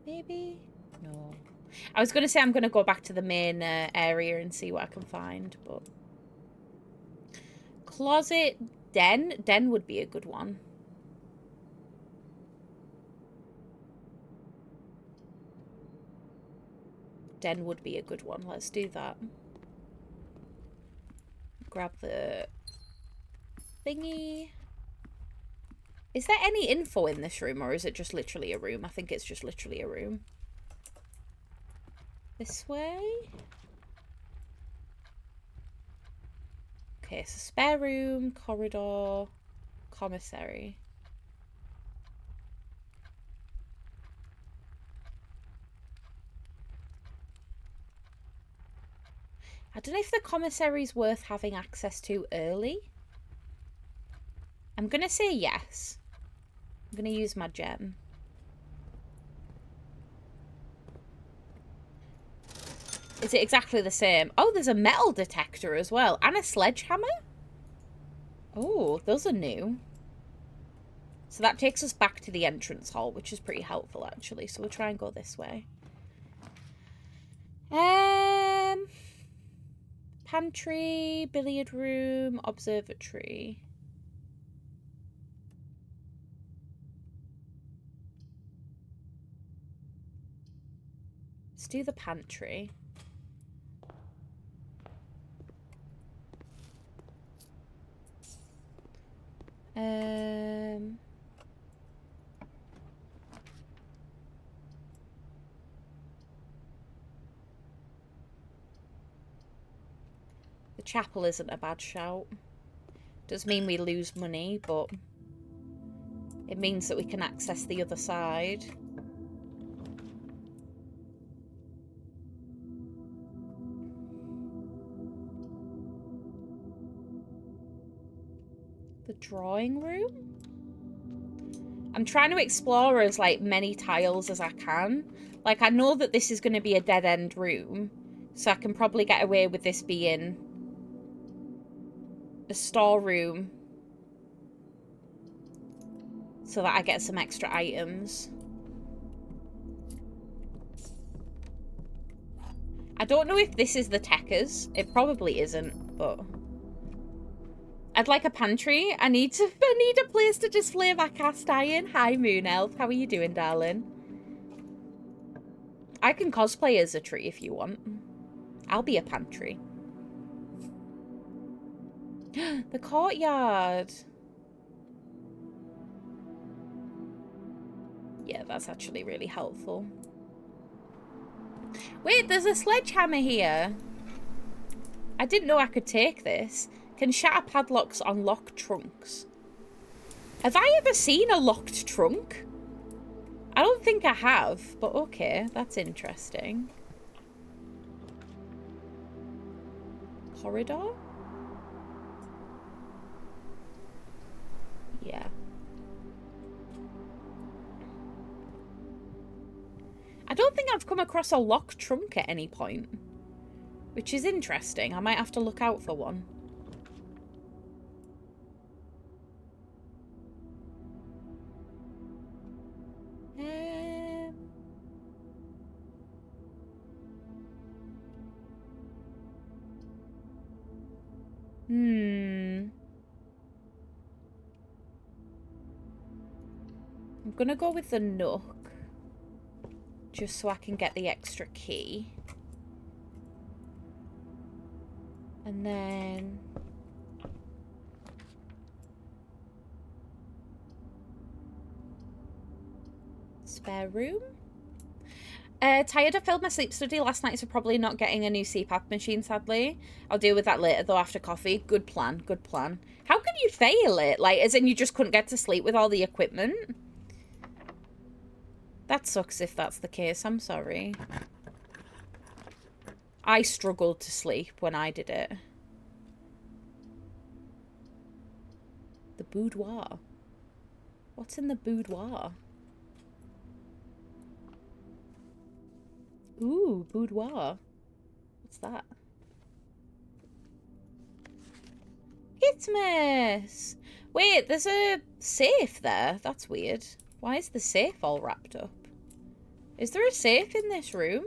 Maybe? No. I was gonna say I'm gonna go back to the main area and see what I can find, but... Closet den? Den would be a good one. Den would be a good one. Let's do that. Grab the thingy. Is there any info in this room, or is it just literally a room? I think it's just literally a room. This way? Okay, so spare room, corridor, commissary. I don't know if the commissary's worth having access to early. I'm going to say yes. I'm going to use my gem. Is it exactly the same? Oh, there's a metal detector as well. And a sledgehammer? Oh, those are new. So that takes us back to the entrance hall, which is pretty helpful, actually. So we'll try and go this way. Pantry, billiard room, observatory. Let's do the pantry. The chapel isn't a bad shout. Does mean we lose money, but it means that we can access the other side. The drawing room? I'm trying to explore as like many tiles as I can. Like, I know that this is going to be a dead-end room, so I can probably get away with this being a storeroom so that I get some extra items. I don't know if this is the Techers. It probably isn't, but I'd like a pantry. I need a place to display my cast iron. Hi, Moon Elf. How are you doing, darling? I can cosplay as a tree if you want. I'll be a pantry. The courtyard. Yeah, that's actually really helpful. Wait, there's a sledgehammer here. I didn't know I could take this. Can shatter padlocks on locked trunks. Have I ever seen a locked trunk? I don't think I have, but okay, that's interesting. Corridor? Yeah. I don't think I've come across a locked trunk at any point, which is interesting. I might have to look out for one. gonna go with the Nook. Just so I can get the extra key. And then... spare room? Tired. I failed my sleep study last night, so probably not getting a new CPAP machine, sadly. I'll deal with that later, though, after coffee. Good plan, good plan. How can you fail it? Like, as in you just couldn't get to sleep with all the equipment? That sucks if that's the case. I'm sorry. I struggled to sleep when I did it. The boudoir. What's in the boudoir? Ooh, boudoir. What's that? Kitmas! Wait, there's a safe there. That's weird. Why is the safe all wrapped up? Is there a safe in this room?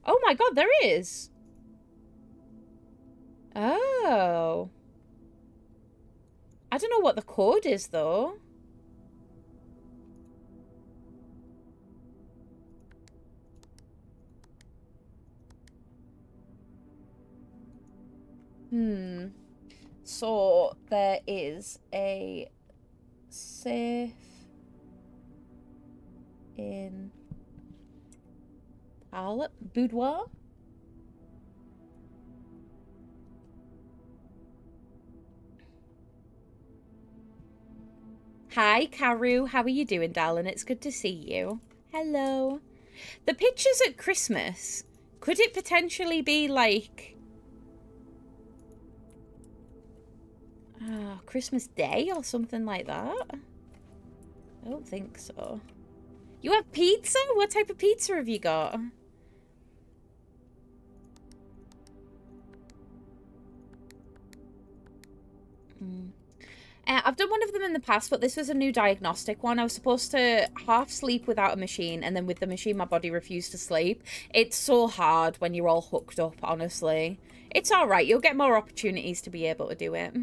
Oh my god, there is! Oh. I don't know what the code is, though. So there is a safe in boudoir. Hi, Karu. How are you doing, darling? It's good to see you. Hello. The pictures at Christmas. Could it potentially be like... Christmas Day or something like that? I don't think so. You have pizza? What type of pizza have you got? I've done one of them in the past, but this was a new diagnostic one. I was supposed to half sleep without a machine, and then with the machine, my body refused to sleep. It's so hard when you're all hooked up, honestly. It's alright. You'll get more opportunities to be able to do it.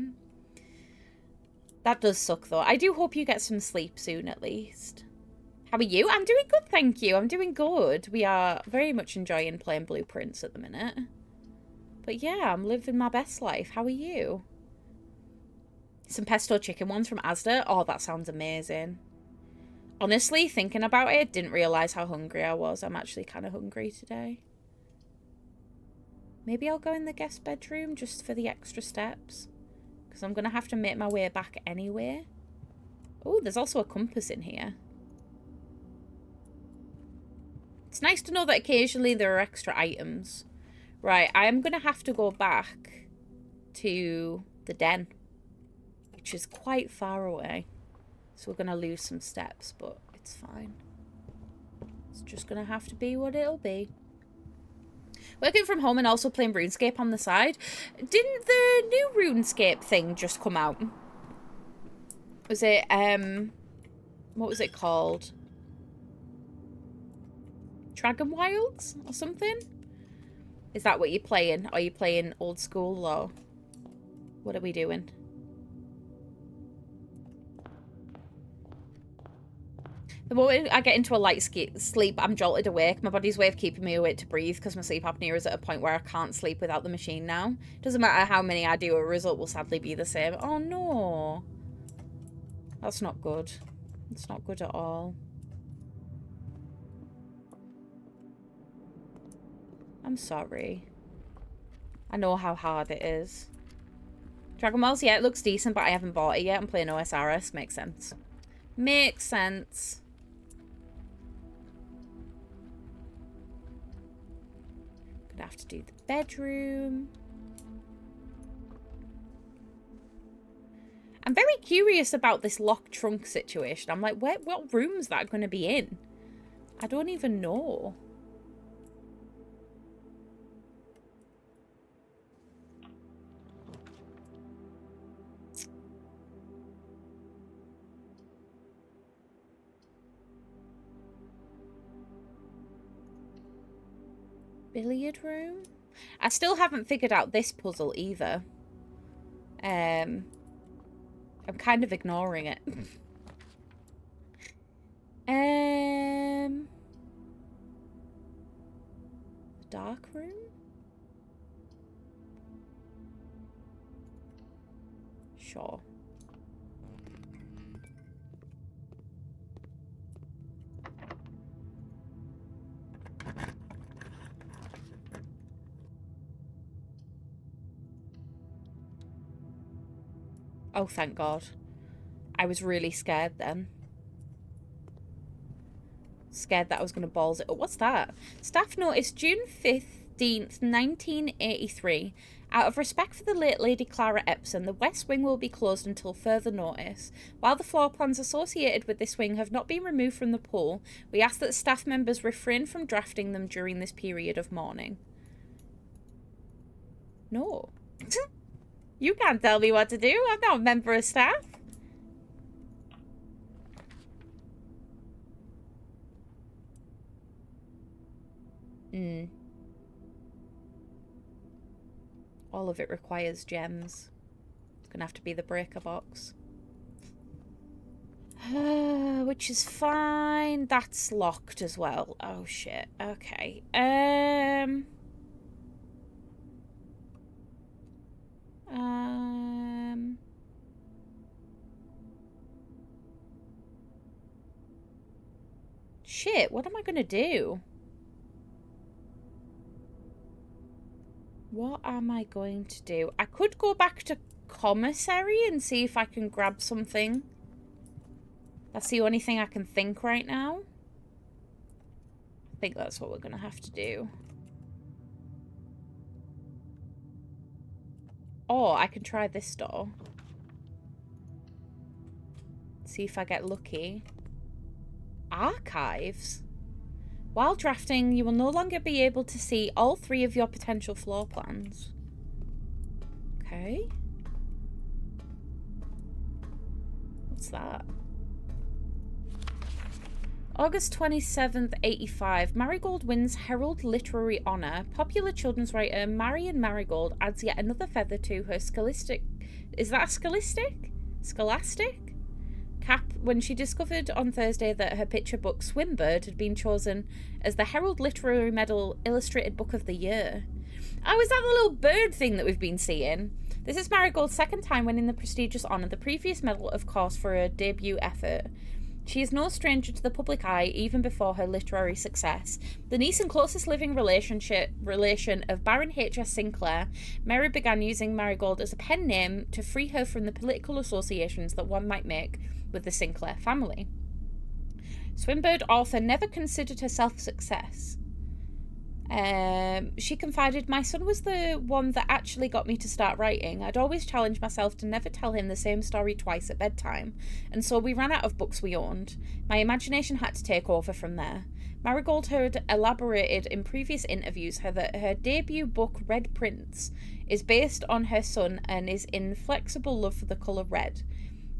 That does suck, though. I do hope you get some sleep soon, at least. How are you? I'm doing good, thank you. I'm doing good. We are very much enjoying playing Blueprints at the minute. But yeah, I'm living my best life. How are you? Some pesto chicken ones from Asda. Oh, that sounds amazing. Honestly, thinking about it, didn't realise how hungry I was. I'm actually kind of hungry today. Maybe I'll go in the guest bedroom just for the extra steps. Because I'm going to have to make my way back anyway. Oh, there's also a compass in here. It's nice to know that occasionally there are extra items. Right, I am going to have to go back to the den, which is quite far away. So we're going to lose some steps, but it's fine. It's just going to have to be what it'll be. Working from home and also playing RuneScape on the side. Didn't the new RuneScape thing just come out? Was it, what was it called? Dragon Wilds or something? Is that what you're playing? Are you playing old school or what are we doing? The moment I get into a light sleep, I'm jolted awake. My body's way of keeping me awake to breathe because my sleep apnea is at a point where I can't sleep without the machine now. Doesn't matter how many I do, a result will sadly be the same. Oh no. That's not good. It's not good at all. I'm sorry. I know how hard it is. Dragon Balls, yeah, it looks decent, but I haven't bought it yet. I'm playing OSRS. Makes sense. Makes sense. Gonna have to do the bedroom. I'm very curious about this locked trunk situation. I'm like, what room's that going to be in? I don't even know. Billiard room? I still haven't figured out this puzzle either. I'm kind of ignoring it. Dark room? Sure. Oh, thank God. I was really scared then. Scared that I was going to balls it up. What's that? Staff notice June 15th, 1983. Out of respect for the late Lady Clara Epsom, the West Wing will be closed until further notice. While the floor plans associated with this wing have not been removed from the pool, we ask that staff members refrain from drafting them during this period of mourning. No. You can't tell me what to do. I'm not a member of staff. All of it requires gems. It's gonna have to be the breaker box. Which is fine. That's locked as well. Oh shit. Okay. Shit, what am I gonna do? What am I going to do? I could go back to commissary and see if I can grab something. That's the only thing I can think right now. I think that's what we're going to have to do. Or I can try this door. See if I get lucky. Archives? While drafting, you will no longer be able to see all 3 of your potential floor plans. Okay. What's that? August 27th, 85. Marigold wins Herald Literary Honour. Popular children's writer Marion Marigold adds yet another feather to her scholastic... Is that scholastic? Scholastic? Cap when she discovered on Thursday that her picture book Swimbird had been chosen as the Herald Literary Medal Illustrated Book of the Year. Oh, is that the little bird thing that we've been seeing? This is Marigold's second time winning the prestigious honour, the previous medal, of course, for her debut effort. She is no stranger to the public eye even before her literary success. The niece and closest living relation of Baron H.S. Sinclair, Mary began using Marigold as a pen name to free her from the political associations that one might make with the Sinclair family. Swimbird author never considered herself a success. She confided, "My son was the one that actually got me to start writing. I'd always challenged myself to never tell him the same story twice at bedtime, and so we ran out of books we owned. My imagination had to take over from there." Marigold had elaborated in previous interviews that her debut book, Red Prince, is based on her son and his inflexible love for the colour red.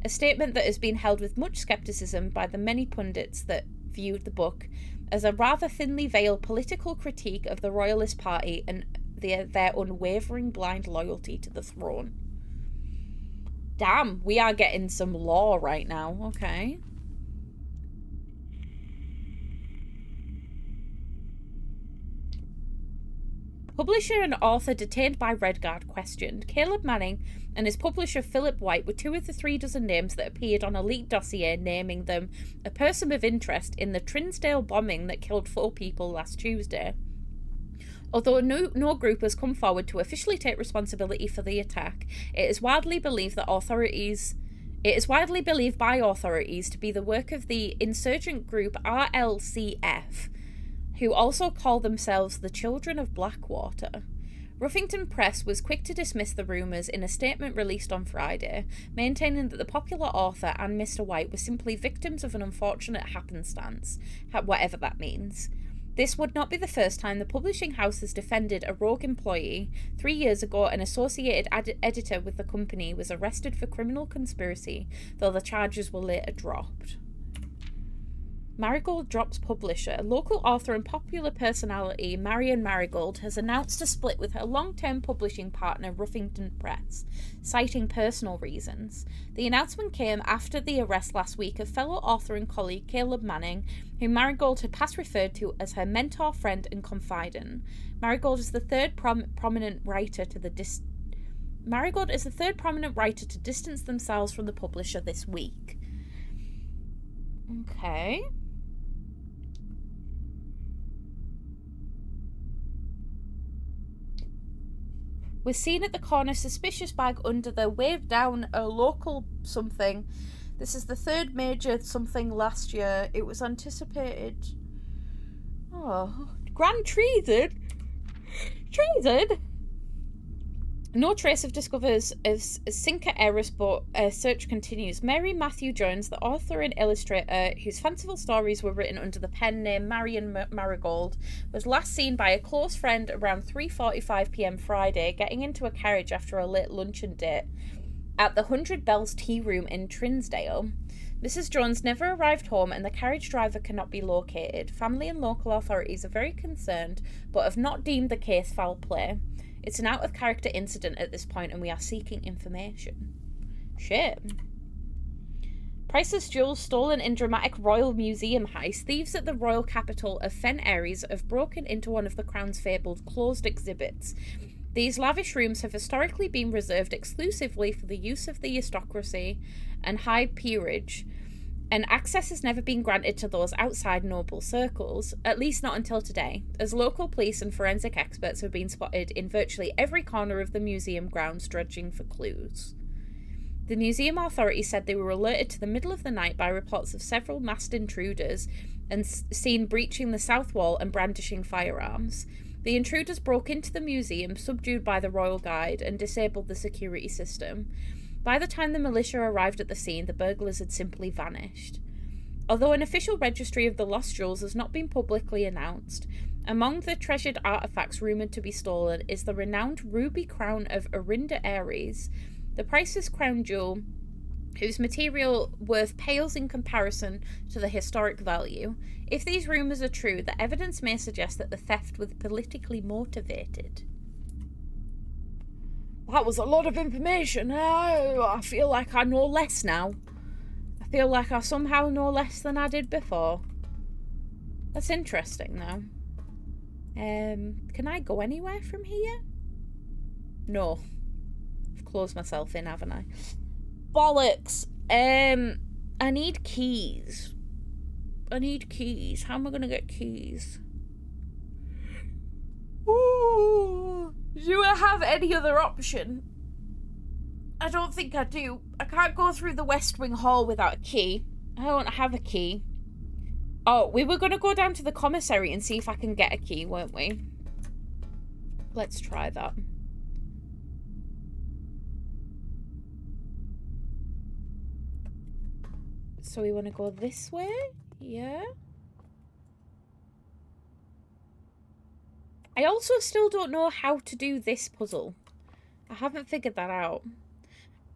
A statement that has been held with much scepticism by the many pundits that viewed the book as a rather thinly veiled political critique of the Royalist Party and their unwavering blind loyalty to the throne. Damn, we are getting some lore right now. Okay. Publisher and author detained by Redguard questioned. Caleb Manning and his publisher Philip White were 2 of the 3 dozen names that appeared on a leaked dossier naming them a person of interest in the Trinsdale bombing that killed 4 people last Tuesday. Although no group has come forward to officially take responsibility for the attack, it is widely believed by authorities to be the work of the insurgent group RLCF, who also call themselves the Children of Blackwater. Ruffington Press was quick to dismiss the rumours in a statement released on Friday, maintaining that the popular author and Mr. White were simply victims of an unfortunate happenstance, whatever that means. This would not be the first time the publishing house has defended a rogue employee. 3 years ago, an associated editor with the company was arrested for criminal conspiracy, though the charges were later dropped. Marigold Drops publisher, local author and popular personality Marion Marigold has announced a split with her long-term publishing partner Ruffington Press, citing personal reasons. The announcement came after the arrest last week of fellow author and colleague Caleb Manning, whom Marigold had past referred to as her mentor, friend and confidant. Marigold is the third prominent writer to distance themselves from the publisher this week. Okay. Was seen at the corner, suspicious bag under the waved down a local something. This is the third major something last year. It was anticipated. Oh, grand treason. Treason? No trace of discoveries of Cinque Eris, but search continues. Mary Matthew Jones, the author and illustrator whose fanciful stories were written under the pen name Marion Marigold, was last seen by a close friend around 3:45 p.m. Friday, getting into a carriage after a late luncheon date at the 100 Bells Tea Room in Trinsdale. Mrs. Jones never arrived home and the carriage driver cannot be located. Family and local authorities are very concerned, but have not deemed the case foul play. It's an out-of-character incident at this point, and we are seeking information. Shit. Priceless jewels stolen in dramatic royal museum heist. Thieves at the royal capital of Fen Ares have broken into one of the Crown's fabled closed exhibits. These lavish rooms have historically been reserved exclusively for the use of the aristocracy and high peerage, and access has never been granted to those outside noble circles, at least not until today, as local police and forensic experts have been spotted in virtually every corner of the museum grounds dredging for clues. The museum authorities said they were alerted to the middle of the night by reports of several masked intruders and seen breaching the south wall and brandishing firearms. The intruders broke into the museum, subdued by the royal guard, and disabled the security system. By the time the militia arrived at the scene, the burglars had simply vanished. Although an official registry of the lost jewels has not been publicly announced, among the treasured artifacts rumoured to be stolen is the renowned ruby crown of Orinda Ares, the priceless crown jewel whose material worth pales in comparison to the historic value. If these rumours are true, the evidence may suggest that the theft was politically motivated. That was a lot of information. I feel like I know less now. I feel like I somehow know less than I did before. That's interesting, though. Can I go anywhere from here? No. I've closed myself in, haven't I? Bollocks. I need keys. I need keys. How am I going to get keys? Ooh. Do I have any other option? I don't think I do. I can't go through the West Wing Hall without a key. I don't have a key. Oh, we were going to go down to the commissary and see if I can get a key, weren't we? Let's try that. So we want to go this way? Yeah. I also still don't know how to do this puzzle. I haven't figured that out.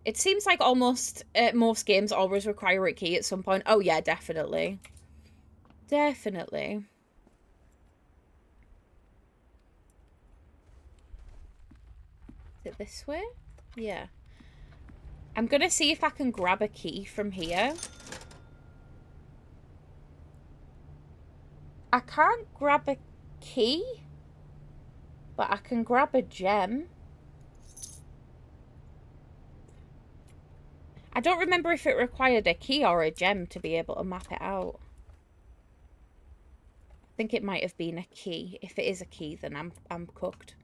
It seems like almost most games always require a key at some point. Oh yeah, definitely. Definitely. Is it this way? Yeah. I'm gonna see if I can grab a key from here. I can't grab a key, but I can grab a gem. I don't remember if it required a key or a gem to be able to map it out. I think it might have been a key. If it is a key, then I'm cooked.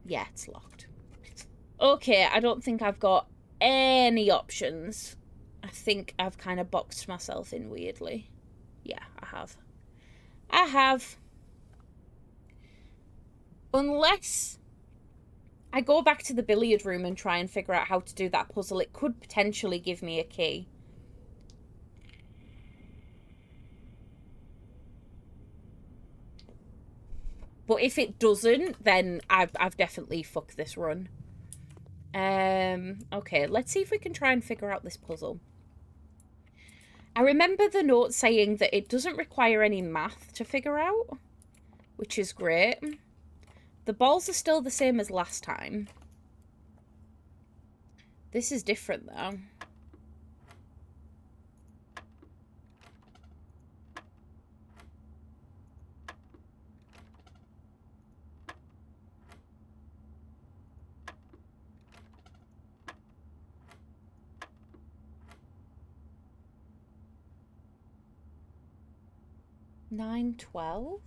Yeah, it's locked. Okay, I don't think I've got any options. I think I've kind of boxed myself in weirdly. Yeah, I have. I have. Unless I go back to the billiard room and try and figure out how to do that puzzle, it could potentially give me a key. But if it doesn't, then I've definitely fucked this run. Okay, let's see if we can try and figure out this puzzle. I remember the note saying that it doesn't require any math to figure out, which is great. The balls are still the same as last time. This is different, though. Nine, 12?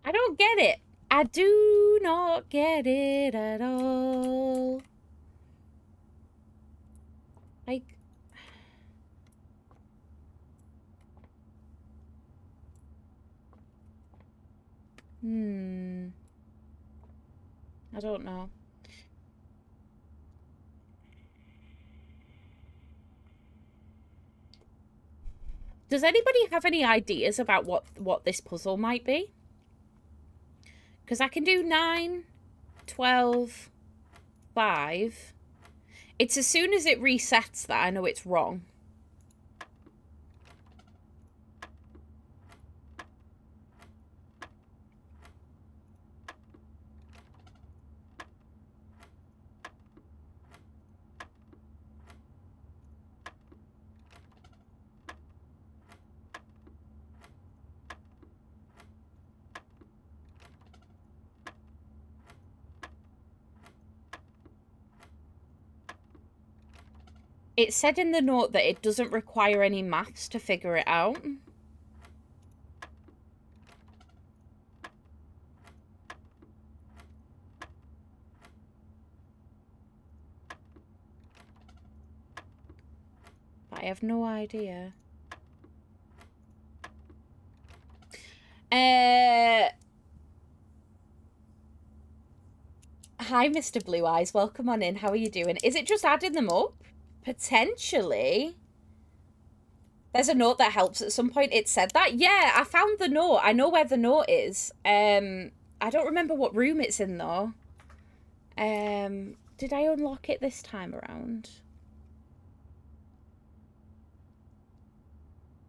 I don't get it. I do not get it at all. Like... I don't know. Does anybody have any ideas about what this puzzle might be? Because I can do 9, 12, 5. It's as soon as it resets that I know it's wrong. It said in the note that it doesn't require any maths to figure it out. But I have no idea. Hi, Mr. Blue Eyes. Welcome on in. How are you doing? Is it just adding them up? Potentially. There's a note that helps at some point. It said that. Yeah, I found the note. I know where the note is. I don't remember what room it's in, though. Did I unlock it this time around?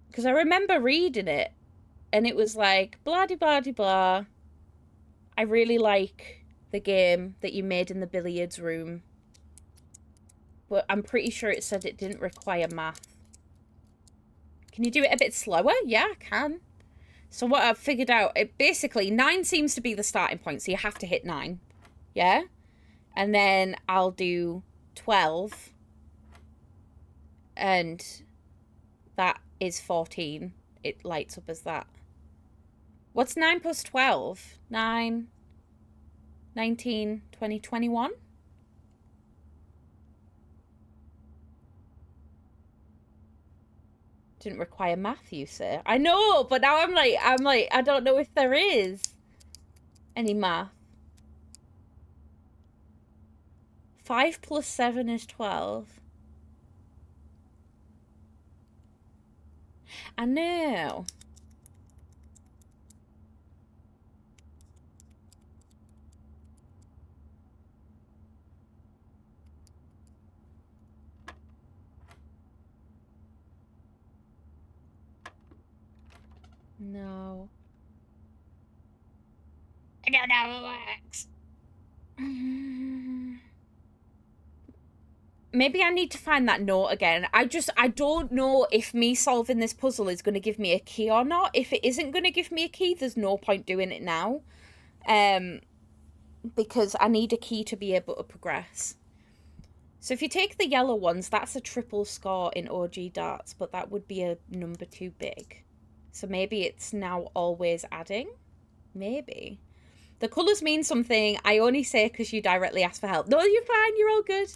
Because I remember reading it. And it was like, blah-de-blah-de-blah. I really like the game that you made in the billiards room. But I'm pretty sure it said it didn't require math. Can you do it a bit slower? Yeah, I can. So what I've figured out, basically 9 seems to be the starting point, so you have to hit 9. Yeah? And then I'll do 12. And that is 14. It lights up as that. What's 9 plus 12? 9, 19, 20, 21? Didn't require math, you say. I know, but now I'm like, I don't know if there is any math. 5 plus 7 is 12. I know. No. I don't know how it works. Maybe I need to find that note again. I don't know if me solving this puzzle is going to give me a key or not. If it isn't going to give me a key, there's no point doing it now. Because I need a key to be able to progress. So if you take the yellow ones, that's a triple score in OG darts, but that would be a number too big. So maybe it's now always adding? Maybe. The colours mean something. I only say because you directly asked for help. No, you're fine. You're all good.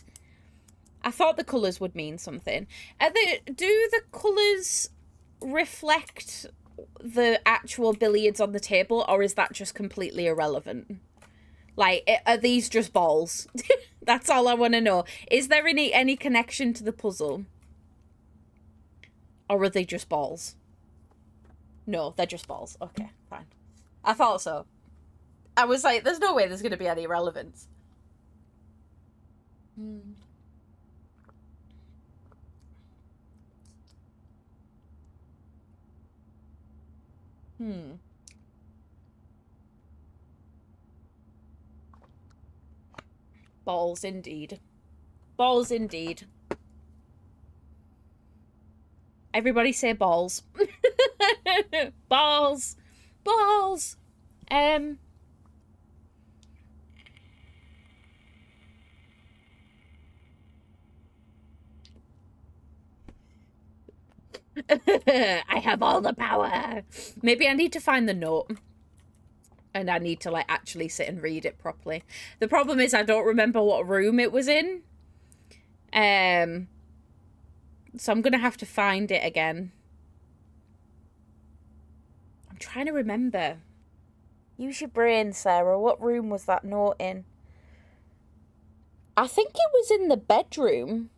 I thought the colours would mean something. Do the colours reflect the actual billiards on the table, or is that just completely irrelevant? Like, are these just balls? That's all I want to know. Is there any connection to the puzzle? Or are they just balls? No, they're just balls. Okay, fine. I thought so. I was like, there's no way there's going to be any relevance. Balls indeed. Balls indeed. Everybody say balls. Balls. Balls. I have all the power. Maybe I need to find the note. And I need to, like, actually sit and read it properly. The problem is I don't remember what room it was in. So I'm going to have to find it again. I'm trying to remember. Use your brain, Sarah. What room was that note in? I think it was in the bedroom.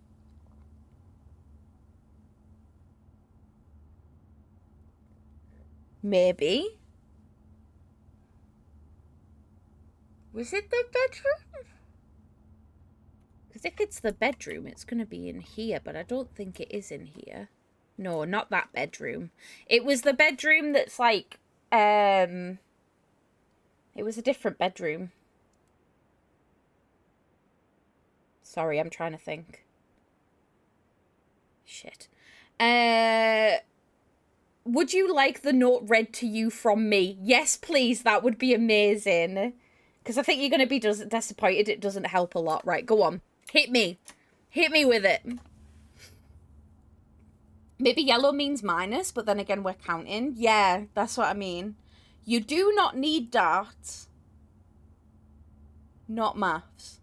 Maybe. Was it the bedroom? Because if it's the bedroom, it's going to be in here, but I don't think it is in here. No, not that bedroom. It was the bedroom that's like, it was a different bedroom. Sorry, I'm trying to think. Shit. Would you like the note read to you from me? Yes, please. That would be amazing. Because I think you're going to be disappointed. It doesn't help a lot. Right, go on. Hit me. Hit me with it. Maybe yellow means minus, but then again, we're counting. Yeah, that's what I mean. You do not need darts. Not maths.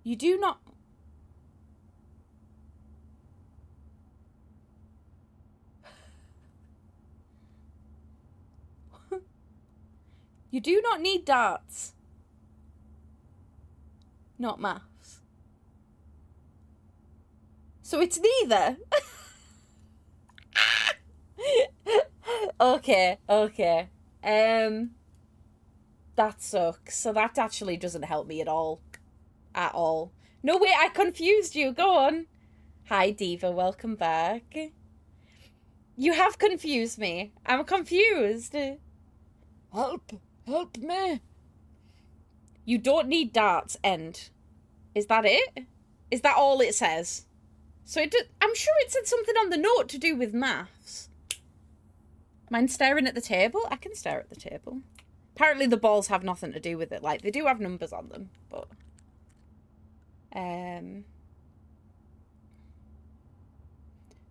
You do not... You do not need darts. Not maths. So it's neither. Okay. That sucks. So that actually doesn't help me at all. At all. No, wait, I confused you. Go on. Hi, Diva. Welcome back. You have confused me. I'm confused. Help me. You don't need darts, end. Is that it? Is that all it says? So I'm sure it said something on the note to do with maths. Mind staring at the table? I can stare at the table. Apparently the balls have nothing to do with it. Like, they do have numbers on them, but...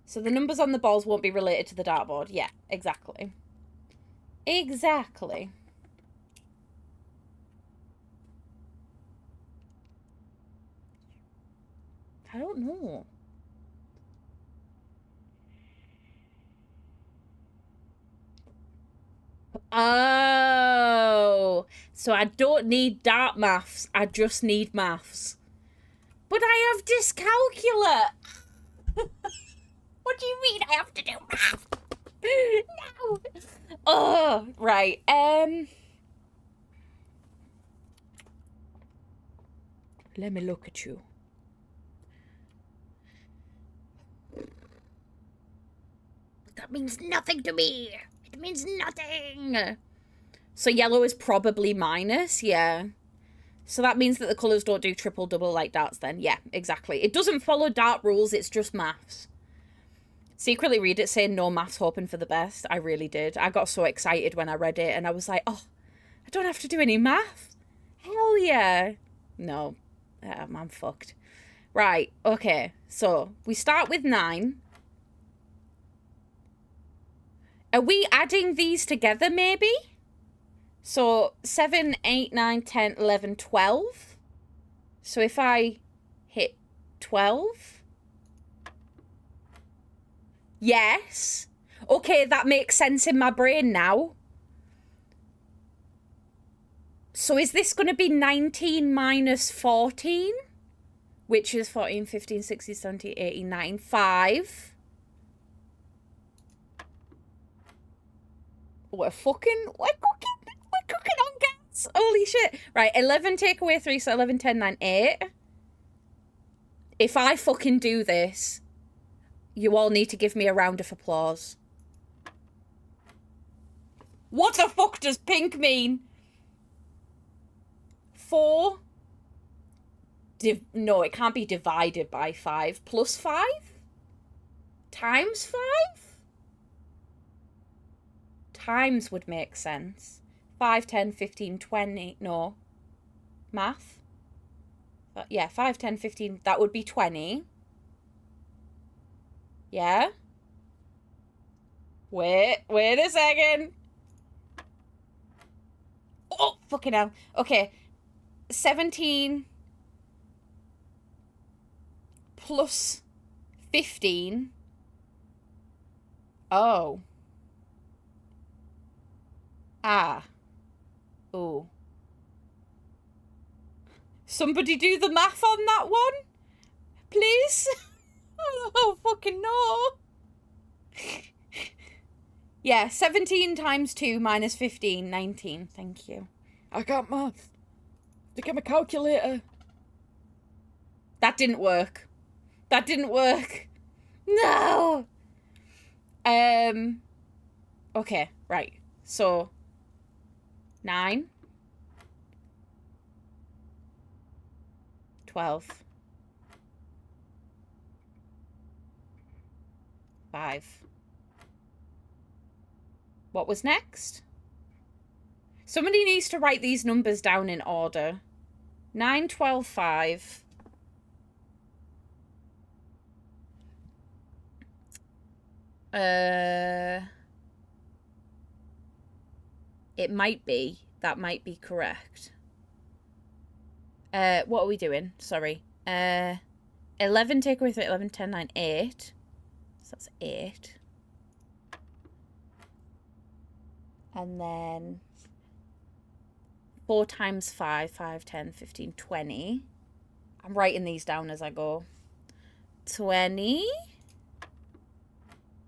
So the numbers on the balls won't be related to the dartboard. Yeah, exactly. Exactly. I don't know. Oh, so I don't need dart maths. I just need maths. But I have dyscalculia. What do you mean I have to do math? No. Oh, right. Let me look at you. That means nothing to me. It means nothing. So yellow is probably minus, yeah. So that means that the colours don't do triple double like darts then. Yeah, exactly. It doesn't follow dart rules, it's just maths. Secretly read it saying no maths, hoping for the best. I really did. I got so excited when I read it and I was like, oh, I don't have to do any math. Hell yeah. No, I'm fucked. Right, okay. So we start with 9. Are we adding these together maybe? So 7, 8, 9, 10, 11, 12. So if I hit 12. Yes. Okay, that makes sense in my brain now. So is this going to be 19 minus 14? Which is 14, 15, 16, 17, 18, 19, 5. We're cooking on gas. Holy shit. Right, 11 take away 3, so 11, 10, 9, 8. If I fucking do this, you all need to give me a round of applause. What the fuck does pink mean? 4. No, it can't be divided by 5. Plus 5? Times 5? Times would make sense. 5, 10, 15, 20. No. Math? Yeah, 5, 10, 15. That would be 20. Yeah? Wait a second. Oh, fucking hell. Okay. 17 plus 15. Oh. Ah. Oh. Somebody do the math on that one? Please? I don't fucking know. Yeah, 17 times 2 minus 15, 19. Thank you. I can't math. To get my calculator. That didn't work. That didn't work. No! Okay, right. So, 9. 12. 5. What was next? Somebody needs to write these numbers down in order. 9, 12, 5. It might be. That might be correct. What are we doing? Sorry. 11 take away 3, 11, 10, 9, 8. So that's 8. And then 4 times 5, 5, 10, 15, 20. I'm writing these down as I go. 20.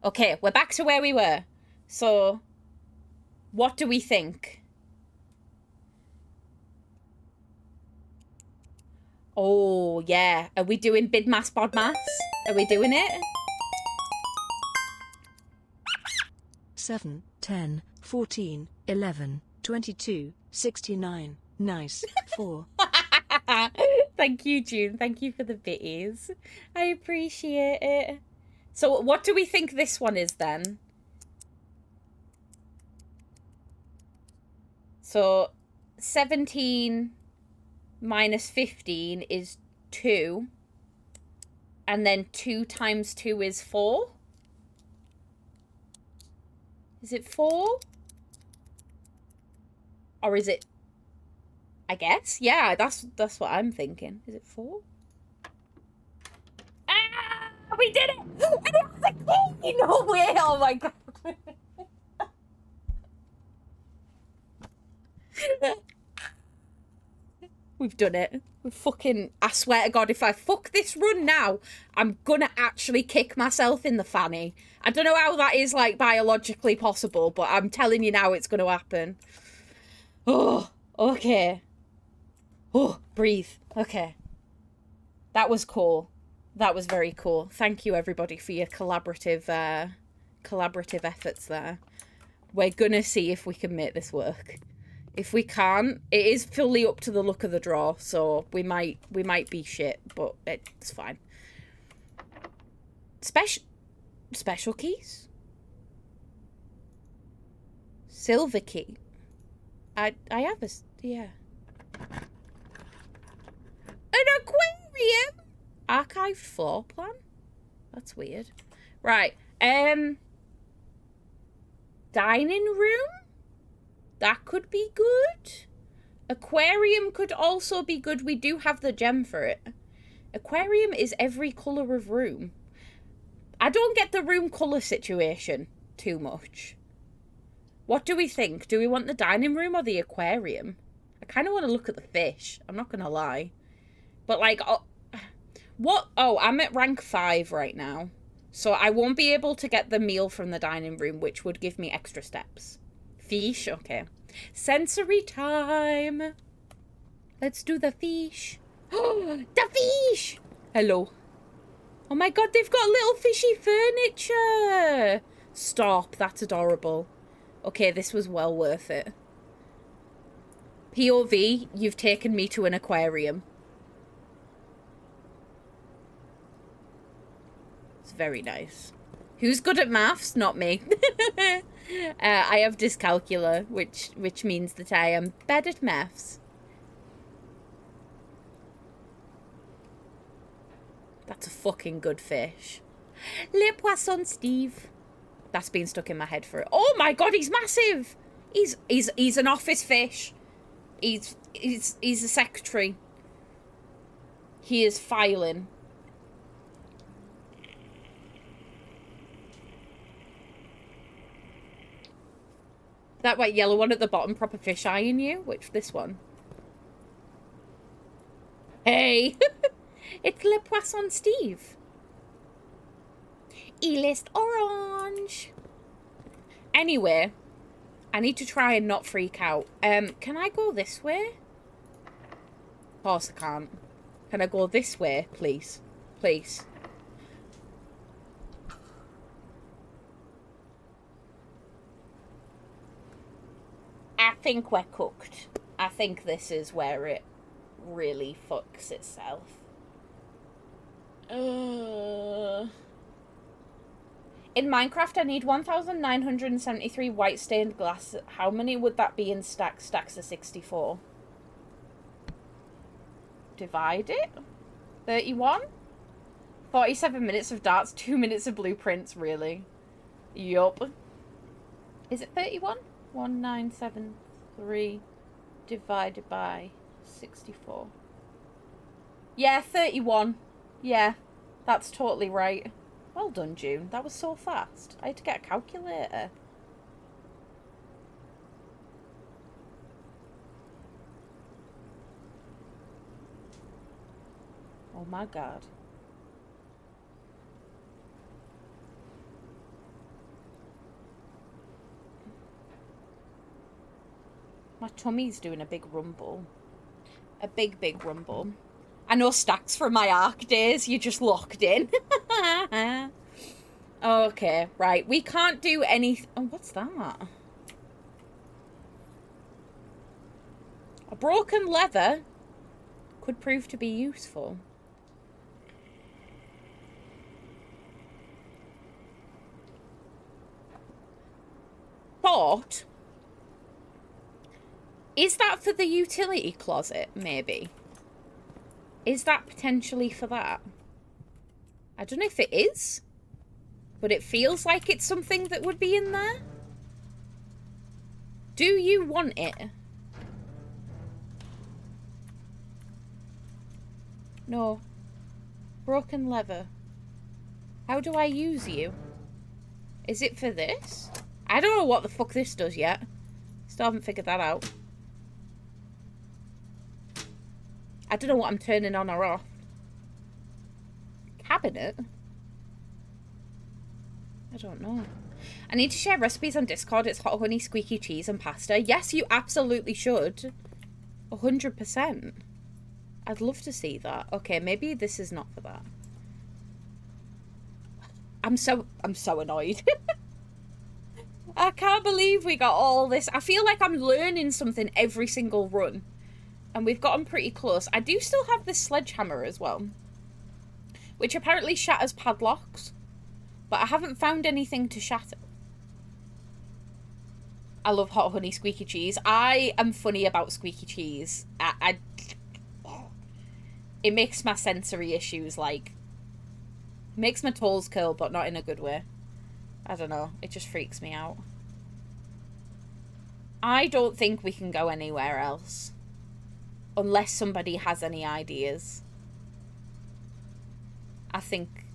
Okay, we're back to where we were. So, what do we think? Oh, yeah. Are we doing bid mass, bod mass? Are we doing it? 7, 10, 14, 11, 22, 69. Nice. 4. Thank you, June. Thank you for the bitties. I appreciate it. So what do we think this one is then? So 17 minus 15 is 2. And then 2 times 2 is 4. Is it 4? Or is it... I guess? Yeah, that's what I'm thinking. Is it 4? Ah! We did it! And it was a key! No way! Oh my god. We've done it. We've fucking... I swear to God, if I fuck this run now, I'm gonna actually kick myself in the fanny. I don't know how that is, like, biologically possible, but I'm telling you now it's gonna happen. Oh, okay. Oh, breathe. Okay. That was cool. That was very cool. Thank you, everybody, for your collaborative efforts there. We're gonna see if we can make this work. If we can't, it is fully up to the luck of the draw, so we might be shit, but it's fine. Special keys? Silver key. I have a, yeah. An aquarium? Archived floor plan? That's weird. Right, dining room? That could be good. Aquarium could also be good. We do have the gem for it. Aquarium is every colour of room. I don't get the room colour situation too much. What do we think? Do we want the dining room or the aquarium? I kind of want to look at the fish. I'm not going to lie. But like, what? Oh, I'm at rank 5 right now. So I won't be able to get the meal from the dining room, which would give me extra steps. Fish, okay. Sensory time. Let's do the fish. Oh, the fish! Hello. Oh my god, they've got little fishy furniture. Stop, that's adorable. Okay, this was well worth it. POV, you've taken me to an aquarium. It's very nice. Who's good at maths? Not me. I have dyscalculia, which means that I am bad at maths. That's a fucking good fish. Le Poisson Steve. That's been stuck in my head for it. Oh my god, he's massive! He's an office fish. He's a secretary. He is filing. That white yellow one at the bottom, proper fish eyeing you? Which, this one? Hey! It's Le Poisson Steve. E-list orange. Anyway, I need to try and not freak out. Can I go this way? Of course I can't. Can I go this way, please? Please. I think we're cooked. I think this is where it really fucks itself. In Minecraft, I need 1,973 white stained glass. How many would that be in stacks? Stacks of 64. Divide it. 31? 47 minutes of darts, 2 minutes of blueprints, really? Yup. Is it 31? 1973 divided by 64. Yeah, 31. Yeah, that's totally right. Well done, June. That was so fast. I had to get a calculator. Oh my god. My tummy's doing a big rumble. A big, big rumble. I know stacks from my ARC days. You're just locked in. Okay, right. We can't do anything. Oh, what's that? A broken leather could prove to be useful. But is that for the utility closet, maybe? Is that potentially for that? I don't know if it is, but it feels like it's something that would be in there. Do you want it? No. Broken leather. How do I use you? Is it for this? I don't know what the fuck this does yet. Still haven't figured that out. I don't know what I'm turning on or off. Cabinet? I don't know. I need to share recipes on Discord. It's hot honey, squeaky cheese, and pasta. Yes, you absolutely should. 100%. I'd love to see that. Okay, maybe this is not for that. I'm so annoyed. I can't believe we got all this. I feel like I'm learning something every single run. And we've gotten pretty close. I do still have this sledgehammer as well, which apparently shatters padlocks. But I haven't found anything to shatter. I love hot honey squeaky cheese. I am funny about squeaky cheese. It makes my sensory issues, like, makes my toes curl, but not in a good way. I don't know. It just freaks me out. I don't think we can go anywhere else. Unless somebody has any ideas. I think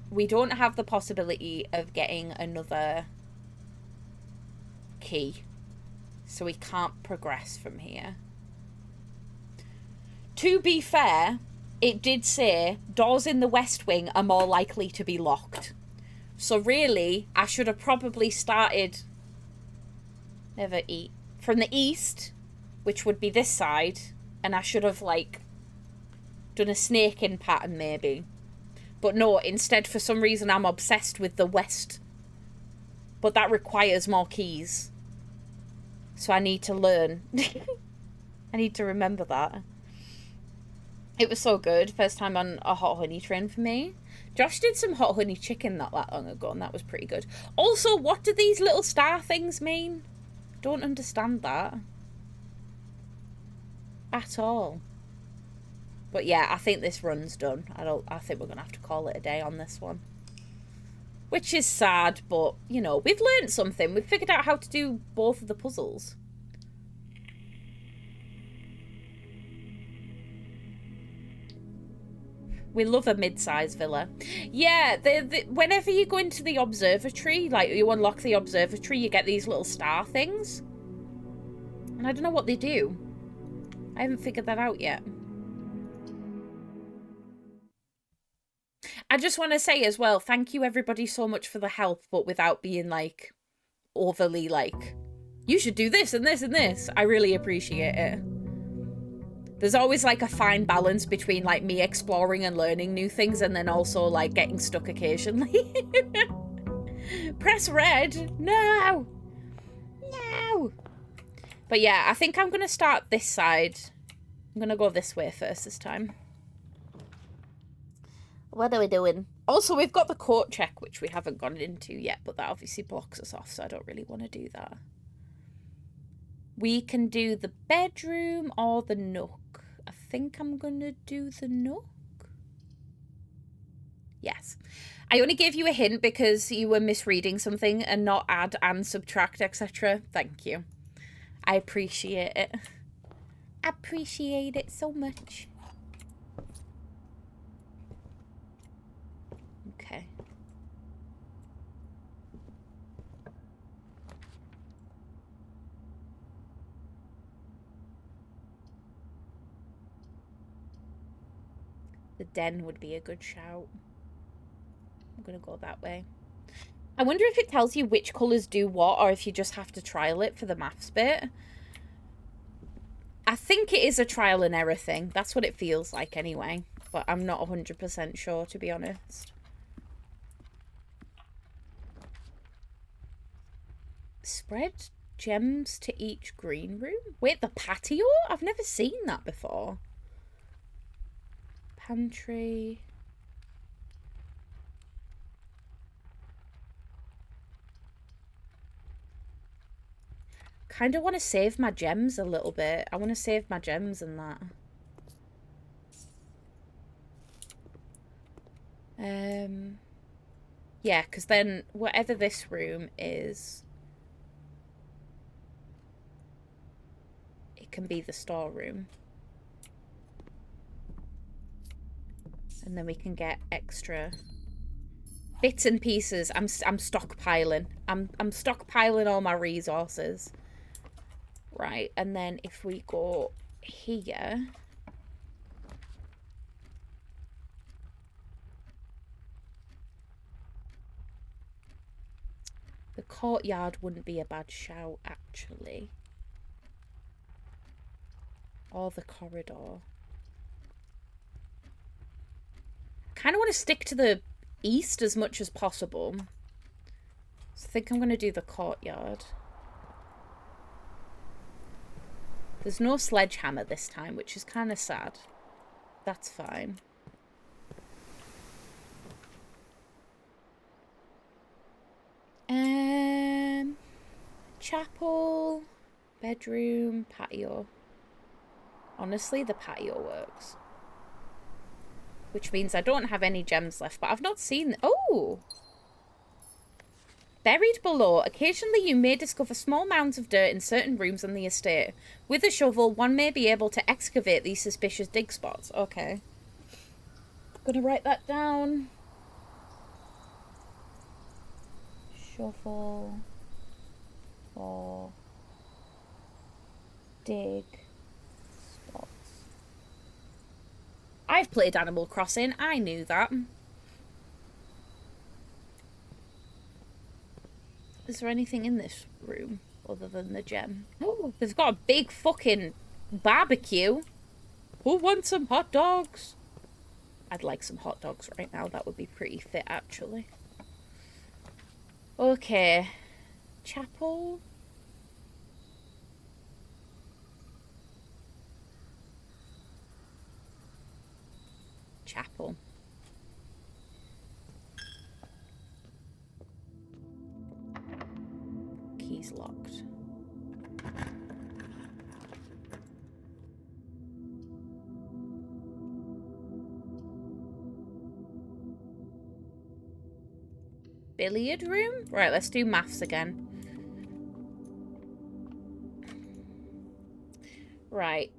we don't have the possibility of getting another key. So we can't progress from here. To be fair, it did say doors in the West Wing are more likely to be locked. So really, I should have probably started... Never eat. From the east, which would be this side, and I should have, like, done a snaking pattern, maybe. But no, instead, for some reason, I'm obsessed with the west. But that requires more keys. So I need to learn. I need to remember that. It was so good. First time on a hot honey train for me. Josh did some hot honey chicken not that long ago, and that was pretty good. Also, what do these little star things mean? Don't understand that. At all. But yeah, I think this run's done. I think we're gonna have to call it a day on this one. Which is sad, but, you know, we've learned something. We've figured out how to do both of the puzzles. We love a mid-sized villa. Yeah, whenever you go into the observatory, like, you unlock the observatory, you get these little star things. And I don't know what they do. I haven't figured that out yet. I just want to say as well, thank you everybody so much for the help, but without being, like, overly, like, you should do this and this and this. I really appreciate it. There's always, like, a fine balance between, like, me exploring and learning new things and then also, like, getting stuck occasionally. Press red. No. No. But yeah, I think I'm going to start this side. I'm going to go this way first this time. What are we doing? Also, we've got the coat check, which we haven't gone into yet, but that obviously blocks us off, so I don't really want to do that. We can do the bedroom or the nook. I think I'm going to do the nook. Yes. I only gave you a hint because you were misreading something and not add and subtract, etc. Thank you. I appreciate it. Appreciate it so much. Okay. The den would be a good shout. I'm gonna go that way. I wonder if it tells you which colours do what, or if you just have to trial it for the maths bit. I think it is a trial and error thing. That's what it feels like anyway. But I'm not 100% sure, to be honest. Spread gems to each green room? Wait, the patio? I've never seen that before. Pantry. Kind of want to save my gems a little bit. I want to save my gems and that. Yeah, because then whatever this room is, it can be the storeroom. And then we can get extra bits and pieces. I'm stockpiling. I'm stockpiling all my resources. Right, and then if we go here, the courtyard wouldn't be a bad shout, actually. Or the corridor. Kind of want to stick to the east as much as possible. So I think I'm going to do the courtyard. There's no sledgehammer this time, which is kind of sad. That's fine. Chapel, bedroom, patio. Honestly, the patio works. Which means I don't have any gems left, but I've not seen... Oh! Buried below, occasionally you may discover small mounds of dirt in certain rooms on the estate. With a shovel, one may be able to excavate these suspicious dig spots. Okay. Gonna write that down. Shovel for dig spots. I've played Animal Crossing. I knew that. Is there anything in this room other than the gem? Oh, they've got a big fucking barbecue. Who wants some hot dogs? I'd like some hot dogs right now. That would be pretty fit, actually. Okay. Chapel. Chapel. Key's locked. Billiard room? Right, let's do maths again. Right.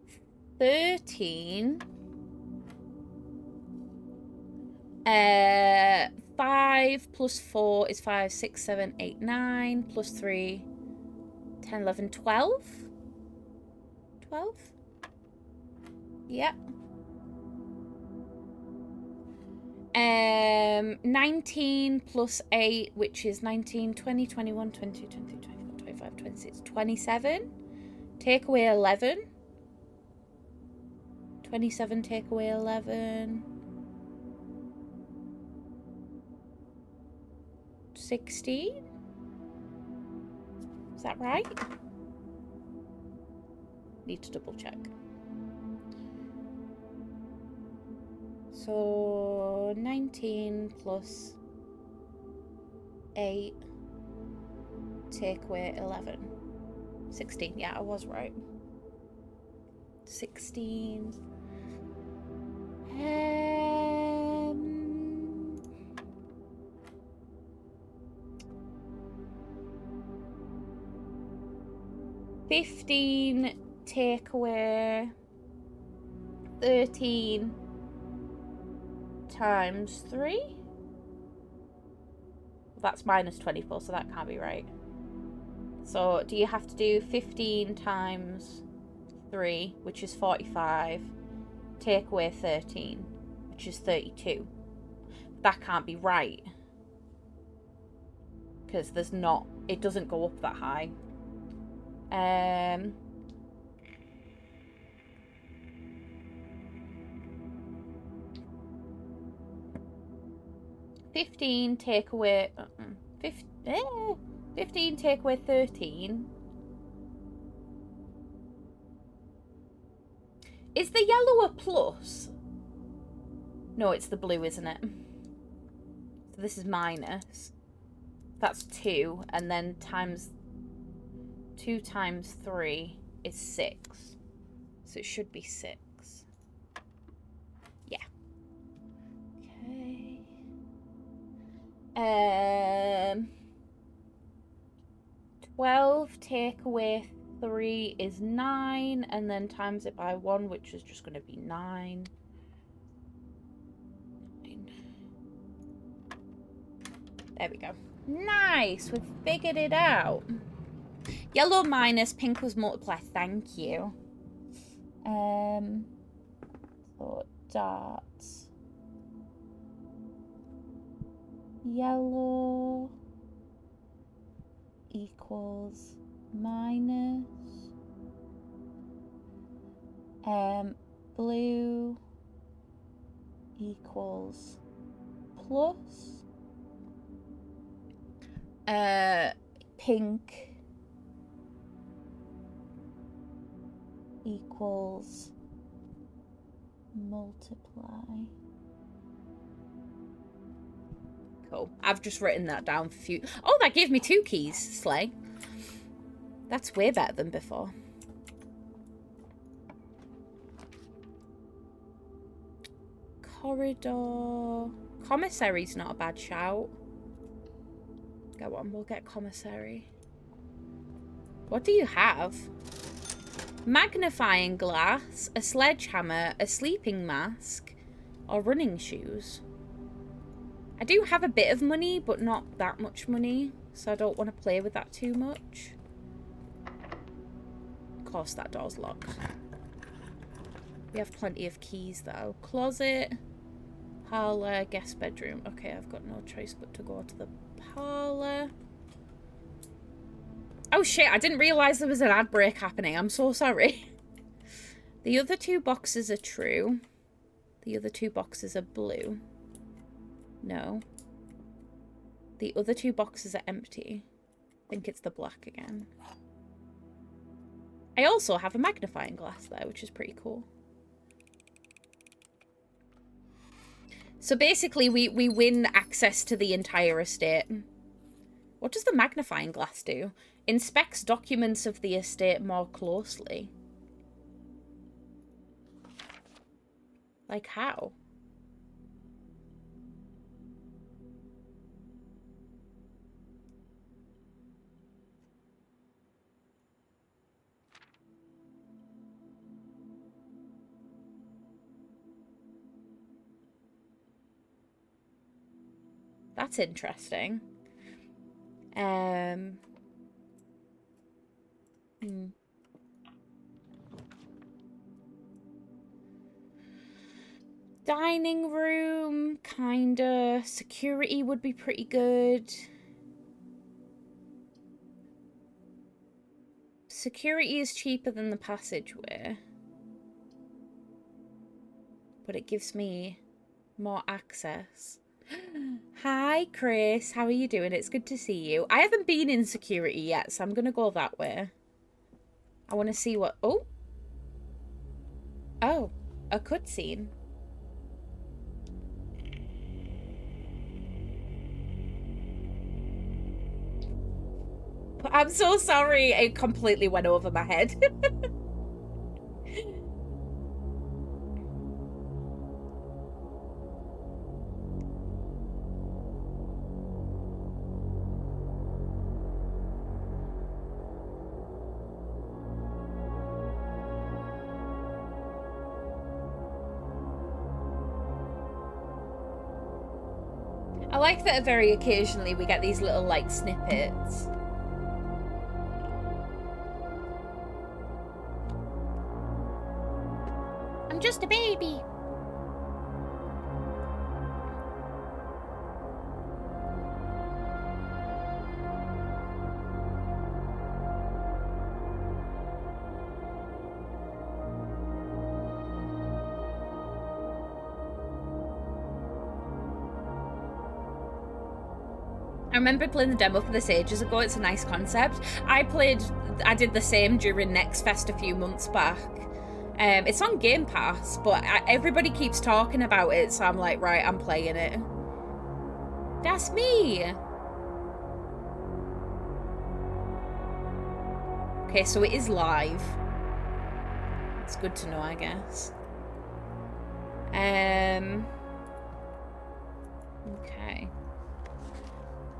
13. 5 plus 4 is 5, 6, 7, 8, 9. Plus 3, 10, 11, 12. 12? Yep. 19 plus 8, which is 19, 20, 21, 22, 23, 24, 25, 26, 27. Take away 11. 27, take away 11. 16? Is that right? Need to double check. So 19 plus 8, take away 11. 16, yeah, I was right. 16. 15, take away 13 times 3. That's minus 24, so that can't be right. So do you have to do 15 times 3, which is 45, take away 13, which is 32. That can't be right. Because there's not, it doesn't go up that high. 15 take away 15 take away 13. Is the yellow a plus? No, it's the blue, isn't it? So this is minus. That's 2, and then times 2 times 3 is 6. So it should be 6. Yeah. Okay. 12 take away 3 is 9, and then times it by 1, which is just going to be 9. There we go. Nice! We've figured it out. Yellow minus, pink was multiply. Thank you. So darts. Yellow equals minus. Blue equals plus. Pink equals multiply. Cool. I've just written that down for you. Oh, that gave me 2 keys, Slay. That's way better than before. Corridor. Commissary's not a bad shout. Go on, we'll get commissary. What do you have? Magnifying glass, a sledgehammer, a sleeping mask, or running shoes. I do have a bit of money, but not that much money, so I don't want to play with that too much. Of course, that door's locked. We have plenty of keys, though. Closet, parlour, guest bedroom. Okay, I've got no choice but to go to the parlour. Oh shit, I didn't realise there was an ad break happening. I'm so sorry. The other 2 boxes are true. The other 2 boxes are blue. No. The other 2 boxes are empty. I think it's the black again. I also have a magnifying glass there, which is pretty cool. So basically, we win access to the entire estate. What does the magnifying glass do? Inspects documents of the estate more closely. Like how? That's interesting. Dining room, kinda. Security would be pretty good. Security is cheaper than the passageway. But it gives me more access. Hi, Chris. How are you doing? It's good to see you. I haven't been in security yet, so I'm going to go that way. I want to see what... Oh. Oh. A cutscene. I'm so sorry. It completely went over my head. I like that very occasionally we get these little, like, snippets. I'm just a baby. I remember playing the demo for this ages ago. It's a nice concept. I did the same during Next Fest a few months back. It's on Game Pass, but everybody keeps talking about it, so I'm like, right, I'm playing it. That's me! Okay, so it is live. It's good to know, I guess. Okay.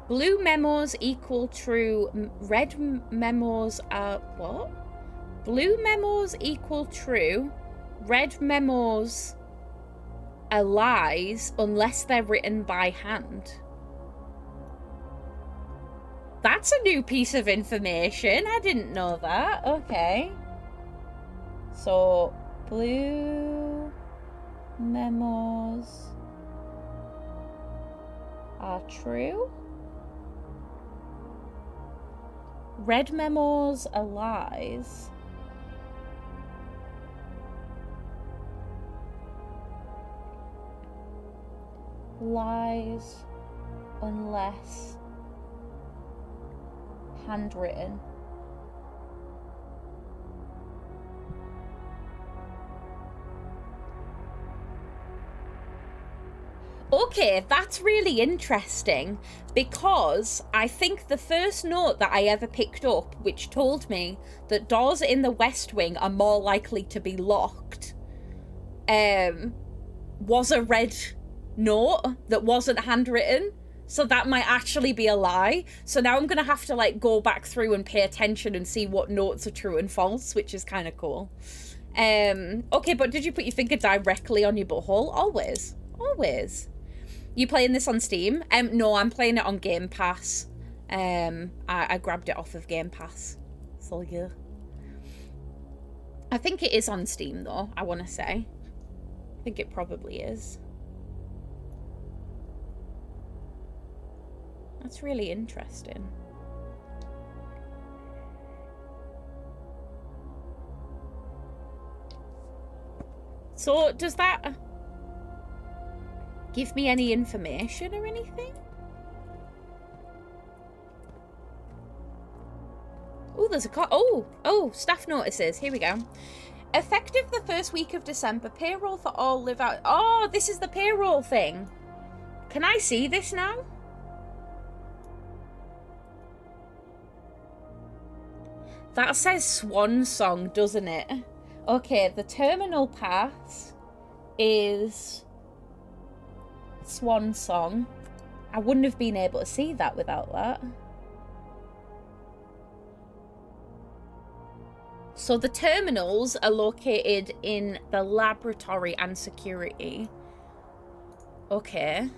Blue memos equal true. Red memos are... What? Blue memos equal true. Red memos are lies unless they're written by hand. That's a new piece of information. I didn't know that. Okay. So, blue memos are true. Red memos are lies. Lies unless handwritten. Okay, that's really interesting because I think the first note that I ever picked up, which told me that doors in the West Wing are more likely to be locked, was a red note that wasn't handwritten. So that might actually be a lie. So now I'm going to have to like go back through and pay attention and see what notes are true and false, which is kind of cool. Okay, but did you put your finger directly on your butthole? Always. Always. You playing this on Steam? No, I'm playing it on Game Pass. I grabbed it off of Game Pass. So yeah. I think it is on Steam though, I want to say. I think it probably is. That's really interesting. So, does that give me any information or anything? Oh, there's a oh, staff notices. Here we go. Effective the first week of December, payroll for all live out. Oh, this is the payroll thing. Can I see this now? That says Swan Song, doesn't it? Okay, the terminal pass is Swan Song. I wouldn't have been able to see that without that. So the terminals are located in the laboratory and security. Okay.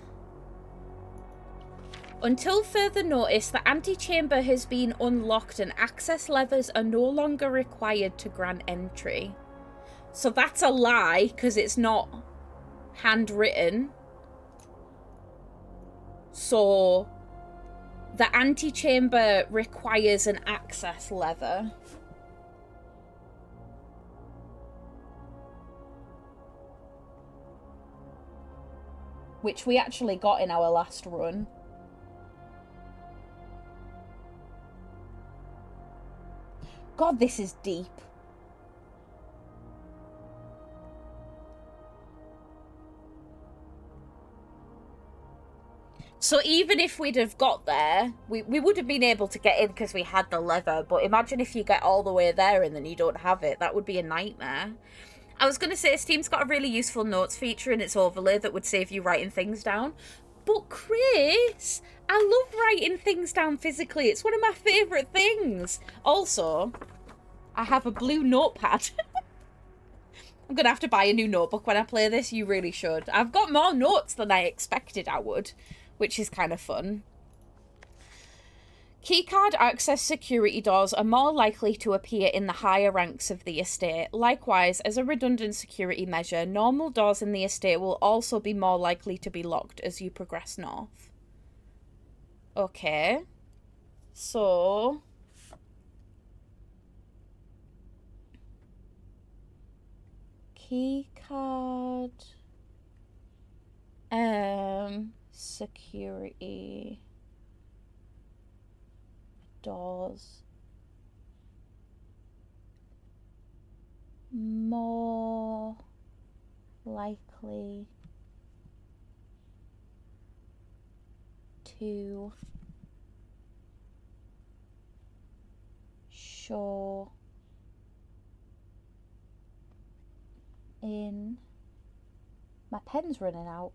Until further notice, the antechamber has been unlocked and access levers are no longer required to grant entry. So that's a lie, because it's not handwritten. So the antechamber requires an access lever. Which we actually got in our last run. God, this is deep. So even if we'd have got there, we would have been able to get in because we had the lever. But imagine if you get all the way there and then you don't have it. That would be a nightmare. I was going to say Steam's got a really useful notes feature in its overlay that would save you writing things down. But Chris, I love writing things down physically. It's one of my favourite things. Also, I have a blue notepad. I'm going to have to buy a new notebook when I play this. You really should. I've got more notes than I expected I would, which is kind of fun. Keycard access security doors are more likely to appear in the higher ranks of the estate. Likewise, as a redundant security measure, normal doors in the estate will also be more likely to be locked as you progress north. Okay. So keycard security doors more likely to show in. My pen's running out.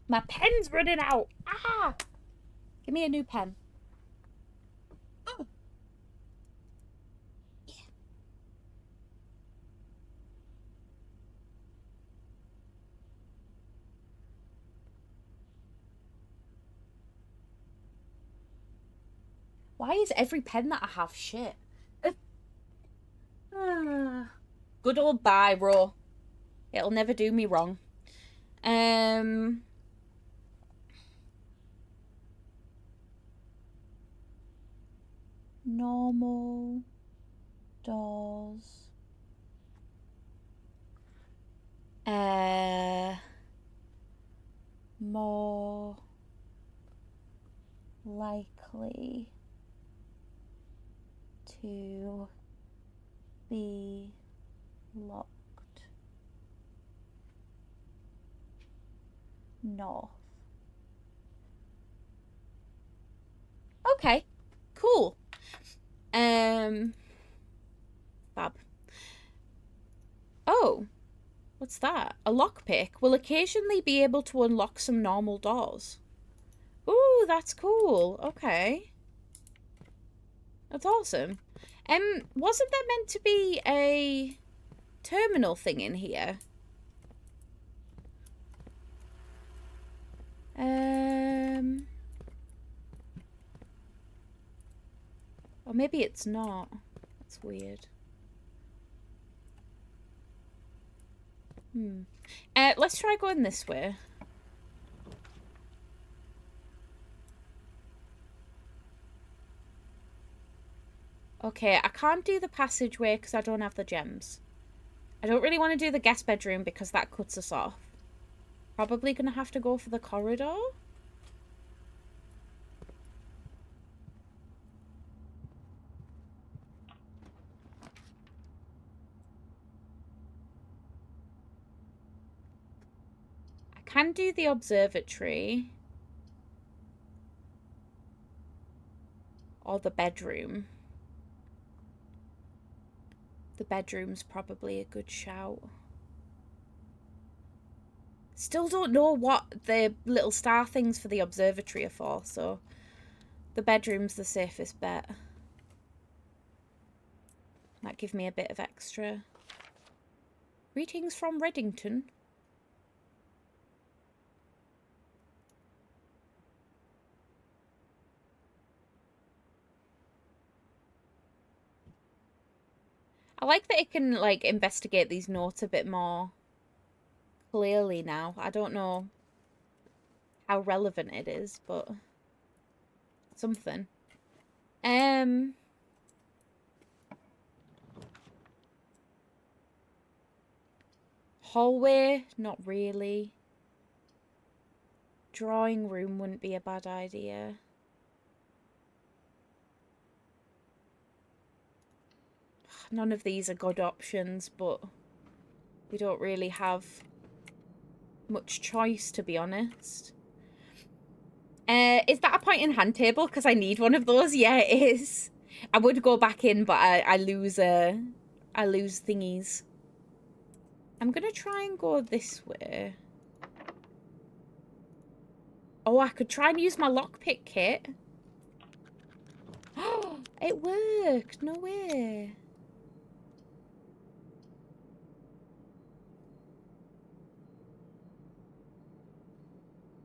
My pen's running out. Ah! Give me a new pen. Oh. Yeah. Why is every pen that I have shit? Good old biro. It'll never do me wrong. Normal doors. More likely to be locked north. Okay, cool. Fab. Oh, what's that? A lockpick will occasionally be able to unlock some normal doors. Ooh, that's cool. Okay. That's awesome. Wasn't there meant to be a terminal thing in here? Or maybe it's not. That's weird. Let's try going this way. Okay, I can't do the passageway because I don't have the gems. I don't really want to do the guest bedroom because that cuts us off. Probably gonna have to go for the corridor. I can do the observatory. Or the bedroom. The bedroom's probably a good shout. Still don't know what the little star things for the observatory are for, so the bedroom's the safest bet. Might give me a bit of extra. Greetings from Reddington. I like that it can, like, investigate these notes a bit more clearly now. I don't know how relevant it is, but something. Hallway, not really. Drawing room wouldn't be a bad idea. None of these are good options, but we don't really have much choice, to be honest. Is that a point in hand table? Because I need one of those. Yeah, it is. I would go back in, but I lose thingies. I'm gonna try and go this way. Oh, I could try and use my lockpick kit. Oh, it worked. No way.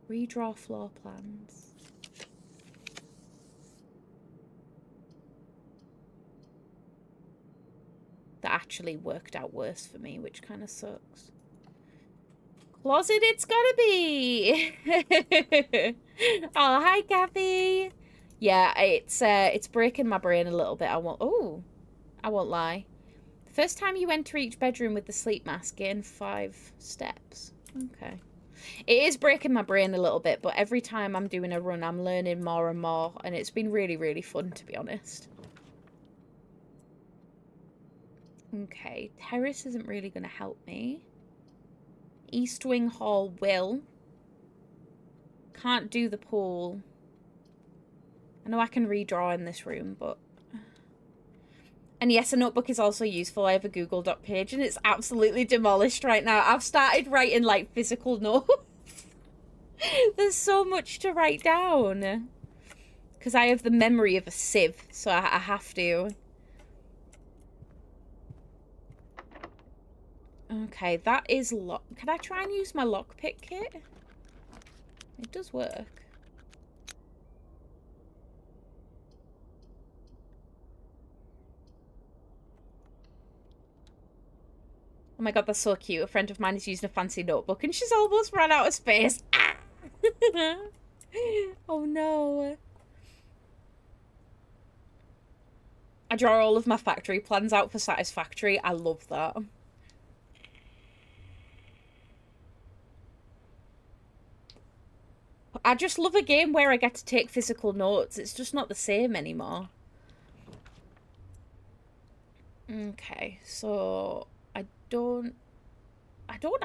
Redraw floor plans. That actually worked out worse for me, which kind of sucks. Closet it's gotta be! Oh, hi, Kathy! Yeah, it's breaking my brain a little bit. I won't lie. The first time you enter each bedroom with the sleep mask, gain 5 steps. Okay. It is breaking my brain a little bit, but every time I'm doing a run, I'm learning more and more, and it's been really, really fun, to be honest. Okay, terrace isn't really going to help me. East Wing Hall will. Can't do the pool. I know I can redraw in this room, but... And yes, a notebook is also useful. I have a Google Doc page, and it's absolutely demolished right now. I've started writing, like, physical notes. There's so much to write down. Because I have the memory of a sieve, so I have to. Okay, that is lock. Can I try and use my lockpick kit? It does work. Oh my god, that's so cute. A friend of mine is using a fancy notebook and she's almost run out of space. Ah! Oh no. I draw all of my factory plans out for Satisfactory. I love that. I just love a game where I get to take physical notes. It's just not the same anymore. Okay, so I don't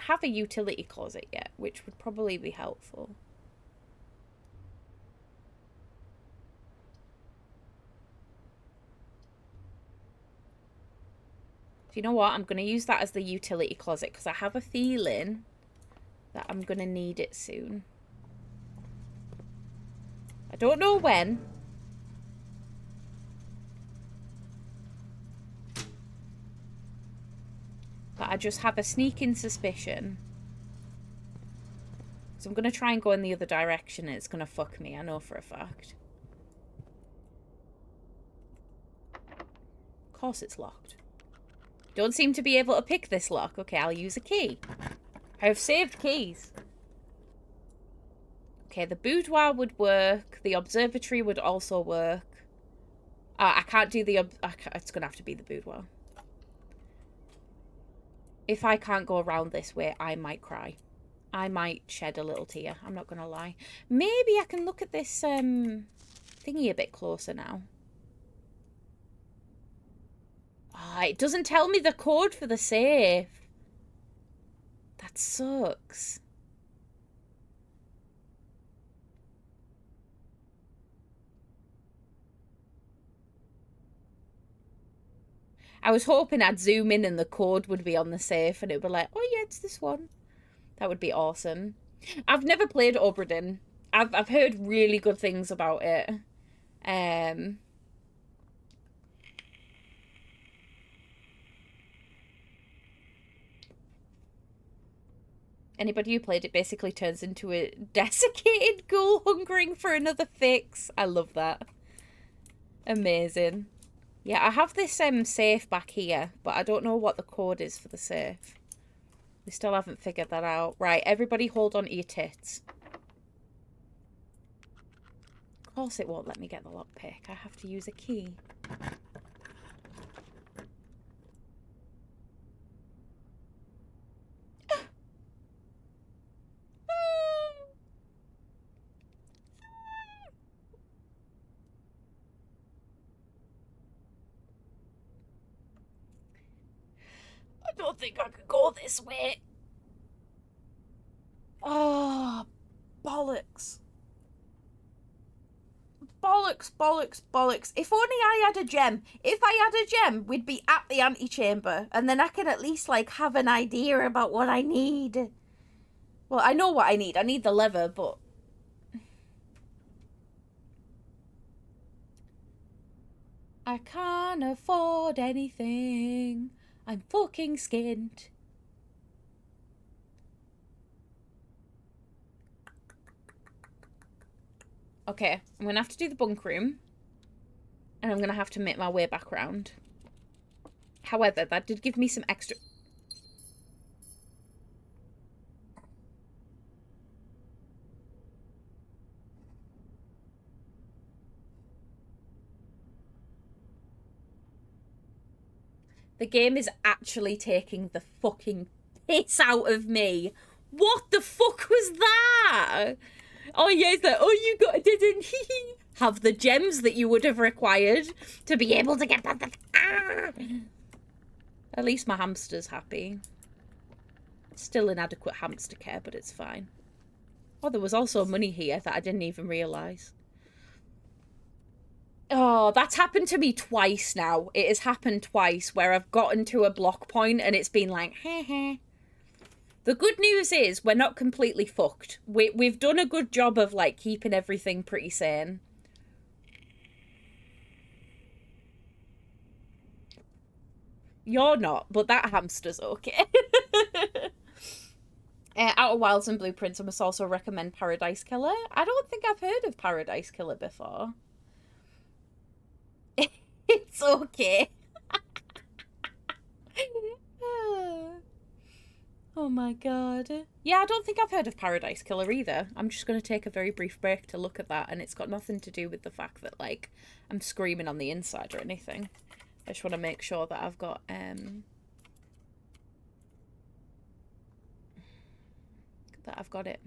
have a utility closet yet, which would probably be helpful. Do you know what? I'm going to use that as the utility closet because I have a feeling that I'm going to need it soon. I don't know when. But I just have a sneaking suspicion. So I'm going to try and go in the other direction and it's going to fuck me. I know for a fact. Of course it's locked. Don't seem to be able to pick this lock. Okay, I'll use a key. I have saved keys. Okay, the boudoir would work. The observatory would also work. I can't do the... It's going to have to be the boudoir. If I can't go around this way, I might cry. I might shed a little tear. I'm not going to lie. Maybe I can look at this thingy a bit closer now. It doesn't tell me the code for the safe. That sucks. I was hoping I'd zoom in and the code would be on the safe and it would be like, oh yeah, it's this one. That would be awesome. I've never played Obra Dinn. I've heard really good things about it. Anybody who played it basically turns into a desiccated ghoul hungering for another fix. I love that. Amazing. Yeah, I have this safe back here, but I don't know what the code is for the safe. We still haven't figured that out. Right, everybody hold on to your tits. Of course it won't let me get the lockpick. I have to use a key. I don't think I could go this way. Oh, bollocks. Bollocks, bollocks, bollocks. If only I had a gem. If I had a gem, we'd be at the antechamber. And then I can at least, like, have an idea about what I need. Well, I know what I need. I need the lever, but... I can't afford anything. I'm fucking skint. Okay, I'm gonna have to do the bunk room. And I'm gonna have to make my way back round. However, that did give me some extra... The game is actually taking the fucking piss out of me. What the fuck was that? Oh yeah, it's like, oh, you didn't have the gems that you would have required to be able to get that. At least my hamster's happy. Still inadequate hamster care, but it's fine. Oh, there was also money here that I didn't even realise. Oh, that's happened to me twice now. It has happened twice where I've gotten to a block point and it's been like, heh heh. The good news is we're not completely fucked. We've done a good job of, like, keeping everything pretty sane. You're not, but that hamster's okay. Outer Wilds and Blueprints, I must also recommend Paradise Killer. I don't think I've heard of Paradise Killer before. It's okay. Oh my god. Yeah, I don't think I've heard of Paradise Killer either. I'm just going to take a very brief break to look at that, and it's got nothing to do with the fact that, like, I'm screaming on the inside or anything. I just want to make sure that I've got, that I've got it.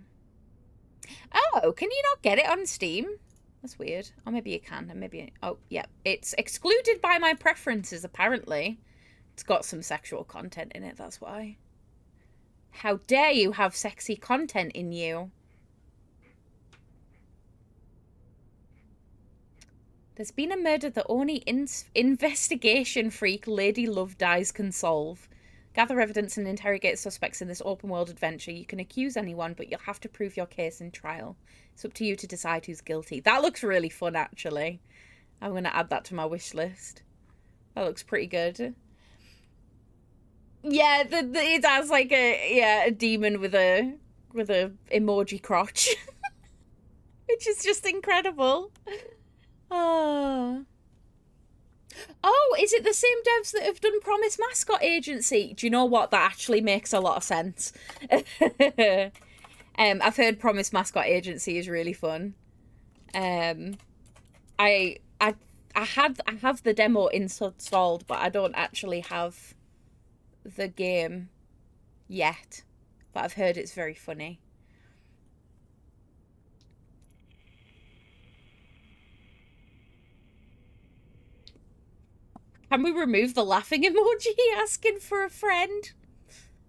Oh, can you not get it on Steam? That's weird. Or maybe you can. And maybe... Oh, yeah. It's excluded by my preferences, apparently. It's got some sexual content in it, that's why. How dare you have sexy content in you? There's been a murder that only investigation freak Lady Love Dies can solve. Gather evidence and interrogate suspects in this open-world adventure. You can accuse anyone, but you'll have to prove your case in trial. It's up to you to decide who's guilty. That looks really fun, actually. I'm going to add that to my wish list. That looks pretty good. Yeah, it has like a demon with a emoji crotch, which is just incredible. Oh, is it the same devs that have done Promise Mascot Agency? Do you know what? That actually makes a lot of sense. I've heard Promise Mascot Agency is really fun. I have the demo installed, but I don't actually have the game yet. But I've heard it's very funny. Can we remove the laughing emoji asking for a friend?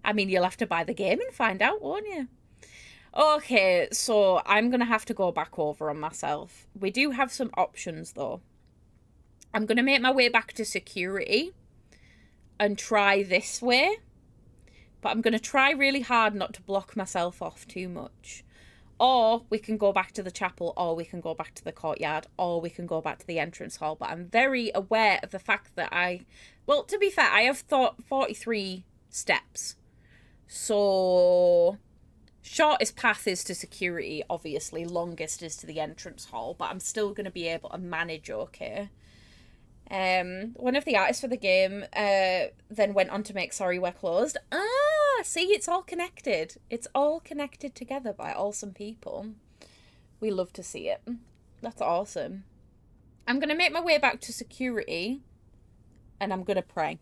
I mean, you'll have to buy the game and find out, won't you? Okay, so I'm going to have to go back over on myself. We do have some options, though. I'm going to make my way back to security and try this way. But I'm going to try really hard not to block myself off too much. Or we can go back to the chapel, or we can go back to the courtyard, or we can go back to the entrance hall. But I'm very aware of the fact that well, to be fair, I have thought 43 steps. So shortest path is to security, obviously. Longest is to the entrance hall, but I'm still going to be able to manage okay. One of the artists for the game then went on to make Sorry We're Closed. See, it's all connected. It's all connected together by awesome people. We love to see it. That's awesome. I'm going to make my way back to security and I'm going to pray.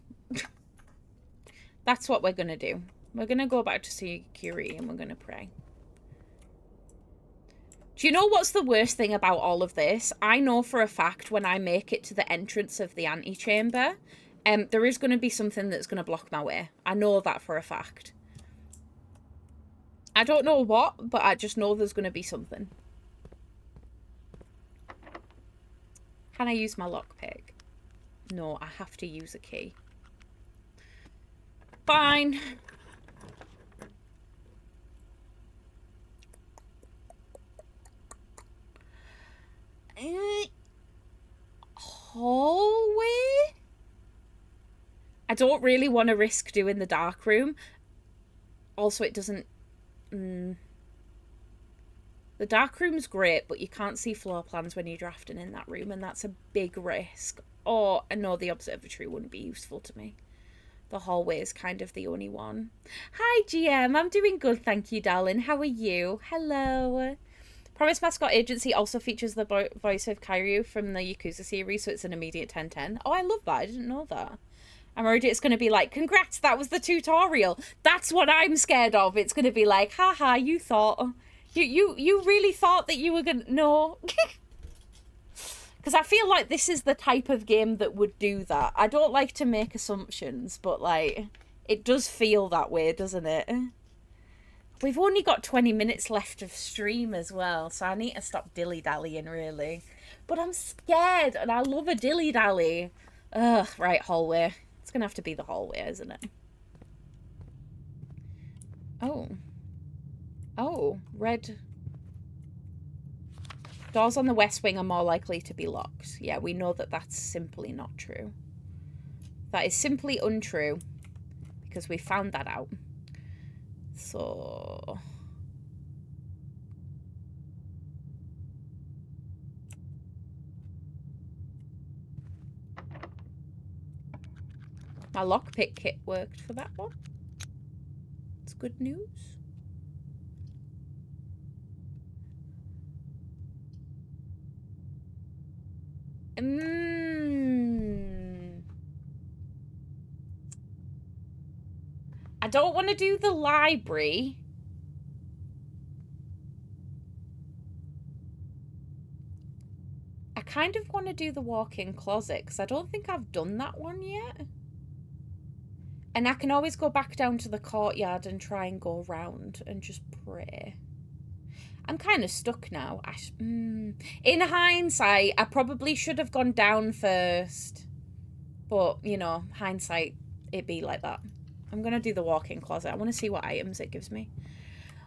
That's what we're going to do. We're going to go back to security and we're going to pray. Do you know what's the worst thing about all of this? I know for a fact when I make it to the entrance of the antechamber, there is going to be something that's going to block my way. I know that for a fact. I don't know what, but I just know there's going to be something. Can I use my lockpick? No, I have to use a key. Fine. Hallway? I don't really want to risk doing the dark room. Also, it doesn't... The dark room's great, but you can't see floor plans when you're drafting in that room, and that's a big risk. Or, no, the observatory wouldn't be useful to me. The hallway is kind of the only one. Hi, GM. I'm doing good, thank you, darling. How are you? Hello. Promise Mascot Agency also features the voice of Kyrou from the Yakuza series, so it's an immediate 10/10. Oh, I love that. I didn't know that. I'm worried it's going to be like, congrats, that was the tutorial. That's what I'm scared of. It's going to be like, haha, you thought... You really thought that you were going to... No. Because I feel like this is the type of game that would do that. I don't like to make assumptions, but, like, it does feel that way, doesn't it? We've only got 20 minutes left of stream as well, so I need to stop dilly-dallying, really. But I'm scared, and I love a dilly-dally. Ugh, right, hallway. It's going to have to be the hallway, isn't it? Oh. Oh, red. Doors on the west wing are more likely to be locked. Yeah, we know that that's simply not true. That is simply untrue, because we found that out. So... my lockpick kit worked for that one. It's good news. I don't want to do the library. kind of want to do the walk-in closet because I don't think I've done that one yet. And I can always go back down to the courtyard and try and go round and just pray. I'm kind of stuck now. In hindsight, I probably should have gone down first. But, you know, hindsight, it be like that. I'm going to do the walk-in closet. I want to see what items it gives me.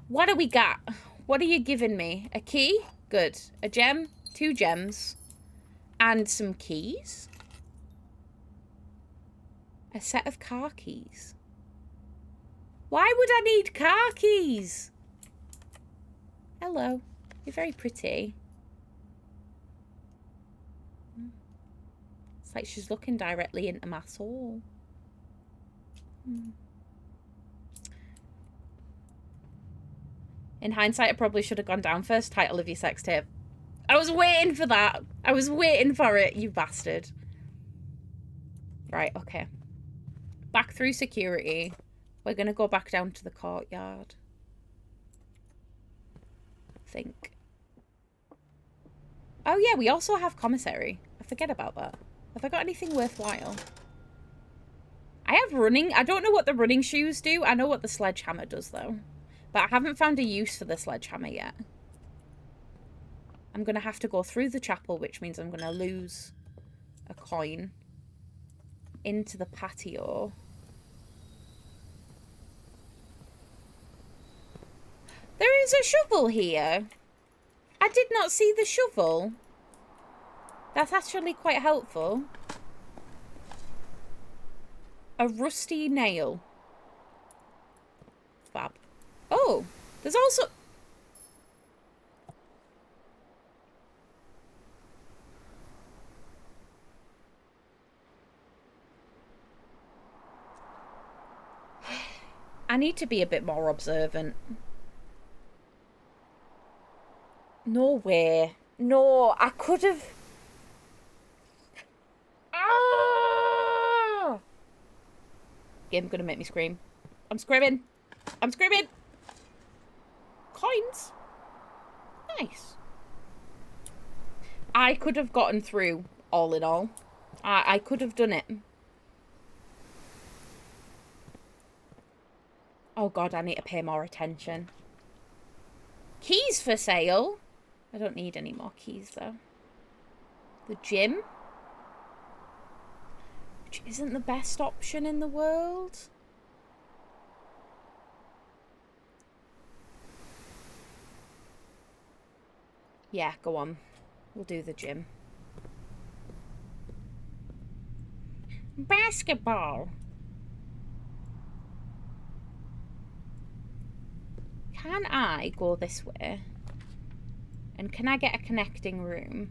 What do we got? What are you giving me? A key? Good. A gem? 2 gems. And some keys? A set of car keys. Why would I need car keys? Hello. You're very pretty. It's like she's looking directly into my soul. In hindsight, I probably should have gone down first. Title of your sex tape. I was waiting for that. I was waiting for it, you bastard. Right, okay. Back through security. We're going to go back down to the courtyard. I think. Oh yeah, we also have commissary. I forget about that. Have I got anything worthwhile? I have running. I don't know what the running shoes do. I know what the sledgehammer does though. But I haven't found a use for the sledgehammer yet. I'm going to have to go through the chapel, which means I'm going to lose a coin into the patio. There is a shovel here. I did not see the shovel. That's actually quite helpful. A rusty nail. Fab. Oh, there's also... I need to be a bit more observant. No way. No, I could have... Ah! Game's gonna make me scream. I'm screaming. I'm screaming. Coins. Nice. I could have gotten through, all in all. I could have done it. Oh god, I need to pay more attention. Keys for sale. I don't need any more keys though. The gym. Which isn't the best option in the world. Yeah, go on. We'll do the gym. Basketball. Can I go this way? And can I get a connecting room?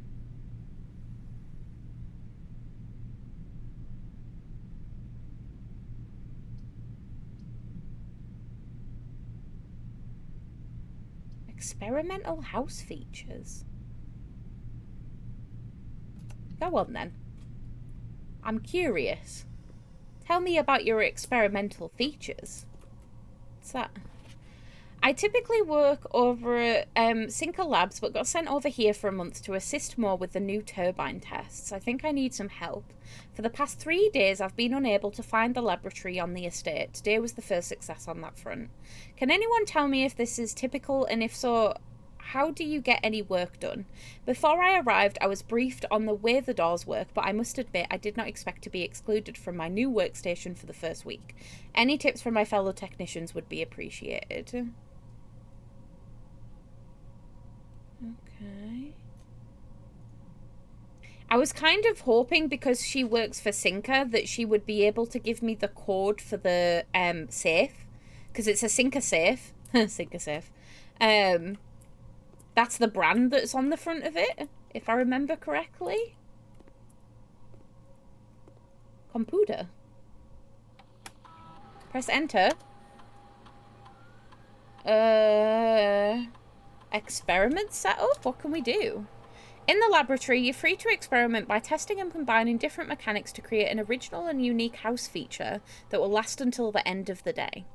Experimental house features. Go on then. I'm curious. Tell me about your experimental features. What's that? I typically work over at Cinco Labs, but got sent over here for a month to assist more with the new turbine tests. I think I need some help. For the past 3 days, I've been unable to find the laboratory on the estate. Today was the first success on that front. Can anyone tell me if this is typical, and if so, how do you get any work done? Before I arrived, I was briefed on the way the doors work, but I must admit I did not expect to be excluded from my new workstation for the first week. Any tips from my fellow technicians would be appreciated. Okay. I was kind of hoping, because she works for Cinca, that she would be able to give me the code for the safe. Because it's a Cinca safe. Cinca safe. That's the brand that's on the front of it, if I remember correctly. Computer. Press enter. Experiment setup? What can we do? In the laboratory, you're free to experiment by testing and combining different mechanics to create an original and unique house feature that will last until the end of the day.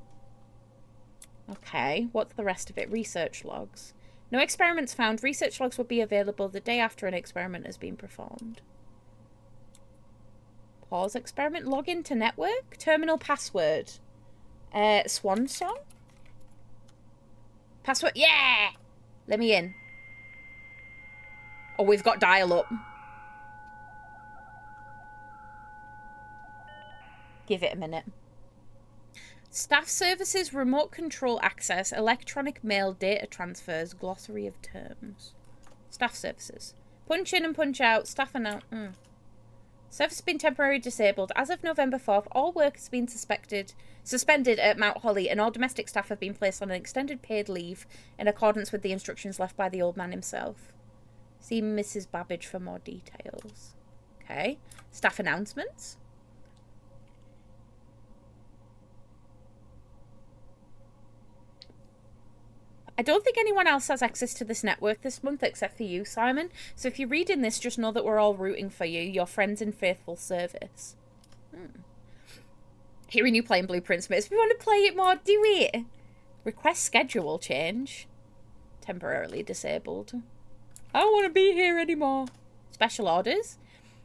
Okay, what's the rest of it? Research logs. No experiments found. Research logs will be available the day after an experiment has been performed. Pause experiment. Log into network. Terminal password. Swan song? Password. Yeah! Let me in. Oh, we've got dial-up. Give it a minute. Staff services, remote control access, electronic mail, data transfers, glossary of terms. Staff services. Punch in and punch out. Staff announce. Service has been temporarily disabled. As of November 4th, all work has been suspended at Mount Holly, and all domestic staff have been placed on an extended paid leave in accordance with the instructions left by the old man himself. See Mrs. Babbage for more details. Okay. Staff announcements. I don't think anyone else has access to this network this month except for you, Simon. So if you're reading this, just know that we're all rooting for you, your friends in faithful service. Hearing you playing Blueprints makes me want to play it more. Do it. Request schedule change. Temporarily disabled. I don't want to be here anymore. Special orders.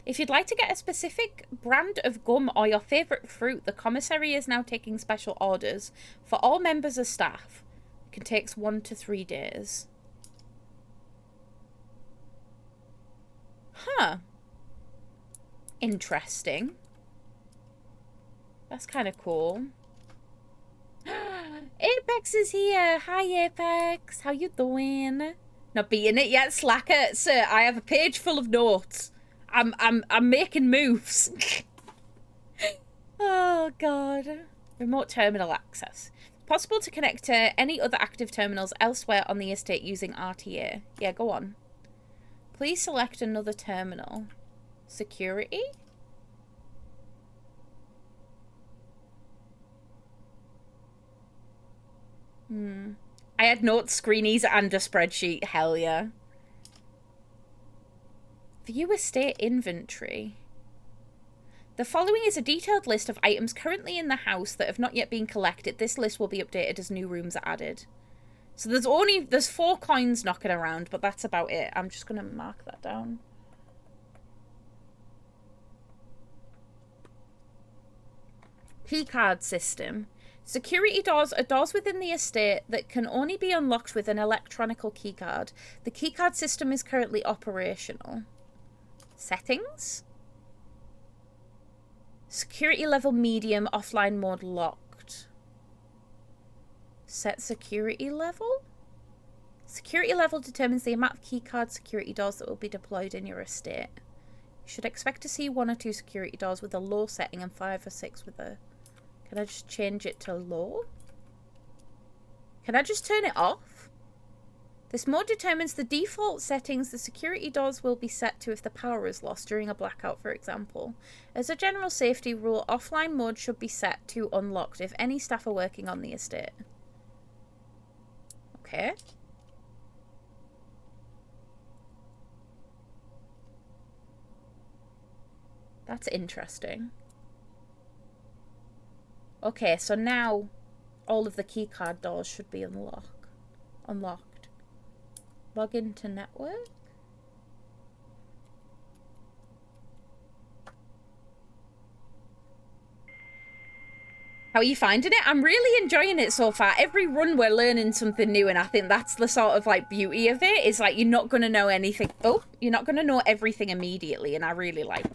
If you'd like to get a specific brand of gum or your favourite fruit, the commissary is now taking special orders for all members of staff. It can take 1 to 3 days. Huh. Interesting. That's kind of cool. Apex is here. Hi, Apex. How you doing? Not beating it yet, slacker. Sir, I have a page full of notes. I'm making moves. Oh, God. Remote terminal access. Possible to connect to any other active terminals elsewhere on the estate using RTA. Yeah, go on. Please select another terminal. Security? I had notes, screenies, and a spreadsheet. Hell yeah. View estate inventory. The following is a detailed list of items currently in the house that have not yet been collected. This list will be updated as new rooms are added. So there's 4 coins knocking around, but that's about it. I'm just gonna mark that down. Keycard system. Security doors are doors within the estate that can only be unlocked with an electronic keycard. The keycard system is currently operational. Settings. Security level medium, offline mode locked. Set security level? Security level determines the amount of keycard security doors that will be deployed in your estate. You should expect to see 1 or 2 security doors with a low setting and 5 or 6 with a... Can I just change it to low? Can I just turn it off? This mode determines the default settings the security doors will be set to if the power is lost during a blackout, for example. As a general safety rule, offline mode should be set to unlocked if any staff are working on the estate. Okay. That's interesting. Okay, so now all of the keycard doors should be unlocked. Log into network. How are you finding it? I'm really enjoying it so far. Every run we're learning something new, and I think that's the sort of like beauty of it. Is like you're not going to know anything. Oh, you're not going to know everything immediately, and I really like.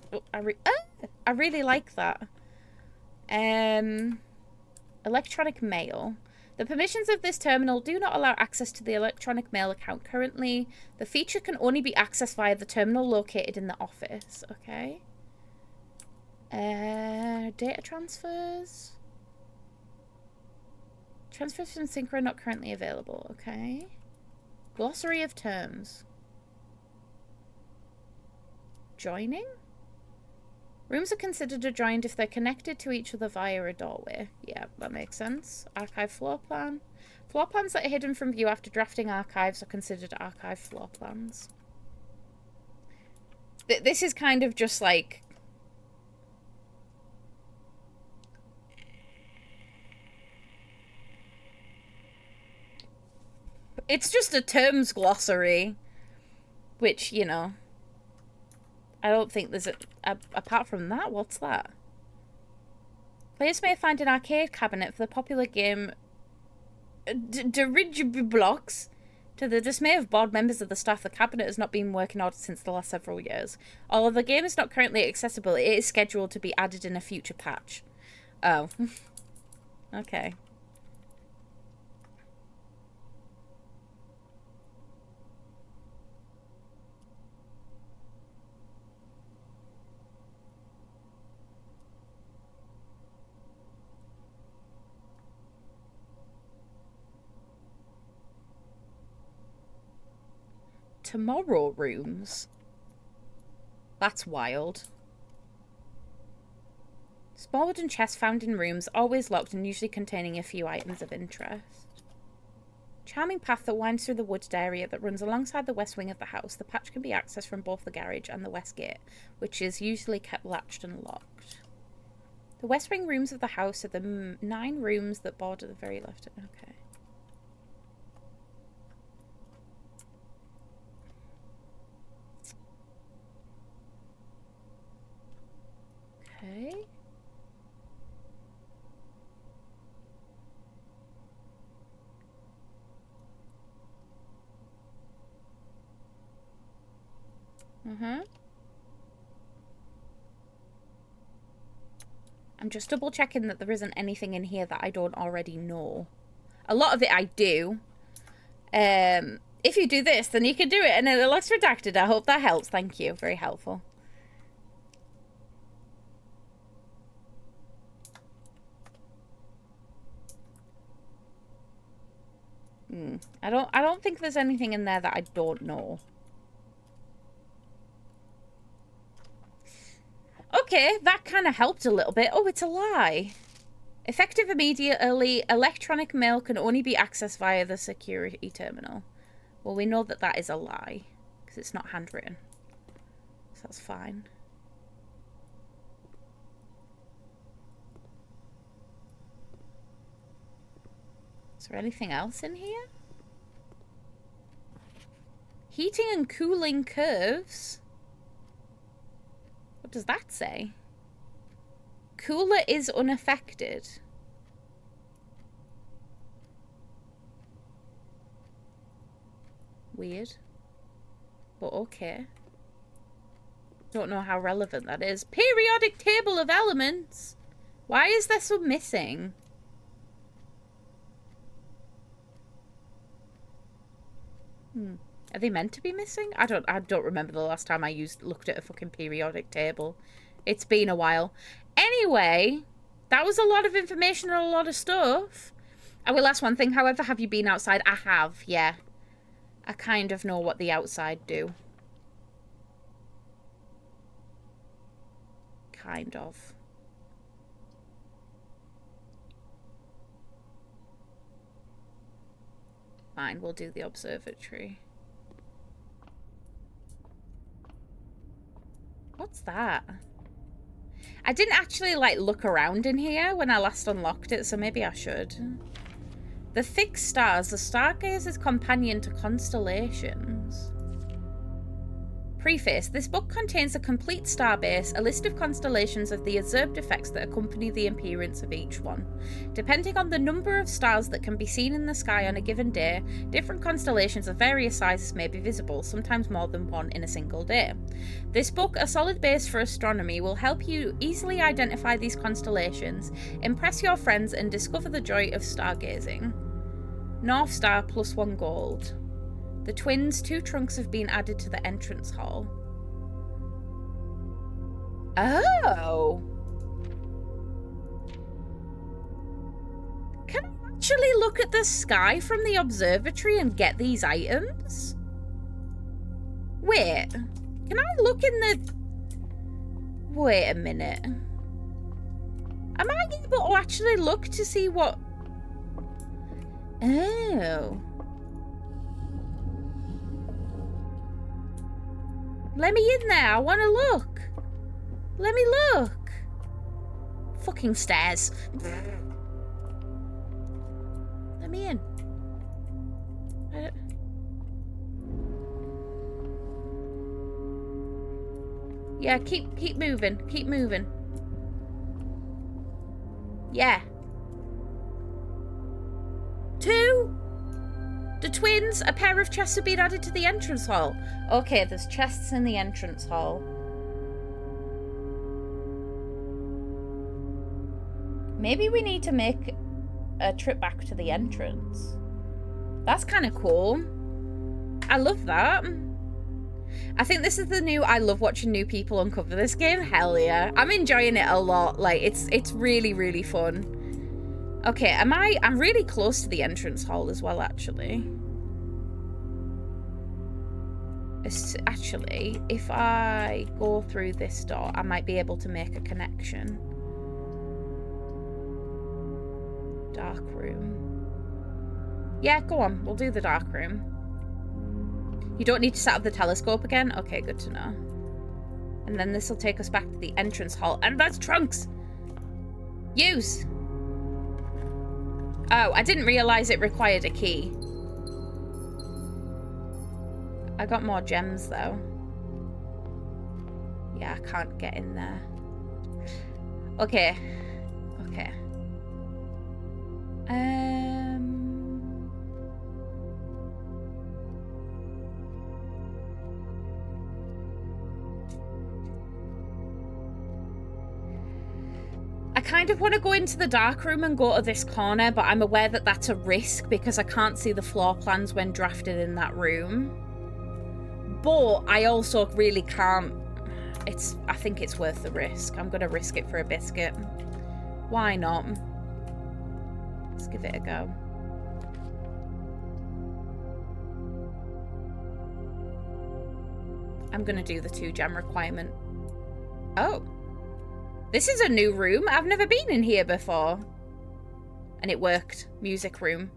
I really like that. Electronic mail. The permissions of this terminal do not allow access to the electronic mail account currently. The feature can only be accessed via the terminal located in the office. Okay. Data transfers. Transfers from Synchro not currently available. Okay. Glossary of terms. Joining? Rooms are considered adjoined if they're connected to each other via a doorway. Yeah, that makes sense. Archive floor plan. Floor plans that are hidden from view after drafting archives are considered archive floor plans. This is kind of just like... It's just a terms glossary. Which, you know, I don't think there's apart from that, what's that? Players may find an arcade cabinet for the popular game Dirigiblocks. To the dismay of board members of the staff, the cabinet has not been working order since the last several years. Although the game is not currently accessible, it is scheduled to be added in a future patch. Oh. Okay. Tomorrow rooms? That's wild. Small wooden chests found in rooms, always locked and usually containing a few items of interest. Charming path that winds through the wooded area that runs alongside the west wing of the house. The patch can be accessed from both the garage and the west gate, which is usually kept latched and locked. The west wing rooms of the house are the 9 rooms that border the very left. Okay. Okay. I'm just double checking that there isn't anything in here that I don't already know. A lot of it I do. If you do this, then you can do it, and it looks redacted. I hope that helps. Thank you. Very helpful. I don't think there's anything in there that I don't know. Okay, that kind of helped a little bit. Oh, it's a lie. Effective immediately, electronic mail can only be accessed via the security terminal. Well, we know that that is a lie, because it's not handwritten. So that's fine. Is there anything else in here? Heating and cooling curves. What does that say? Cooler is unaffected. Weird. But okay. Don't know how relevant that is. Periodic table of elements. Why is there some missing? Are they meant to be missing? I don't remember the last time I looked at a fucking periodic table. It's been a while. Anyway, that was a lot of information and a lot of stuff. I will ask one thing, however, have you been outside? I have, yeah. I kind of know what the outside do. Kind of. Fine, we'll do the observatory. What's that? I didn't actually, like, look around in here when I last unlocked it, so maybe I should. The fixed stars, the stargazer's companion to constellations. Preface. This book contains a complete starbase, a list of constellations of the observed effects that accompany the appearance of each one. Depending on the number of stars that can be seen in the sky on a given day, different constellations of various sizes may be visible, sometimes more than one in a single day. This book, a solid base for astronomy, will help you easily identify these constellations, impress your friends, and discover the joy of stargazing. North Star +1 gold. The twins' 2 trunks have been added to the entrance hall. Oh! Can I actually look at the sky from the observatory and get these items? Wait, can I look in the... Wait a minute. Am I able to actually look to see what... Oh... Let me in there. I want to look. Let me look. Fucking stairs. Let me in. Yeah, keep moving. Keep moving. Yeah. 2. The twins. A pair of chests have been added to the entrance hall. Okay, there's chests in the entrance hall. Maybe we need to make a trip back to the entrance. That's kind of cool. I love that. I think this is the new, I love watching new people uncover this game. Hell yeah. I'm enjoying it a lot. Like, it's really, really fun. Okay, I'm really close to the entrance hall as well, actually. Actually, if I go through this door, I might be able to make a connection. Dark room. Yeah, go on. We'll do the dark room. You don't need to set up the telescope again? Okay, good to know. And then this will take us back to the entrance hall. And that's Trunks! Use! Oh, I didn't realize it required a key. I got more gems, though. Yeah, I can't get in there. Okay. Okay. I kind of want to go into the dark room and go to this corner, but I'm aware that that's a risk because I can't see the floor plans when drafted in that room. But I also really can't. I think it's worth the risk. I'm going to risk it for a biscuit. Why not? Let's give it a go. I'm going to do the 2 gem requirement. Oh. This is a new room. I've never been in here before. And it worked. Music room.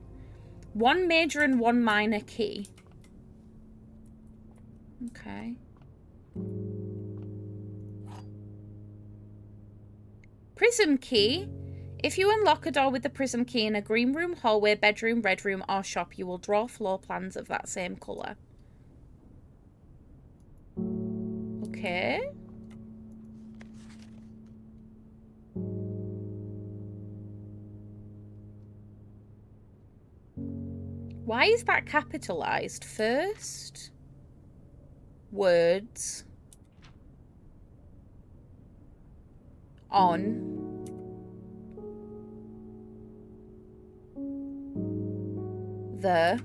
1 major and 1 minor key. Okay. Prism key. If you unlock a door with the prism key in a green room, hallway, bedroom, red room, or shop, you will draw floor plans of that same colour. Okay. Why is that capitalised? First words on the,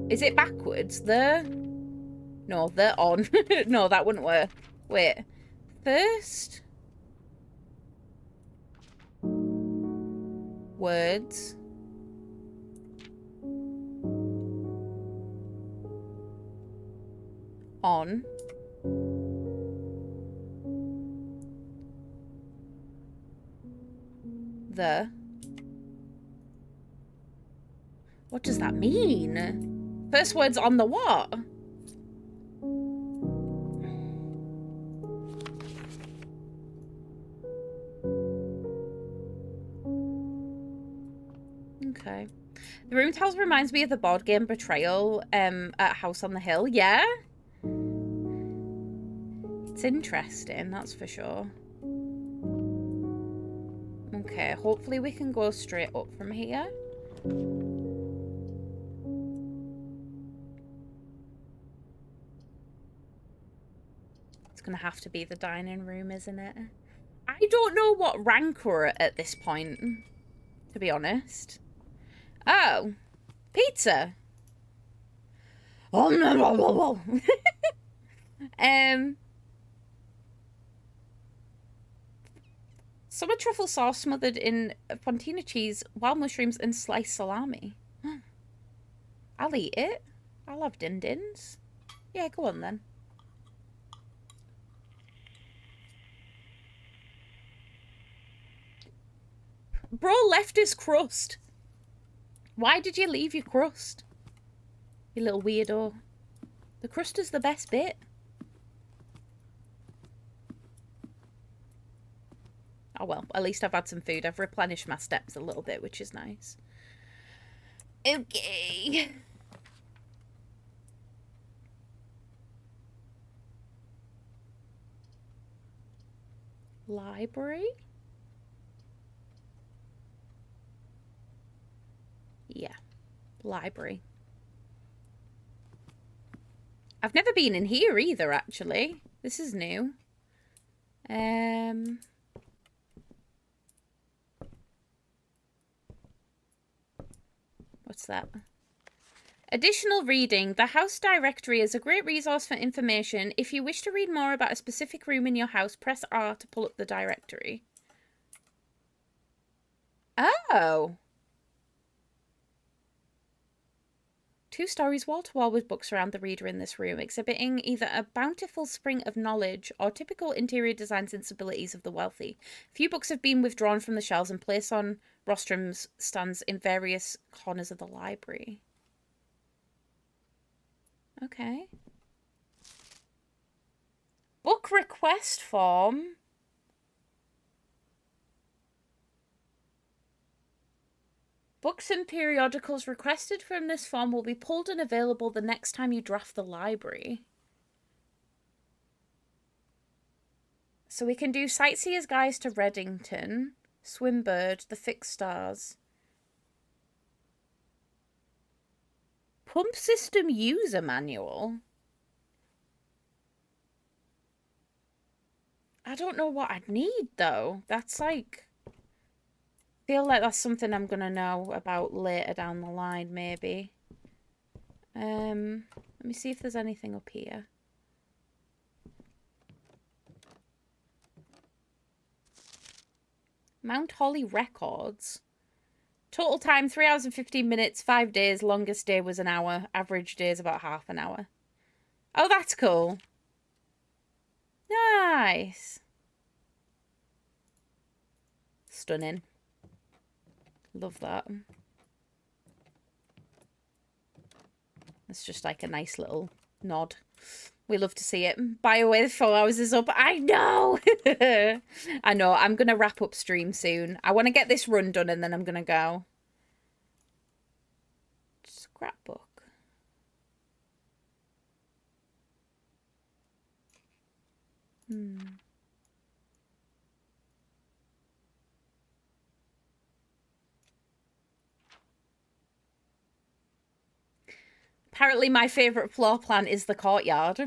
is it backwards? No, the on. No, that wouldn't work. Wait. First words on the, what does that mean? First words on the what? Okay. The room tiles reminds me of the board game Betrayal at House on the Hill. Yeah? It's interesting, that's for sure. Okay, hopefully we can go straight up from here. It's gonna have to be the dining room, isn't it? I don't know what rank we're at this point, to be honest. Oh, pizza. Oh no! Summer truffle sauce smothered in fontina cheese, wild mushrooms, and sliced salami. I'll eat it. I'll have din-dins. Yeah, go on then. Bro left his crust. Why did you leave your crust? You little weirdo. The crust is the best bit. Oh well, at least I've had some food. I've replenished my steps a little bit, which is nice. Okay. Library? Yeah, library. I've never been in here either, actually. This is new. What's that? Additional reading. The house directory is a great resource for information. If you wish to read more about a specific room in your house, press R to pull up the directory. Oh. 2 stories wall to wall with books around the reader in this room, exhibiting either a bountiful spring of knowledge or typical interior design sensibilities of the wealthy. Few books have been withdrawn from the shelves and placed on rostrums stands in various corners of the library. Okay. Book request form. Books and periodicals requested from this form will be pulled and available the next time you draft the library. So we can do Sightseer's Guides to Reddington, Swimbird, The Fixed Stars. Pump System User Manual. I don't know what I'd need, though. That's like... feel like that's something I'm gonna know about later down the line, maybe. Let me see if there's anything up here. Mount Holly Records. Total time 3 hours and 15 minutes, 5 days. Longest day was an hour. Average day is about half an hour. Oh, that's cool. Nice. Stunning. Love that. It's just like a nice little nod. We love to see it. BioWare 4 hours is up. I know! I know. I'm going to wrap up stream soon. I want to get this run done and then I'm going to go. Scrapbook. Apparently my favourite floor plan is the courtyard.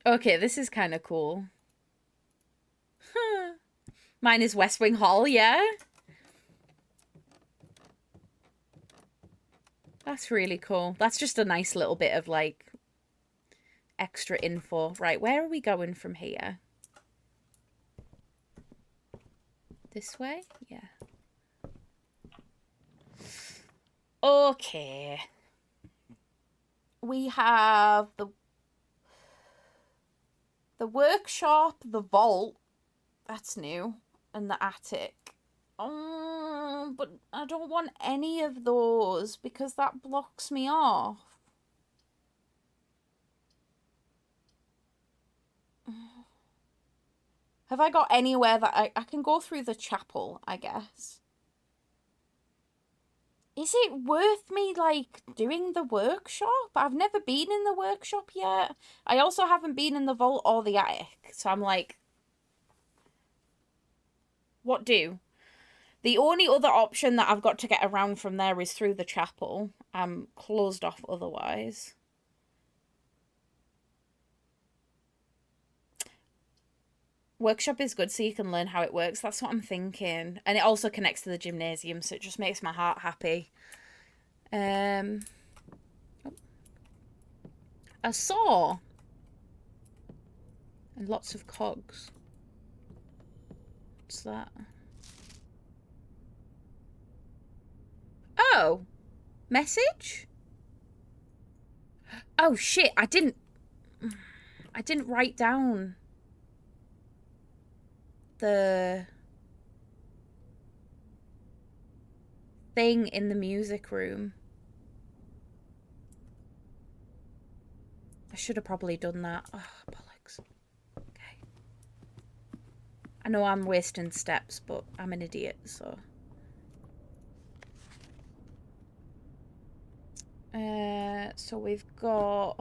Okay, this is kind of cool. Mine is West Wing Hall, yeah? That's really cool. That's just a nice little bit of, like, extra info. Right, where are we going from here? This way? Yeah. Okay. We have the workshop, the vault. That's new. And the attic. But I don't want any of those because that blocks me off. Have I got anywhere that I can go through the chapel, I guess? Is it worth me, like, doing the workshop? I've never been in the workshop yet. I also haven't been in the vault or the attic. So I'm like, what do? The only other option that I've got to get around from there is through the chapel. I'm closed off otherwise. Workshop is good so you can learn how it works. That's what I'm thinking. And it also connects to the gymnasium, so it just makes my heart happy. A saw. And lots of cogs. What's that? Oh. Message? Oh shit, I didn't write down the thing in the music room. I should have probably done that. Oh, bollocks. Okay. I know I'm wasting steps, but I'm an idiot, so. So we've got...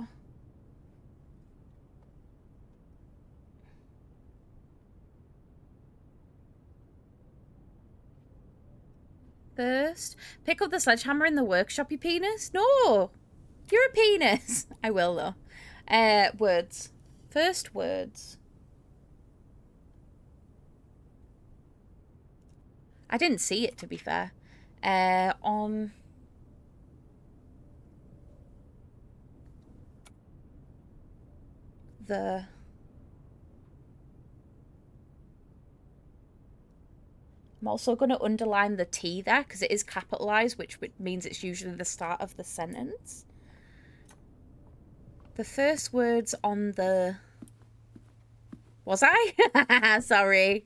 First, pick up the sledgehammer in the workshop, you penis. No! You're a penis. I will, though. Words. First words. I didn't see it, to be fair. On... the... I'm also going to underline the T there because it is capitalized, which means it's usually the start of the sentence. The first words on the... Was I? Sorry.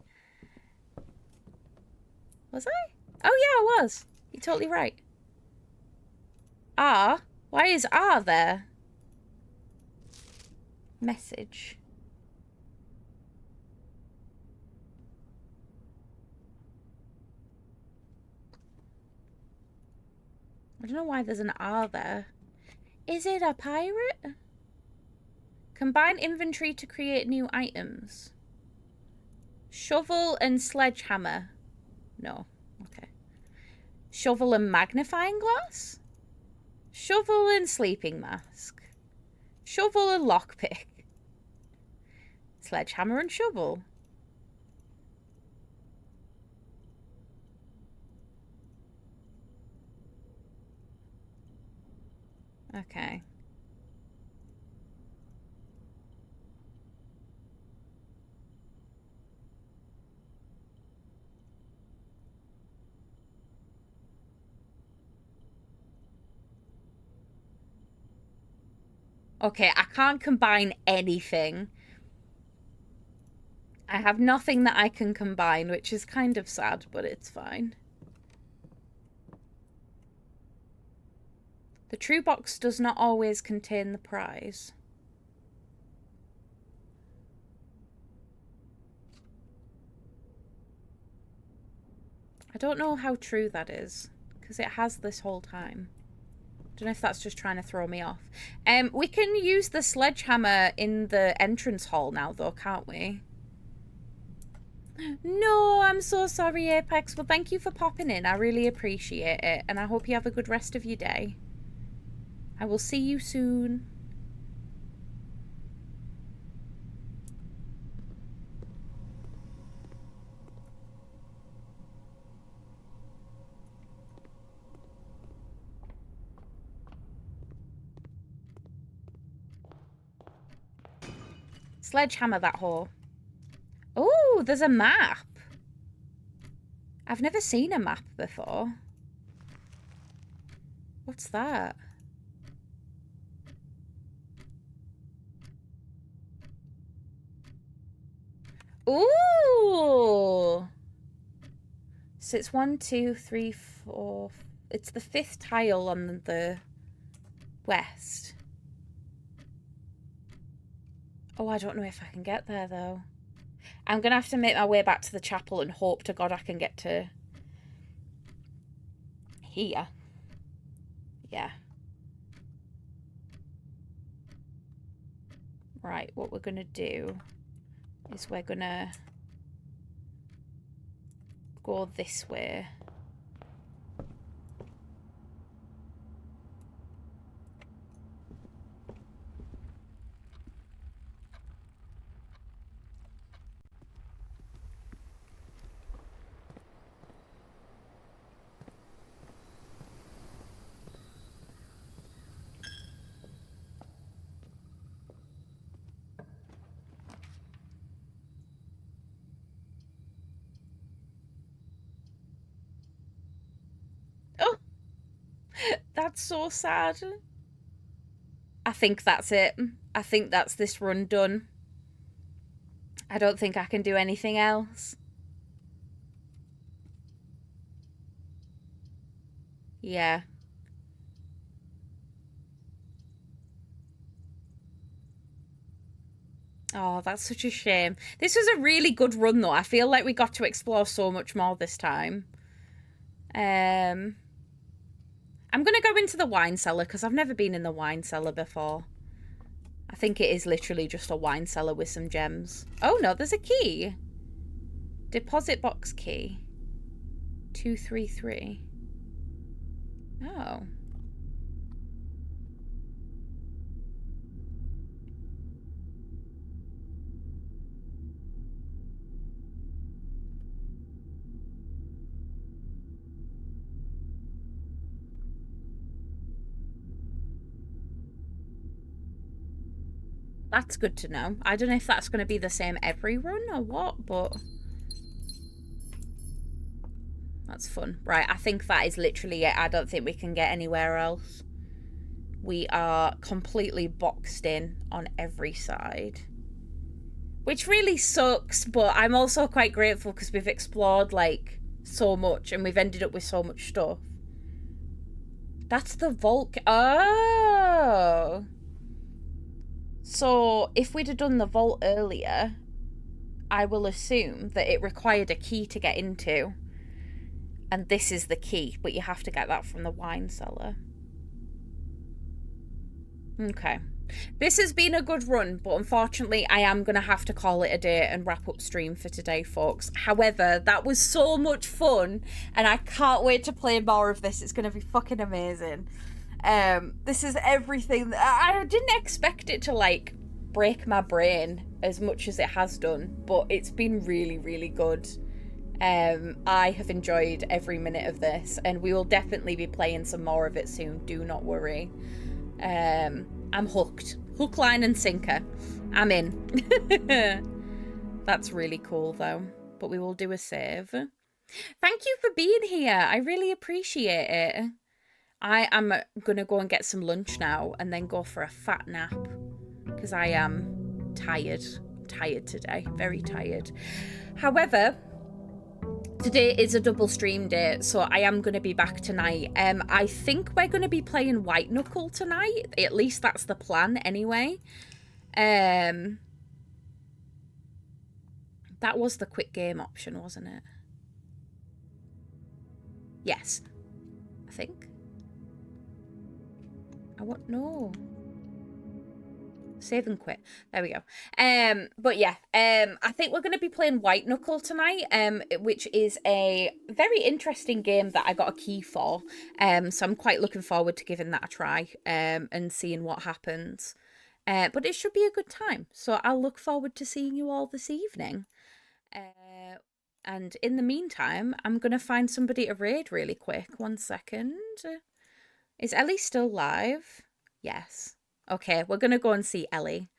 Was I? Oh, yeah, I was. You're totally right. R? Why is R there? Message. I don't know why there's an R there. Is it a pirate? Combine inventory to create new items. Shovel and sledgehammer. No. Okay. Shovel and magnifying glass? Shovel and sleeping mask. Shovel and lockpick. Sledgehammer and shovel. Okay. Okay, I can't combine anything. I have nothing that I can combine, which is kind of sad, but it's fine. The true box does not always contain the prize. I don't know how true that is, because it has this whole time. Don't know if that's just trying to throw me off. We can use the sledgehammer in the entrance hall now, though, can't we? No, I'm so sorry, Apex. Well, thank you for popping in. I really appreciate it, and I hope you have a good rest of your day. I will see you soon. Sledgehammer that whore. Oh, there's a map. I've never seen a map before. What's that? Ooh! So it's 1, 2, 3, 4. It's the 5th tile on the west. Oh, I don't know if I can get there, though. I'm going to have to make my way back to the chapel and hope to God I can get to here. Yeah. Right, what we're going to do is we're going to go this way. That's so sad. I think that's it. I think that's this run done. I don't think I can do anything else. Yeah. Oh, that's such a shame. This was a really good run, though. I feel like we got to explore so much more this time. I'm going to go into the wine cellar because I've never been in the wine cellar before. I think it is literally just a wine cellar with some gems. Oh, no, there's a key. Deposit box key. 233. Oh. That's good to know. I don't know if that's going to be the same every run or what, but that's fun. Right, I think that is literally it. I don't think we can get anywhere else. We are completely boxed in on every side, which really sucks, but I'm also quite grateful because we've explored like so much and we've ended up with so much stuff. That's the vault. Oh. So if we'd have done the vault earlier, I will assume that it required a key to get into. And this is the key, but you have to get that from the wine cellar. Okay. This has been a good run, but unfortunately I am going to have to call it a day and wrap up stream for today, folks. However, that was so much fun, and I can't wait to play more of this. It's going to be fucking amazing. This is everything. I didn't expect it to like break my brain as much as it has done, but it's been really, really good. I have enjoyed every minute of this, and we will definitely be playing some more of it soon. Do not worry. I'm hooked. Hook, line, and sinker. I'm in. That's really cool, though. But we will do a save. Thank you for being here. I really appreciate it. I am going to go and get some lunch now and then go for a fat nap because I am tired. Tired today. Very tired. However, today is a double stream day, so I am going to be back tonight. I think we're going to be playing White Knuckle tonight. At least that's the plan anyway. That was the quick game option, wasn't it? Yes. I think. No. Save and quit. There we go. But yeah, I think we're going to be playing White Knuckle tonight, which is a very interesting game that I got a key for. So I'm quite looking forward to giving that a try, and seeing what happens. But it should be a good time. So I'll look forward to seeing you all this evening. And in the meantime, I'm going to find somebody to raid really quick. 1 second. Is Ellie still live? Yes. Okay, we're going to go and see Ellie.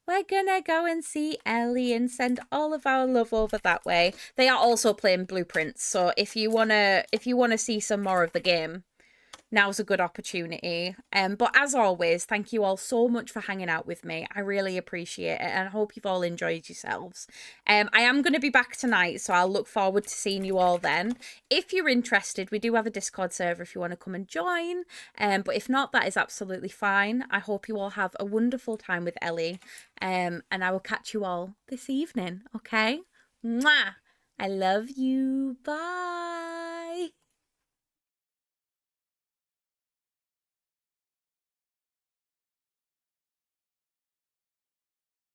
We're going to go and see Ellie and send all of our love over that way. They are also playing Blueprints, so if you want to see some more of the game, now's a good opportunity. But as always, thank you all so much for hanging out with me. I really appreciate it, and I hope you've all enjoyed yourselves. I am going to be back tonight, so I'll look forward to seeing you all then. If you're interested, we do have a Discord server if you want to come and join. But if not, that is absolutely fine. I hope you all have a wonderful time with Ellie. And I will catch you all this evening, okay? Mwah! I love you. Bye.